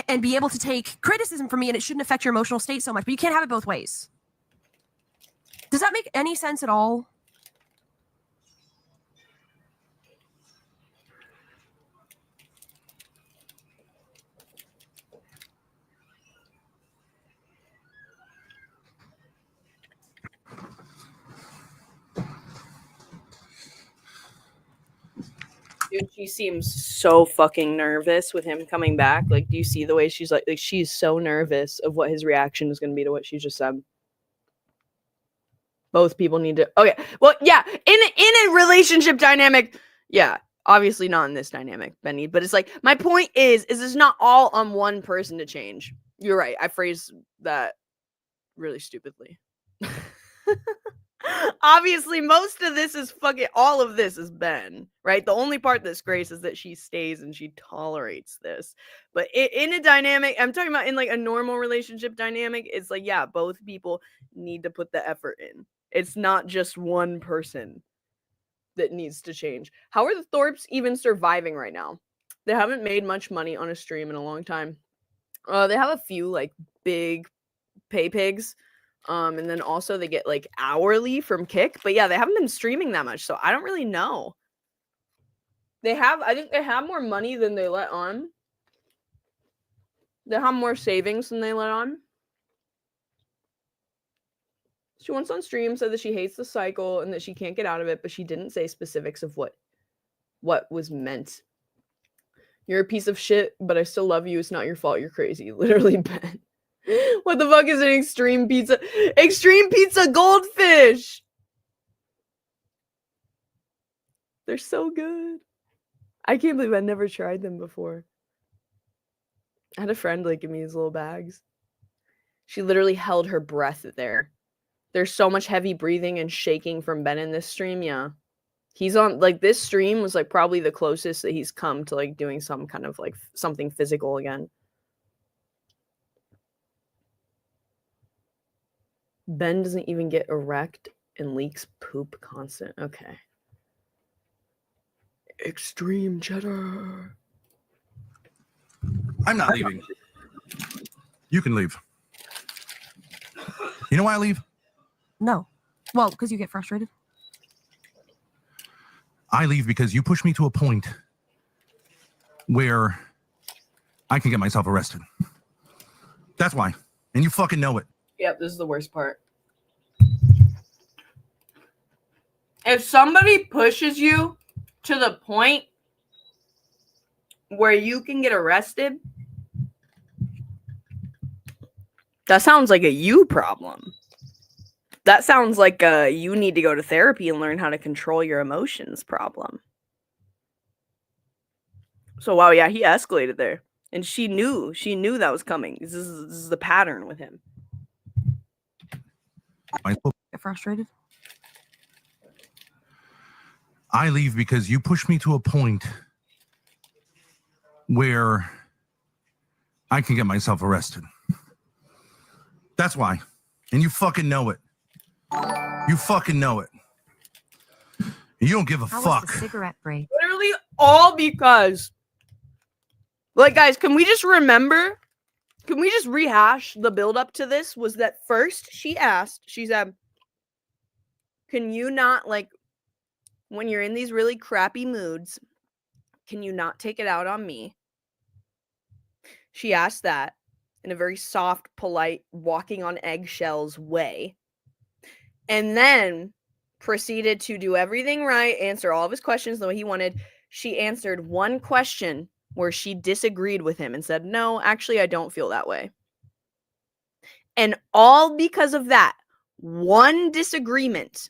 S7: and be able to take criticism from me, and it shouldn't affect your emotional state so much. But you can't have it both ways. Does that make any sense at all?
S2: Dude, she seems so fucking nervous with him coming back. Like, do you see the way she's like she's so nervous of what his reaction is going to be to what she just said? Both people need to. Okay, well, yeah, in a relationship dynamic, yeah, obviously not in this dynamic, Benny. But it's like my point is it's not all on one person to change. You're right. I phrased that really stupidly. Obviously, most of this is fucking all of this is Ben, right? The only part that's Grace is that she stays and she tolerates this. But in a dynamic, I'm talking about in like a normal relationship dynamic, it's like, yeah, both people need to put the effort in. It's not just one person that needs to change. How are the Thorps even surviving right now? They haven't made much money on a stream in a long time. They have a few like big pay pigs. And then also they get like hourly from Kick, but yeah, they haven't been streaming that much, so I don't really know. I think they have more money than they let on. They have more savings than they let on. She once on stream said that she hates the cycle and that she can't get out of it, but she didn't say specifics of what was meant. You're a piece of shit, but I still love you. It's not your fault. You're crazy. Literally, Ben. What the fuck is an extreme pizza? Extreme pizza goldfish! They're so good. I can't believe I never tried them before. I had a friend like give me these little bags. She literally held her breath there. There's so much heavy breathing and shaking from Ben in this stream, yeah. He's on, like, this stream was like probably the closest that he's come to like doing some kind of like something physical again. Ben doesn't even get erect and leaks poop constant. Okay. Extreme cheddar.
S5: I'm not leaving. You can leave. You know why I leave?
S7: No. Well, because you get frustrated.
S5: I leave because you push me to a point where I can get myself arrested. That's why. And you fucking know it.
S2: Yep, this is the worst part. If somebody pushes you to the point where you can get arrested, that sounds like a you problem. That sounds like a you need to go to therapy and learn how to control your emotions problem. So, wow, yeah, he escalated there. And she knew that was coming. This is the pattern with him.
S7: Get frustrated.
S5: I leave because you push me to a point where I can get myself arrested. That's why. And you fucking know it. You fucking know it. You don't give a
S8: How
S5: fuck.
S8: was the cigarette break?
S2: Literally all because, like, guys, can we just remember? Can we just rehash the build up to this? Was that first she said, can you not, like, when you're in these really crappy moods, can you not take it out on me? She asked that in a very soft, polite, walking on eggshells way. And then proceeded to do everything right, answer all of his questions the way he wanted. She answered one question where she disagreed with him and said, no, actually, I don't feel that way. And all because of that, one disagreement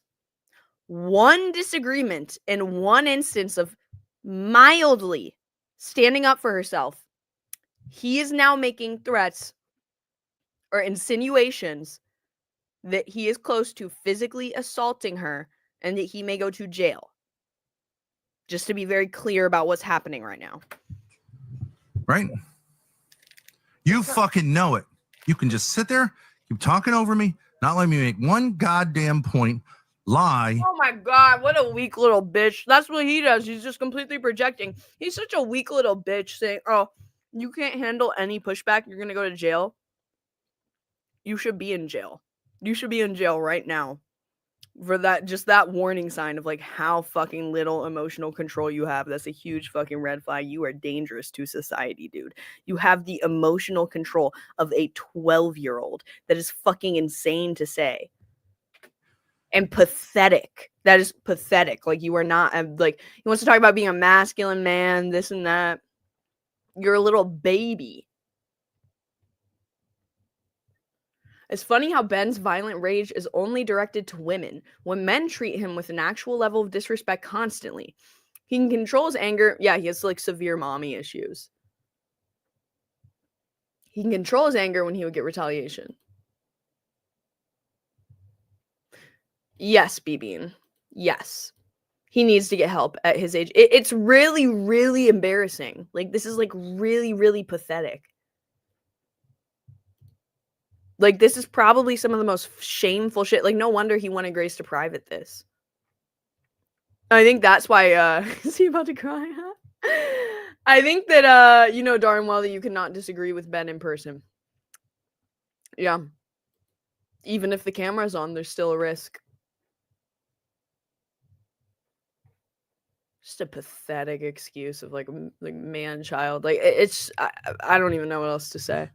S2: in one instance of mildly standing up for herself, he is now making threats or insinuations that he is close to physically assaulting her and that he may go to jail. Just to be very clear about what's happening right now.
S5: Right? You fucking know it. You can just sit there, keep talking over me, not let me make one goddamn point, lie.
S2: Oh my god, what a weak little bitch. That's what he does. He's just completely projecting. He's such a weak little bitch saying, oh, you can't handle any pushback. You're going to go to jail. You should be in jail. You should be in jail right now for that, just that warning sign of like how fucking little emotional control you have. That's a huge fucking red flag. You are dangerous to society, dude. You have the emotional control of a 12-year-old. That is fucking insane to say. And pathetic. That is pathetic. Like, you are not, like, he wants to talk about being a masculine man, this and that. You're a little baby. It's funny how Ben's violent rage is only directed to women, when men treat him with an actual level of disrespect constantly. He can control his anger. Yeah, he has, like, severe mommy issues. He can control his anger when he would get retaliation. Yes, B-Bean. Yes. He needs to get help at his age. It's really, really embarrassing. Like, this is, like, really, really pathetic. Like, this is probably some of the most shameful shit. Like, no wonder he wanted Grace to private this. I think that's why, is he about to cry? Huh? I think that, you know darn well that you cannot disagree with Ben in person. Yeah. Even if the camera's on, there's still a risk. Just a pathetic excuse of, like man-child. Like, it's, I don't even know what else to say.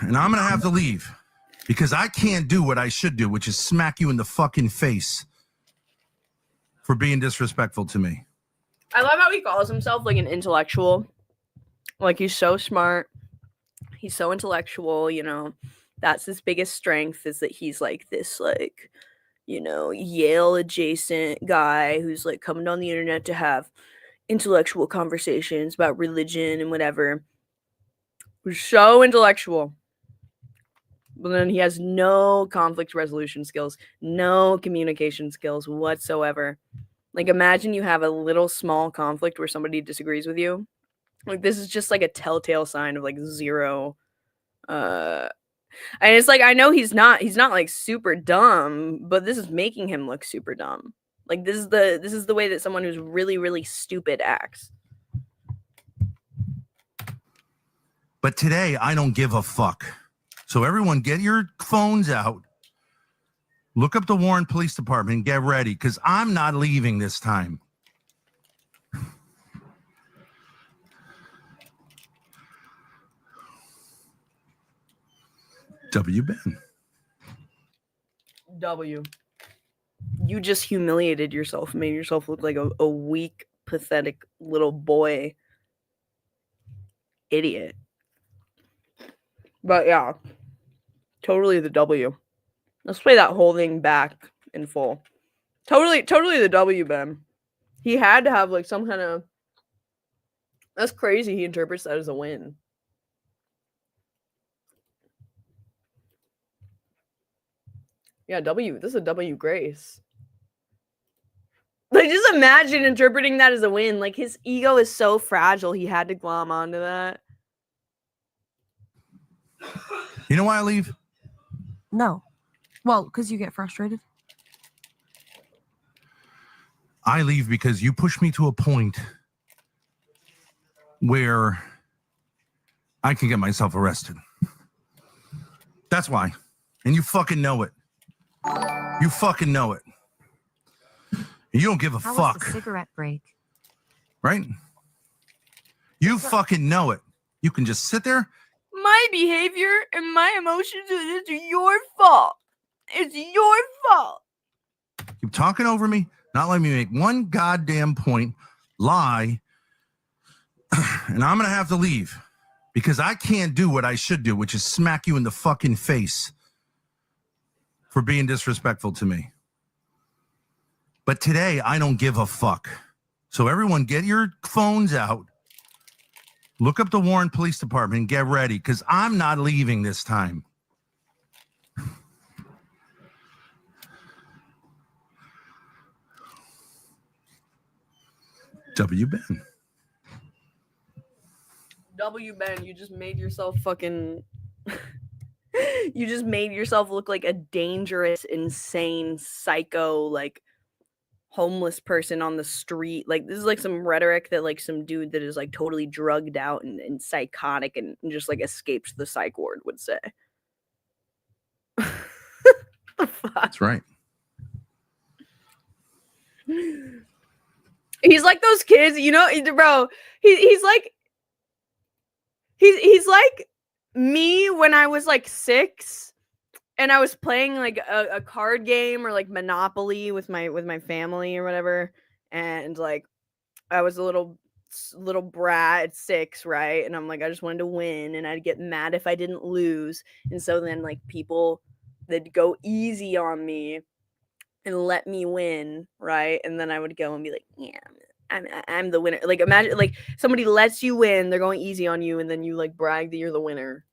S5: And I'm going to have to leave. Because I can't do what I should do, which is smack you in the fucking face for being disrespectful to me.
S2: I love how he calls himself like an intellectual. Like, he's so smart. He's so intellectual, you know. That's his biggest strength, is that he's like this, like, you know, Yale adjacent guy who's like coming on the internet to have intellectual conversations about religion and whatever. Who's so intellectual. But then he has no conflict resolution skills, no communication skills whatsoever. Like, imagine you have a little small conflict where somebody disagrees with you. Like, this is just like a telltale sign of like zero. And it's like, I know he's not like super dumb, but this is making him look super dumb. Like, this is the way that someone who's really, really stupid acts.
S5: But today, I don't give a fuck. So everyone, get your phones out. Look up the Warren Police Department and get ready, because I'm not leaving this time. W. Ben.
S2: W. You just humiliated yourself, made yourself look like a weak, pathetic little boy. Idiot. But yeah. Totally the W. Let's play that whole thing back in full. Totally the W, Ben. He had to have like some kind of... That's crazy he interprets that as a win. Yeah, W. This is a W Grace. Like, just imagine interpreting that as a win. Like, his ego is so fragile, he had to glom onto that.
S5: You know why I leave?
S7: No. Well, because you get frustrated.
S5: I leave because you push me to a point where I can get myself arrested. That's why. And you fucking know it. You fucking know it. You don't give a
S8: How
S5: fuck.
S8: was the cigarette break?
S5: Right? You fucking know it. You can just sit there.
S2: My behavior and my emotions, it's your fault. It's your fault.
S5: Keep talking over me, not letting me make one goddamn point, lie, and I'm going to have to leave because I can't do what I should do, which is smack you in the fucking face for being disrespectful to me. But today, I don't give a fuck. So everyone, get your phones out. Look up the Warren Police Department and get ready, because I'm not leaving this time. W. Ben.
S2: W. Ben, you just made yourself fucking... you just made yourself look like a dangerous, insane, psycho, like, homeless person on the street. Like, this is like some rhetoric that like some dude that is like totally drugged out and psychotic and just like escaped the psych ward would say. The fuck?
S5: That's right.
S2: He's like those kids, you know, bro. He's like me when I was like 6 and I was playing like a card game or like Monopoly with my family or whatever, and like I was a little brat at 6, right? And I'm like, I just wanted to win, and I'd get mad if I didn't lose, and so then like people that'd go easy on me and let me win, right? And then I would go and be like, yeah, I'm the winner. Like, imagine like somebody lets you win, they're going easy on you, and then you like brag that you're the winner.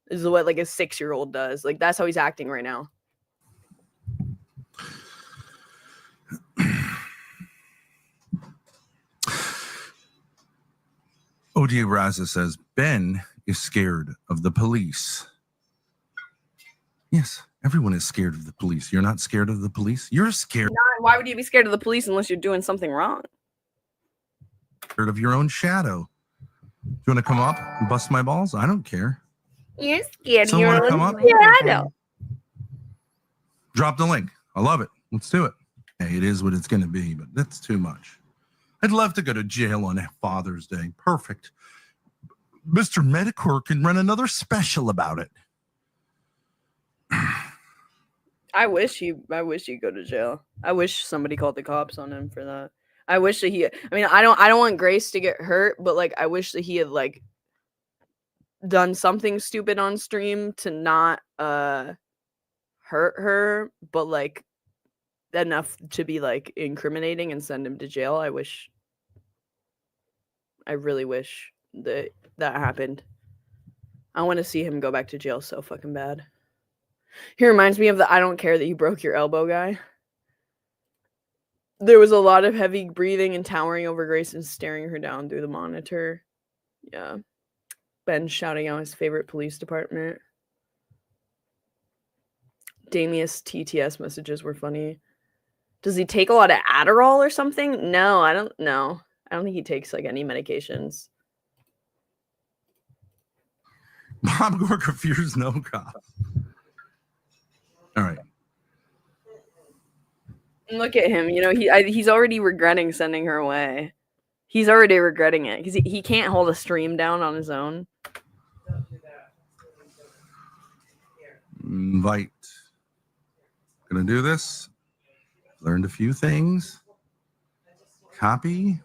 S2: This is what like a 6-year-old does. Like, that's how he's acting right now.
S5: OG Raza says, Ben is scared of the police. Yes, everyone is scared of the police. You're not scared of the police? You're scared.
S2: Why would you be scared of the police unless you're doing something wrong?
S5: Scared of your own shadow. Do you want to come up and bust my balls? I don't care.
S2: You're scared
S5: Someone
S2: of
S5: wanna
S2: your
S5: come
S2: own
S5: up?
S2: shadow.
S5: Drop the link. I love it. Let's do it. Hey, it is what it's going to be, but that's too much. I'd love to go to jail on Father's Day. Perfect. Mr. Medicor can run another special about it.
S2: I wish he'd go to jail. I wish somebody called the cops on him for that. I wish that I don't want Grace to get hurt, but like I wish that he had like done something stupid on stream to not hurt her, but like enough to be like incriminating and send him to jail. I really wish that happened. I want to see him go back to jail so fucking bad. He reminds me of the I don't care that you broke your elbow guy. There was a lot of heavy breathing and towering over Grace and staring her down through the monitor. Yeah. Ben shouting out his favorite police department. Damius TTS messages were funny. Does he take a lot of Adderall or something? No, I don't know. I don't think he takes like any medications.
S5: Bob Gorka fears no cops. All right.
S2: Look at him. You know, he's already regretting sending her away. He's already regretting it because he can't hold a stream down on his own.
S5: Invite. Gonna do this. Learned a few things. Copy.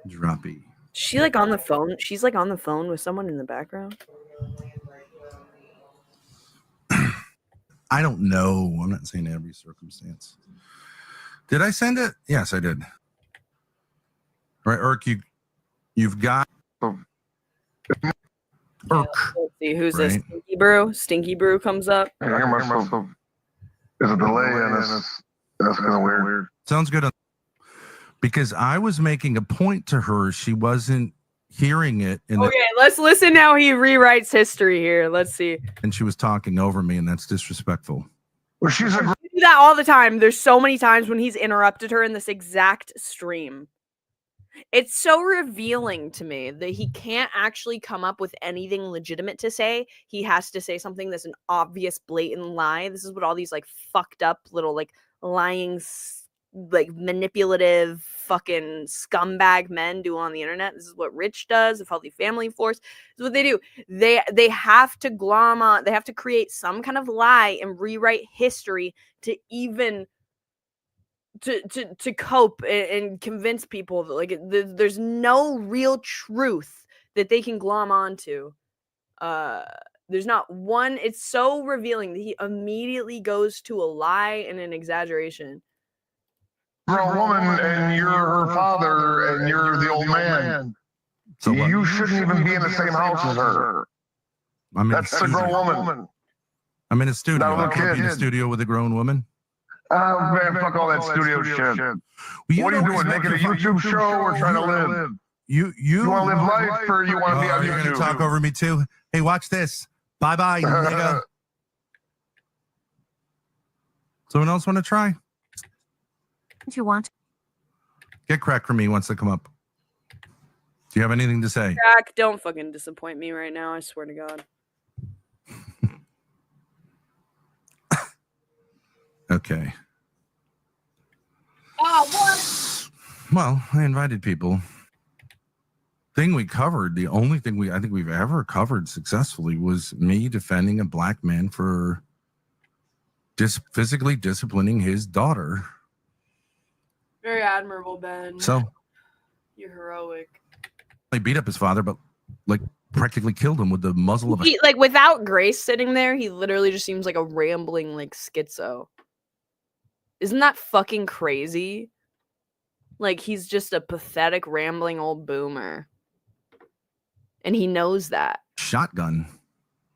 S5: Droppy.
S2: She like on the phone. She's like on the phone with someone in the background.
S5: I don't know. I'm not saying every circumstance. Did I send it? Yes, I did. All right, Irk, you've got.
S2: Okay,
S5: Irk.
S2: let's see who's this.
S5: Right.
S2: Stinky Brew. Stinky Brew comes up.
S9: I hear myself. There's a delay and that's kind of weird.
S5: Sounds good. Because I was making a point to her, she wasn't hearing it, and
S2: Okay, let's listen how he rewrites history here. Let's see.
S5: and she was talking over me, and that's disrespectful.
S9: Well, she's a
S2: You do that all the time. There's so many times when he's interrupted her in this exact stream. It's so revealing to me that he can't actually come up with anything legitimate to say. He has to say something that's an obvious, blatant lie. This is what all these like fucked up little like lying, like manipulative fucking scumbag men do on the internet. This is what Rich does. Of Healthy Family Force. This is what they do. They have to glom on. They have to create some kind of lie and rewrite history to even to cope and convince people that like there's no real truth that they can glom onto. There's not one. It's so revealing that he immediately goes to a lie and an exaggeration.
S9: you're a woman and you're her father and you're the old man.
S5: So what?
S9: You shouldn't even be in the same house as her. That's a grown woman.
S5: I'm in a studio.
S9: Not a
S5: I
S9: little
S5: can't be in a
S9: kid.
S5: studio with a grown woman.
S9: Man, fuck all that studio shit.
S5: Well,
S9: What are you
S5: know
S9: doing? Making a YouTube show or trying to live?
S5: You
S9: You want to live life or you want to be on
S5: you're gonna
S9: YouTube?
S5: talk over me too. Hey, watch this. Bye bye, nigga. Someone else want to try?
S8: Don't you want?
S5: Get crack for me once they come up. Do you have anything to say?
S2: Jack, don't fucking disappoint me right now. I swear to God.
S5: Okay.
S2: Oh, what?
S5: Well, I invited people. Thing we covered, the only thing I think we've ever covered successfully was me defending a black man for physically disciplining his daughter.
S2: Very admirable, Ben.
S5: So
S2: You're heroic.
S5: he beat up his father, but like practically killed him with the muzzle of a.
S2: He, like without Grace sitting there, he literally just seems like a rambling like schizo. Isn't that fucking crazy? Like he's just a pathetic rambling old boomer. And he knows that.
S5: Shotgun.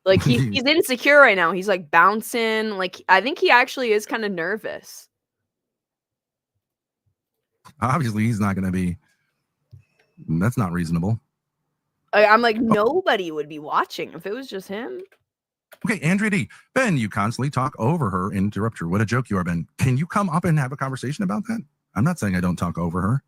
S2: Like he's insecure right now. He's like bouncing. Like I think he actually is kind of nervous.
S5: Obviously, he's not going to be. That's not reasonable.
S2: I'm like, nobody would be watching if it was just him.
S5: Okay, Andrea D. Ben, you constantly talk over her, interrupt her. What a joke you are, Ben. Can you come up and have a conversation about that? I'm not saying I don't talk over her.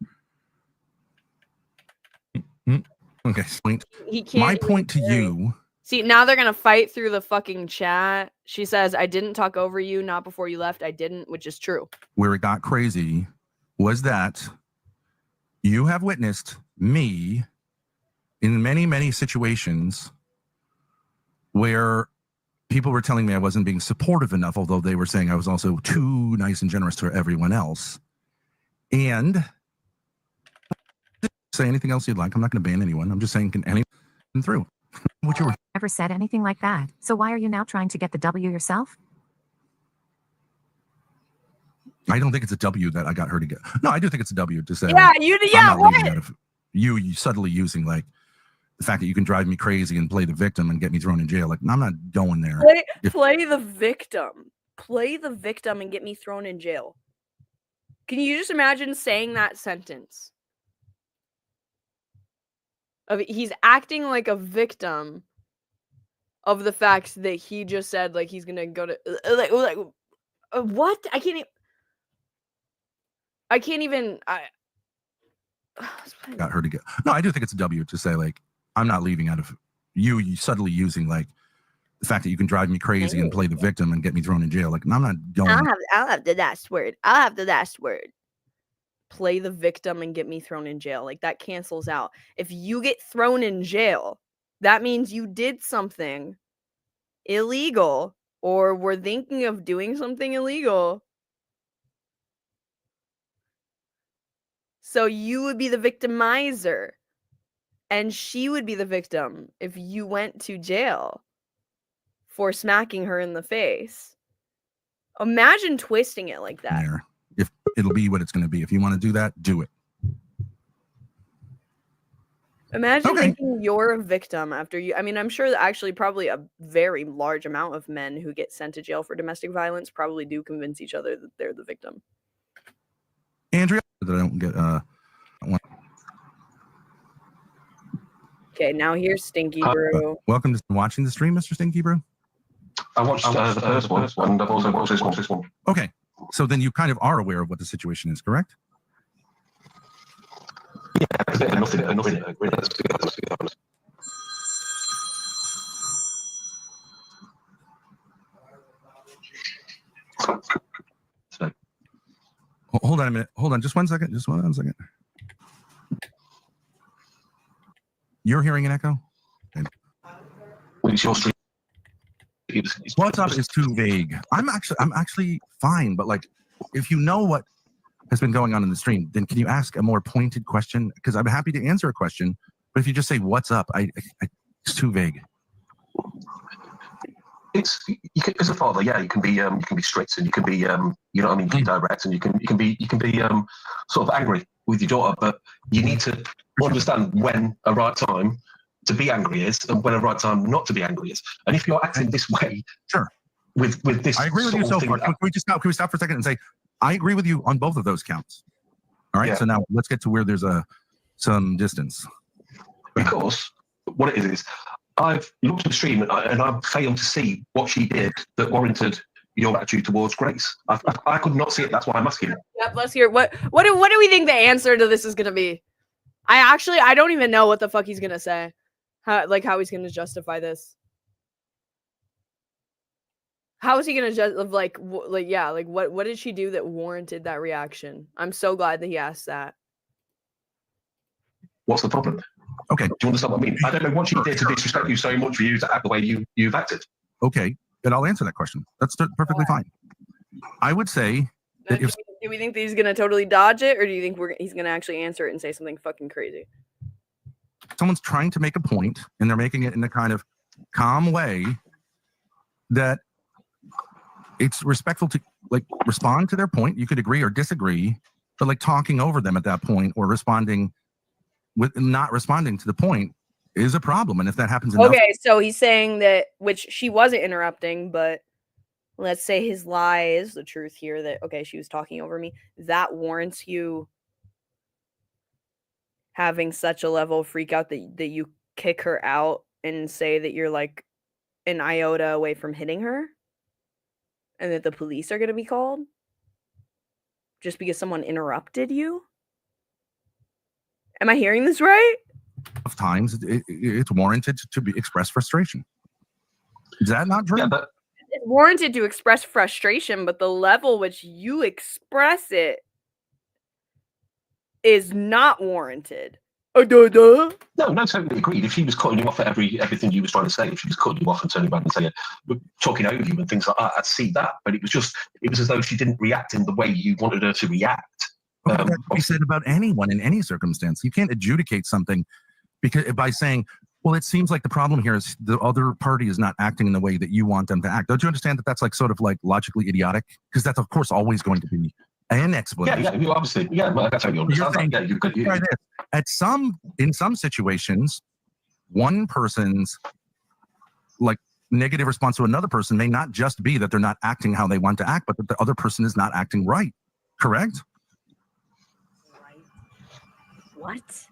S5: Okay, point.
S2: He can't.
S5: My point to you.
S2: See, now they're gonna fight through the fucking chat. She says, "I didn't talk over you, not before you left. I didn't," which is true.
S5: Where it got crazy was that you have witnessed me in many, many situations where people were telling me I wasn't being supportive enough, although they were saying I was also too nice and generous to everyone else. And say anything else you'd like. I'm not going to ban anyone. I'm just saying, can anyone through what you were.
S8: Never said anything like that. So why are you now trying to get the W yourself?
S5: I don't think it's a W that I got her to get. No, I do think it's a W to say.
S2: Yeah,
S5: like,
S2: you.
S5: I'm
S2: Yeah,
S5: not
S2: what?
S5: leaving out of you subtly using like the fact that you can drive me crazy and play the victim and get me thrown in jail. Like, I'm not going there.
S2: Play the victim. Play the victim and get me thrown in jail. Can you just imagine saying that sentence? He's acting like a victim of the fact that he just said like he's gonna go to what? I can't even.
S5: Got her to get. No, I do think it's a W to say like I'm not leaving out of you subtly using like the fact that you can drive me crazy and play the victim and get me thrown in jail. Like, I'm not going.
S2: I'll have the last word. I'll have the last word. Play the victim and get me thrown in jail. Like that cancels out. If you get thrown in jail, that means you did something illegal or were thinking of doing something illegal. So you would be the victimizer and she would be the victim if you went to jail for smacking her in the face. Imagine twisting it like that.
S5: There. If it'll be what it's going to be. If you want to do that, do it.
S2: Imagine
S5: Okay.
S2: thinking you're a victim after you. I mean, I'm sure that actually probably a very large amount of men who get sent to jail for domestic violence probably do convince each other that they're the victim.
S5: Andrea, that I don't get.
S2: Okay, now here's Stinky Brew.
S5: Welcome to watching the stream, Mr. Stinky Brew.
S9: I watched the first one, and I've also watched this one.
S5: Okay, so then you kind of are aware of what the situation is, correct?
S9: Yeah, nothing. Let's be honest. So,
S5: Hold on a minute. Hold on, just 1 second. Just 1 second. You're hearing an echo?
S9: it's your stream.
S5: What's up is too vague. I'm actually fine, but like, if you know what has been going on in the stream, then can you ask a more pointed question? Because I'm happy to answer a question, but if you just say "What's up," it's too vague.
S9: It's as a father, yeah, you can be strict, and you can be you know what I mean, be direct, and you can be sort of angry with your daughter, but you need to understand when a right time to be angry is and when a right time not to be angry is. And if you're acting this way,
S5: sure,
S9: with this,
S5: I agree with you so far. Can we stop for a second and say I agree with you on both of those counts? All right, so now let's get to where there's some distance.
S9: Because what it is I've looked at the stream and I've failed to see what she did that warranted your attitude towards Grace. I could not see it. That's why I'm asking.
S2: Yep, let's hear what do we think the answer to this is gonna be? I don't even know what the fuck he's gonna say. How he's gonna justify this? How is he gonna what did she do that warranted that reaction? I'm so glad that he asked that.
S9: What's the problem?
S5: Okay.
S9: Do you understand what I mean? I don't know what she did to disrespect you so much for you to act the way you've acted.
S5: Okay, then I'll answer that question. That's perfectly fine. I would say that
S2: do we think that he's gonna totally dodge it, or do you think he's gonna actually answer it and say something fucking crazy?
S5: Someone's trying to make a point and they're making it in a kind of calm way that it's respectful to like respond to their point. You could agree or disagree, but like talking over them at that point or responding with not responding to the point is a problem. And if that happens enough,
S2: okay, so he's saying that, which she wasn't interrupting, but let's say his lie is the truth here, that okay, she was talking over me, that warrants you having such a level of freak out that you kick her out and say that you're like an iota away from hitting her and that the police are going to be called just because someone interrupted you? Am I hearing this right?
S5: of times it's warranted to express frustration. Is that not true?
S9: Yeah, but
S2: It's warranted to express frustration, but the level which you express it is not warranted.
S9: no, totally agreed. If she was cutting you off at everything you was trying to say, if she was cutting you off and turning back and saying, talking over you and things like that, I'd see that. But it was as though she didn't react in the way you wanted her to react.
S5: That can be said about anyone in any circumstance. You can't adjudicate something because by saying, well, it seems like the problem here is the other party is not acting in the way that you want them to act. Don't you understand that that's like sort of like logically idiotic? Because that's of course always going to be an explanation.
S9: Yeah, obviously. Yeah, well, that's how you understand that. Yeah,
S5: in some situations, one person's like negative response to another person may not just be that they're not acting how they want to act, but that the other person is not acting right. Correct?
S2: What?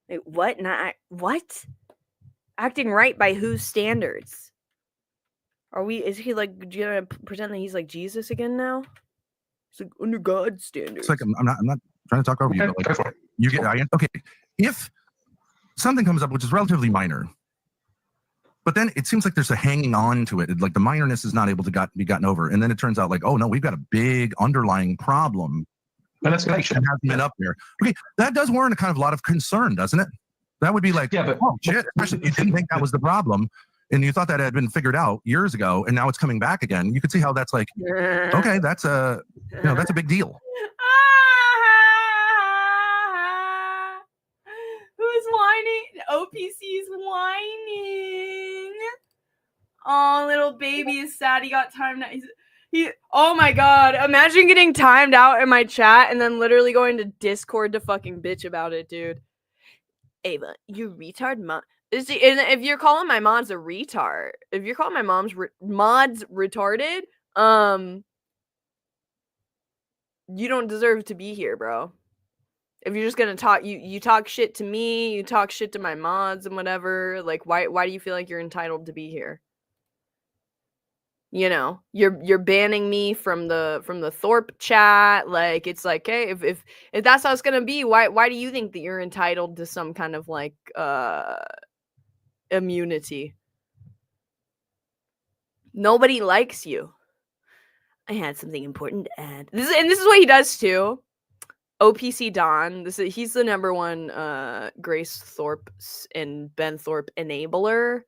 S2: Wait, what? What? Acting right by whose standards? Is he like gonna pretend that he's like Jesus again now? It's like under God's standards.
S5: It's like I'm not trying to talk over you, but like you get okay. If something comes up which is relatively minor, but then it seems like there's a hanging on to it, like the minorness is not able to be gotten over, and then it turns out like, oh no, we've got a big underlying problem.
S9: An escalation
S5: hasn't been up there. Okay, that does warrant a kind of lot of concern, doesn't it? That would be like, oh shit, especially if you didn't think that was the problem and you thought that had been figured out years ago and now it's coming back again. You could see how that's like, okay, that's a big deal.
S2: Who's whining? OPC's whining. Oh, little baby is sad. He got timed out. Oh my god. Imagine getting timed out in my chat and then literally going to Discord to fucking bitch about it, dude. Ava, you retard mom. If you're calling my mods a retard, if you're calling my mods retarded, you don't deserve to be here, bro. If you're just gonna talk, you talk shit to me, you talk shit to my mods and whatever. Like, why do you feel like you're entitled to be here? You know, you're banning me from the Thorp chat. Like, it's like, hey, if that's how it's gonna be, why do you think that you're entitled to some kind of like immunity? Nobody likes you. I had something important to add. This is what he does too. OPC Don. He's the number one Grace Thorps and Ben Thorpe enabler.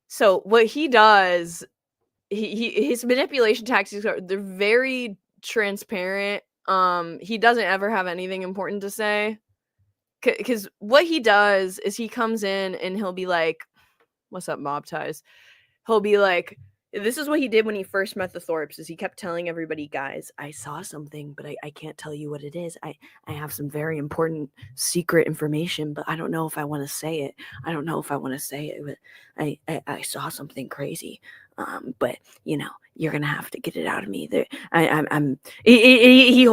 S2: So what he does, his manipulation tactics they're very transparent. He doesn't ever have anything important to say. Because what he does is he comes in and he'll be like, "What's up, Mob Ties?" He'll be like, this is what he did when he first met the Thorps, is he kept telling everybody, guys, I saw something, but I can't tell you what it is. I have some very important secret information, but I don't know if I want to say it. But I saw something crazy. But you know, you're gonna have to get it out of me. He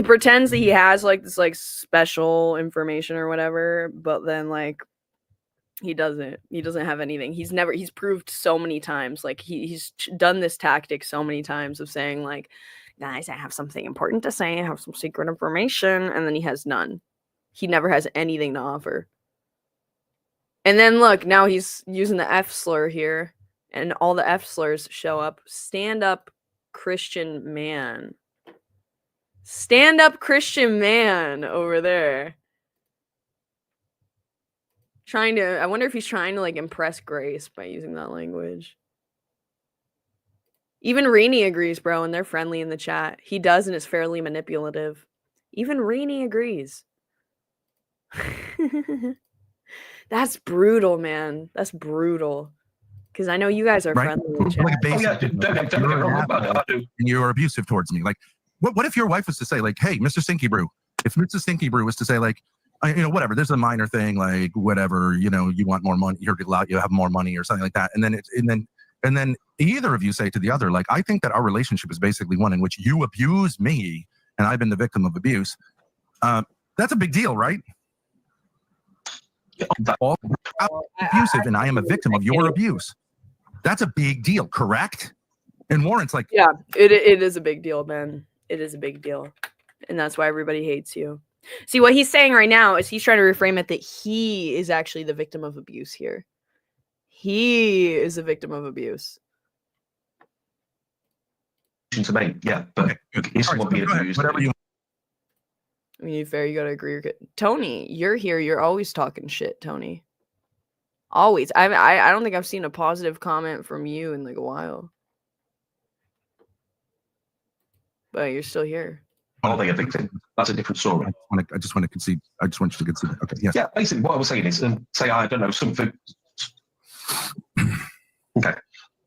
S2: pretends that he has like this like special information or whatever, but then like he doesn't have anything. He's proved so many times, like he's done this tactic so many times of saying like, guys, I have something important to say, I have some secret information, and then he has none. He never has anything to offer. And then look, now he's using the F slur here, and all the F slurs show up. Stand up Christian man. Stand up Christian man over there. I wonder if he's trying to like impress Grace by using that language. Even Rainey agrees, bro, and they're friendly in the chat. He does, and it's fairly manipulative. Even Rainey agrees. That's brutal, man. That's brutal. Because I know you guys are friendly in the chat.
S5: Like a and you're abusive towards me. Like, what if your wife was to say, like, hey, Mr. Stinky Brew? If Mr. Stinky Brew was to say, like, whatever, there's a minor thing, like, whatever, you want more money, you have more money or something like that. And then either of you say to the other, like, I think that our relationship is basically one in which you abuse me and I've been the victim of abuse. That's a big deal, right? All abusive and I am a victim of your abuse. That's a big deal, correct? And Warren's like,
S2: yeah, it is a big deal, man. It is a big deal. And that's why everybody hates you. See, what he's saying right now is he's trying to reframe it that he is actually the victim of abuse here. He is a victim of abuse.
S9: To me, yeah, but it's not being abused.
S5: Whatever you.
S2: I mean, fair, you gotta agree. Tony, you're here. You're always talking shit, Tony. Always. I don't think I've seen a positive comment from you in like a while. But you're still here.
S9: Are they a victim? That's a different story.
S5: I just want to concede. I just want you to concede. Okay. Yes.
S9: Yeah. Basically, what I was saying is, say I don't know something. Okay.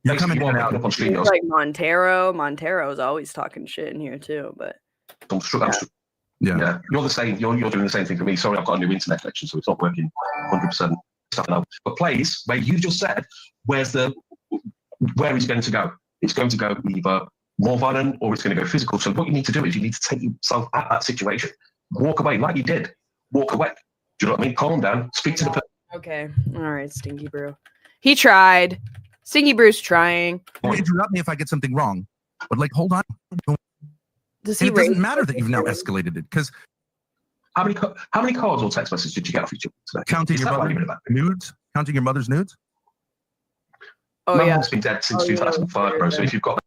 S5: You're coming in out
S9: up on stream.
S2: Like Montero's always talking shit in here too. But
S9: yeah, you're the same. You're doing the same thing to me. Sorry, I've got a new internet connection, so it's not working 100%. Stuff now. But plays where you just said, where is going to go? It's going to go either more violent or it's going to go physical. So what you need to do is you need to take yourself out of that situation. Walk away like you did. Walk away. Do you know what I mean? Calm down. Speak to the person.
S2: Okay. All right, Stinky Brew. He tried. Stinky Brew's trying.
S5: Interrupt me if I get something wrong. But like, hold on. It doesn't matter that you've now escalated it because
S9: how many calls or text messages did you get off each other today?
S5: Counting your mother's nudes?
S2: Oh,
S9: My
S2: yeah.
S9: mom's been dead since 2005, bro. So if you've got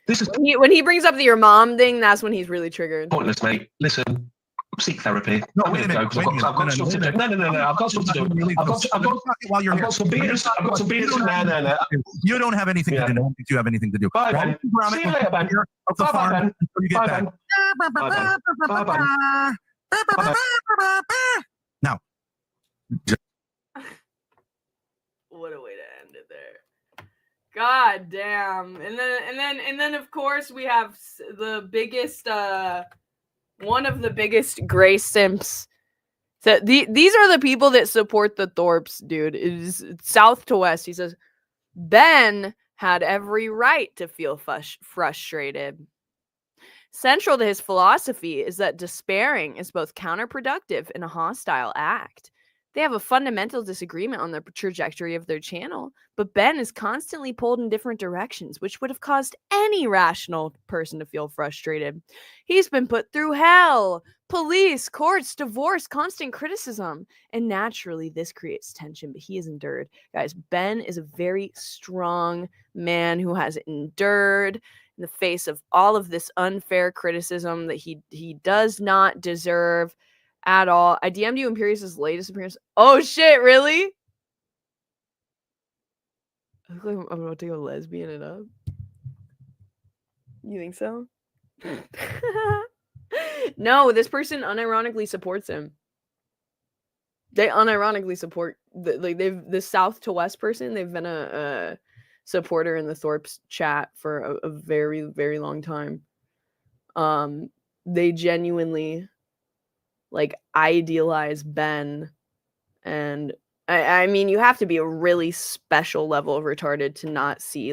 S9: this is
S2: when he brings up your mom thing, that's when he's really triggered.
S9: Pointless, mate. Listen, seek therapy.
S5: No, wait a minute.
S9: I've got stuff to do. No. I've got stuff to do. I've got some beers. I've got some beers. No.
S5: You don't have anything to do. I don't think you have anything to do.
S9: Bye, Ben. See you later, Ben. Bye, Ben.
S5: Now.
S2: What a way to end it there. God damn. And then of course we have the biggest one of the biggest Grace simps So these are the people that support the Thorps, dude. It is south to west. He says, Ben had every right to feel frustrated. Central to his philosophy is that despairing is both counterproductive and a hostile act. They have a fundamental disagreement on the trajectory of their channel, but Ben is constantly pulled in different directions, which would have caused any rational person to feel frustrated. He's been put through hell, police, courts, divorce, constant criticism, and naturally this creates tension, but he has endured. Guys, Ben is a very strong man who has endured in the face of all of this unfair criticism that he does not deserve at all. I DM'd you Imperius' latest appearance. Oh shit, really? I look like I'm about to go lesbian it up. You think so? No, this person unironically supports him. They unironically support the south to west person. They've been a supporter in the Thorps chat for a very, very long time. They genuinely idealize Ben, and I mean, you have to be a really special level of retarded to not see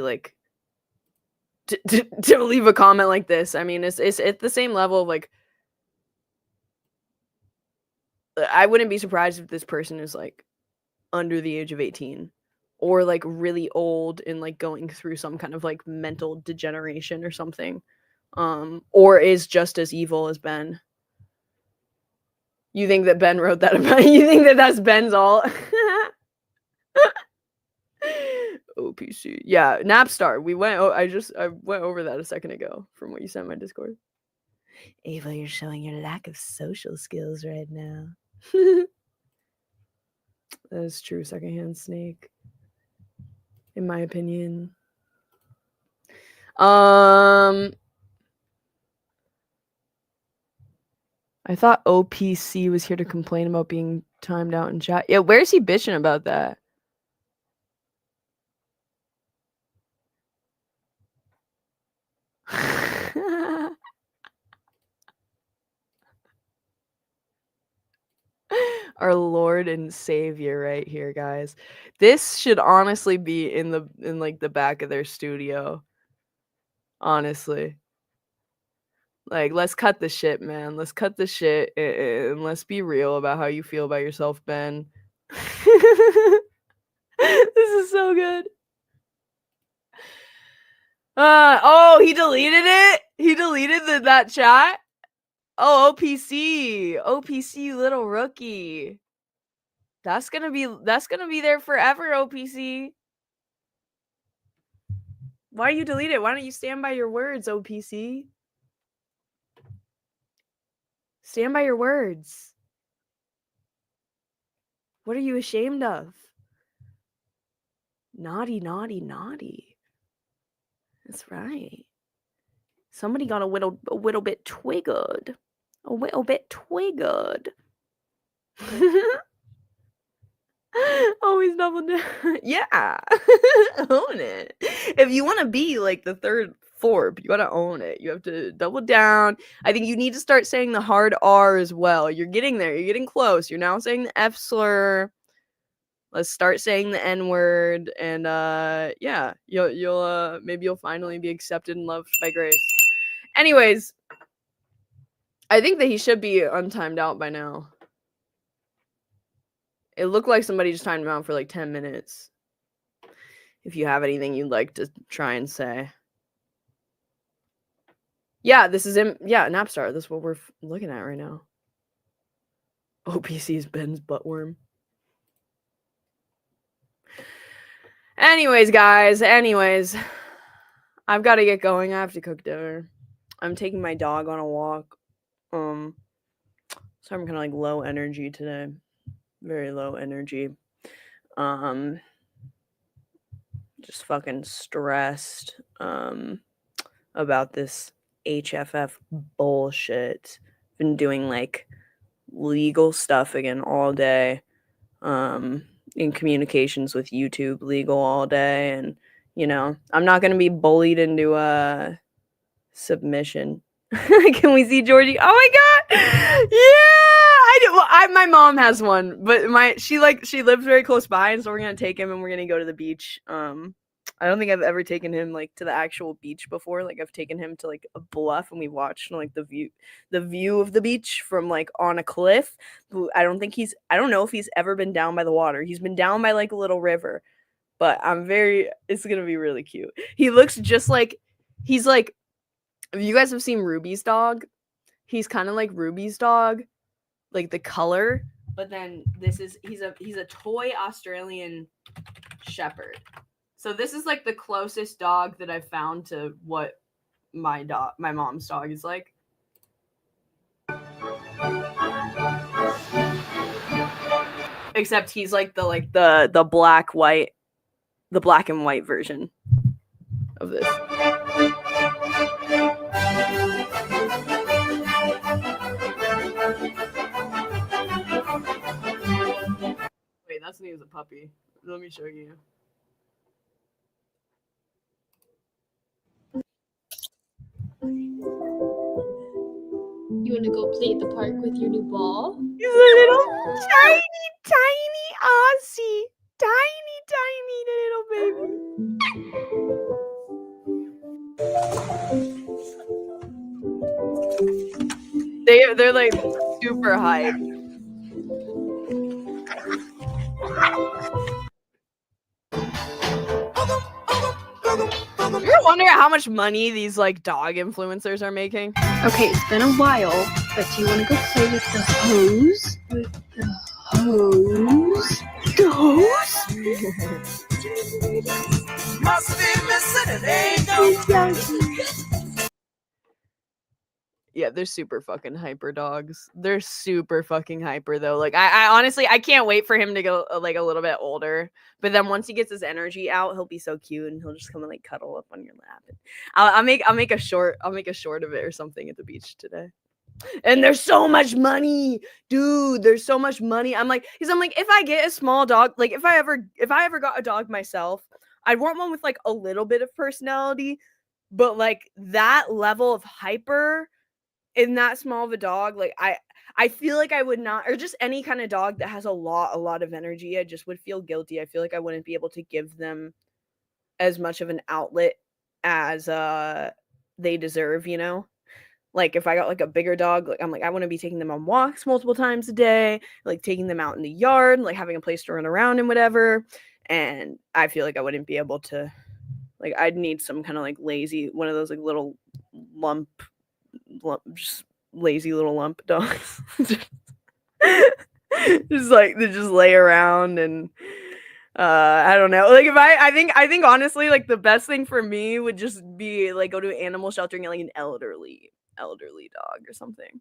S2: to leave a comment like this. I mean, it's at the same level of I wouldn't be surprised if this person is under the age of 18 or really old and going through some kind of mental degeneration or something, or is just as evil as Ben. You think that Ben wrote that about you? Think that that's Ben's all? OPC. Yeah, Napstar. I went over that a second ago from what you sent in my Discord. Ava, you're showing your lack of social skills right now. That is true, secondhand snake. In my opinion. I thought OPC was here to complain about being timed out in chat. Yeah, where's he bitching about that? Our Lord and Savior right here, guys. This should honestly be in the back of their studio. Honestly. Let's cut the shit, man. Let's cut the shit and let's be real about how you feel about yourself, Ben. This is so good. Oh, he deleted it? He deleted that chat? Oh, OPC, you little rookie. That's gonna be there forever, OPC. Why you delete it? Why don't you stand by your words, OPC? Stand by your words. What are you ashamed of? Naughty, naughty, naughty. That's right. Somebody got a little bit twiggered. A little bit twiggered. Always double down. Yeah. Own it. If you want to be the third Thorp, you gotta own it. You have to double down. I think you need to start saying the hard R as well. You're getting there. You're getting close. You're now saying the F slur. Let's start saying the N word, and yeah, you'll maybe you'll finally be accepted and loved by Grace. Anyways, I think that he should be untimed out by now. It looked like somebody just timed him out for 10 minutes. If you have anything you'd like to try and say. Yeah, this is him. Yeah, Napstar. This is what we're looking at right now. OPC's Ben's buttworm. Anyways, guys. I've got to get going. I have to cook dinner. I'm taking my dog on a walk. So I'm kind of low energy today. Very low energy. Just fucking stressed about this HFF bullshit. Been doing legal stuff again all day. In communications with YouTube legal all day, and I'm not gonna be bullied into a submission. Can we see Georgie? Oh my god! Yeah, I My mom has one, but she lives very close by, and so we're gonna take him and we're gonna go to the beach. I don't think I've ever taken him like to the actual beach before. Like I've taken him to like a bluff and we watched like the view of the beach from like on a cliff. I don't know if he's ever been down by the water. He's been down by like a little river, but it's gonna be really cute. He looks just like if you guys have seen Ruby's dog, he's kind of like Ruby's dog, like the color, but then he's a toy Australian shepherd. So this is like the closest dog that I've found to what my mom's dog is like. Except he's like the black and white version of this. Wait, that's when he was a puppy. Let me show you.
S10: You want to go play at the park with your new ball?
S2: He's a little tiny Aussie. Tiny little baby. They're like super hype. You're wondering how much money these like dog influencers are making?
S10: Okay, it's been a while, but do you want to go play with the hose? With the hose? The hose?
S11: Must be missing it, ain't no.
S2: Yeah, they're super fucking hyper dogs. They're super fucking hyper though. Like I honestly I can't wait for him to go like a little bit older. But then once he gets his energy out, he'll be so cute and he'll just come and like cuddle up on your lap. And I'll make a short of it or something at the beach today. And there's so much money, dude. There's so much money. I'm like, if I get a small dog, like if I ever got a dog myself, I'd want one with like a little bit of personality, but like that level of hyper in that small of a dog, like I feel like I would not, or just any kind of dog that has a lot of energy, I just would feel guilty. I feel like I wouldn't be able to give them as much of an outlet as they deserve, you know? Like if I got like a bigger dog, like I'm like I want to be taking them on walks multiple times a day, like taking them out in the yard, like having a place to run around and whatever. And I feel like I wouldn't be able to, like I'd need some kind of like lazy, one of those like little just lazy little lump dogs. just like they just lay around and I don't know. Like if I think honestly like the best thing for me would just be like go to an animal shelter and get like an elderly dog or something.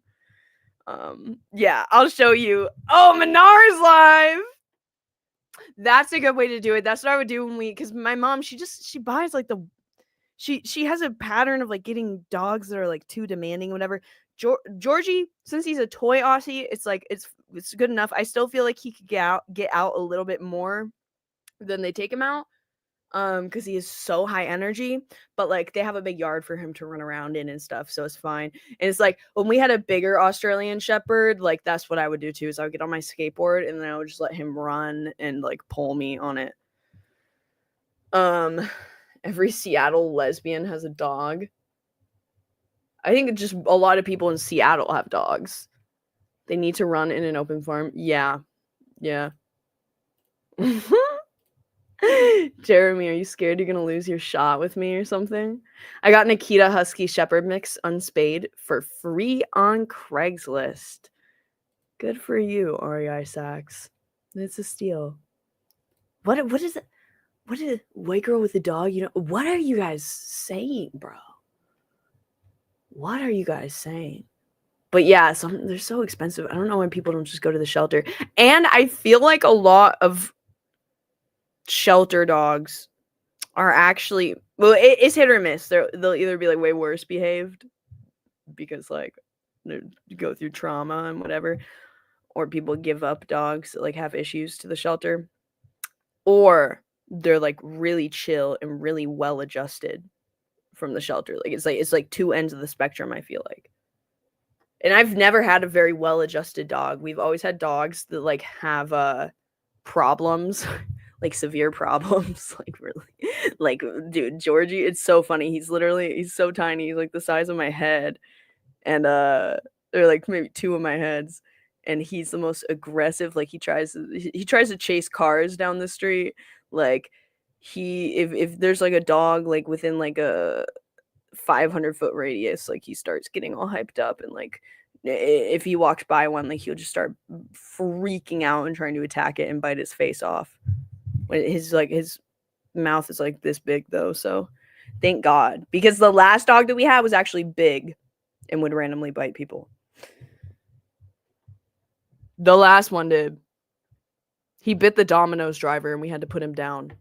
S2: Yeah, I'll show you. Oh, Minar's live. That's a good way to do it. That's what I would do because my mom, she buys like she has a pattern of like getting dogs that are like too demanding, whatever. Georgie, since he's a toy Aussie, it's like it's good enough. I still feel like he could get out a little bit more than they take him out, because he is so high energy. But like they have a big yard for him to run around in and stuff, so it's fine. And it's like when we had a bigger Australian Shepherd, like that's what I would do too. Is I would get on my skateboard and then I would just let him run and like pull me on it. Every Seattle lesbian has a dog. I think just a lot of people in Seattle have dogs. They need to run in an open farm. Yeah. Jeremy, are you scared you're gonna lose your shot with me or something? I got an Akita Husky Shepherd mix unspayed for free on Craigslist. Good for you, REI Sachs. It's a steal. What is it? What is white girl with a dog? You know, what are you guys saying, bro? What are you guys saying? But yeah, they're so expensive. I don't know why people don't just go to the shelter. And I feel like a lot of shelter dogs are actually, well, it's hit or miss. They'll either be like way worse behaved because like they go through trauma and whatever, or people give up dogs that like have issues to the shelter, or they're like really chill and really well adjusted from the shelter. Like it's like two ends of the spectrum, I feel like. And I've never had a very well-adjusted dog. We've always had dogs that like have problems, like severe problems, like really, like dude, Georgie, it's so funny. He's so tiny. He's like the size of my head, and they're like maybe 2 of my heads. And he's the most aggressive. Like he tries to chase cars down the street. Like if there's like a dog like within like a 500-foot radius, like he starts getting all hyped up, and like if he walks by one, like he'll just start freaking out and trying to attack it and bite its face off. His mouth is like this big though, so thank God, because the last dog that we had was actually big and would randomly bite people. The last one did. He bit the Domino's driver and we had to put him down.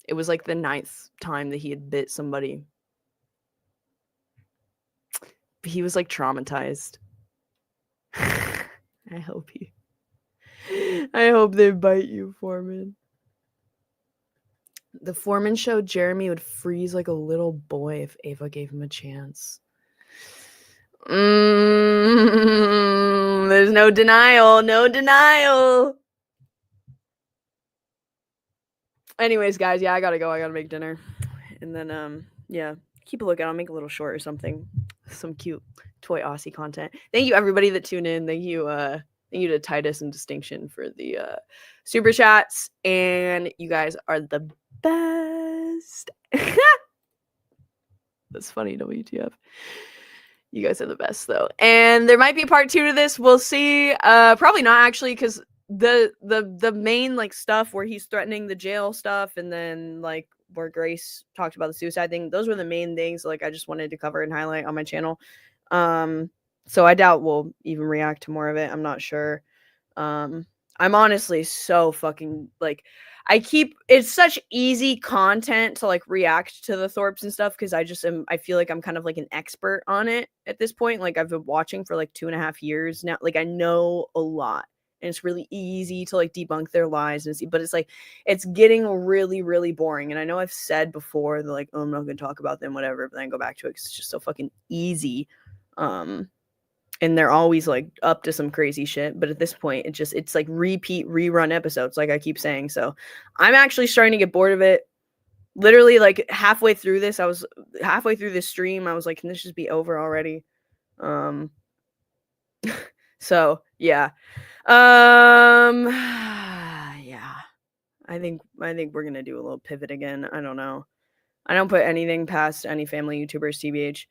S2: It was like the 9th time that he had bit somebody. He was like traumatized. I hope they bite you, Foreman. The Foreman showed Jeremy would freeze like a little boy if Ava gave him a chance. There's no denial. Anyways, guys, yeah, I gotta go. I gotta make dinner. And then, yeah, keep a lookout. I'll make a little short or something. Some cute toy Aussie content. Thank you, everybody that tuned in. Thank you to Titus and Distinction for the super chats. And you guys are the best. That's funny, WTF. You guys are the best, though. And there might be a part 2 to this. We'll see. Probably not, actually, because the main like stuff where he's threatening the jail stuff, and then like where Grace talked about the suicide thing, those were the main things like I just wanted to cover and highlight on my channel. So I doubt we'll even react to more of it. I'm not sure. I'm honestly so fucking like it's such easy content to like react to the Thorps and stuff, because I feel like I'm kind of like an expert on it at this point. Like I've been watching for like 2.5 years now. Like I know a lot, and it's really easy to like debunk their lies and see, but it's like it's getting really, really boring. And I know I've said before that like, oh, I'm not gonna talk about them, whatever, but then I go back to it because it's just so fucking easy. And they're always like up to some crazy shit. But at this point, it's like rerun episodes, like I keep saying. So I'm actually starting to get bored of it. Literally, like halfway through this stream, I was like, can this just be over already? So yeah. Yeah. I think we're gonna do a little pivot again. I don't know. I don't put anything past any family YouTubers, TBH.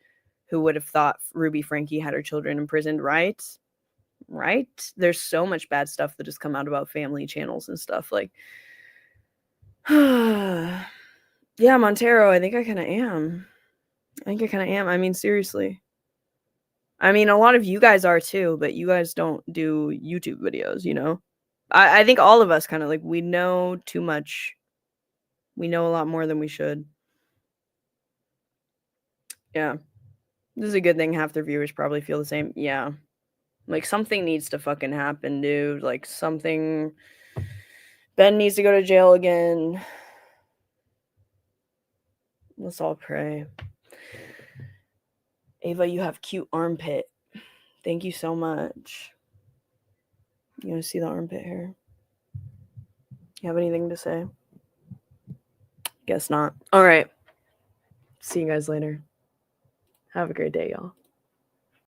S2: Who would have thought Ruby Frankie had her children imprisoned, right? Right? There's so much bad stuff that has come out about family channels and stuff. Like, yeah, Montero, I think I kind of am. I mean, seriously. I mean, a lot of you guys are too, but you guys don't do YouTube videos, you know? I think all of us kind of like, we know too much. We know a lot more than we should. Yeah. This is a good thing half their viewers probably feel the same. Yeah. Like, something needs to fucking happen, dude. Like, something... Ben needs to go to jail again. Let's all pray. Ava, you have cute armpit. Thank you so much. You want to see the armpit hair? You have anything to say? Guess not. All right. See you guys later. Have a great day, y'all.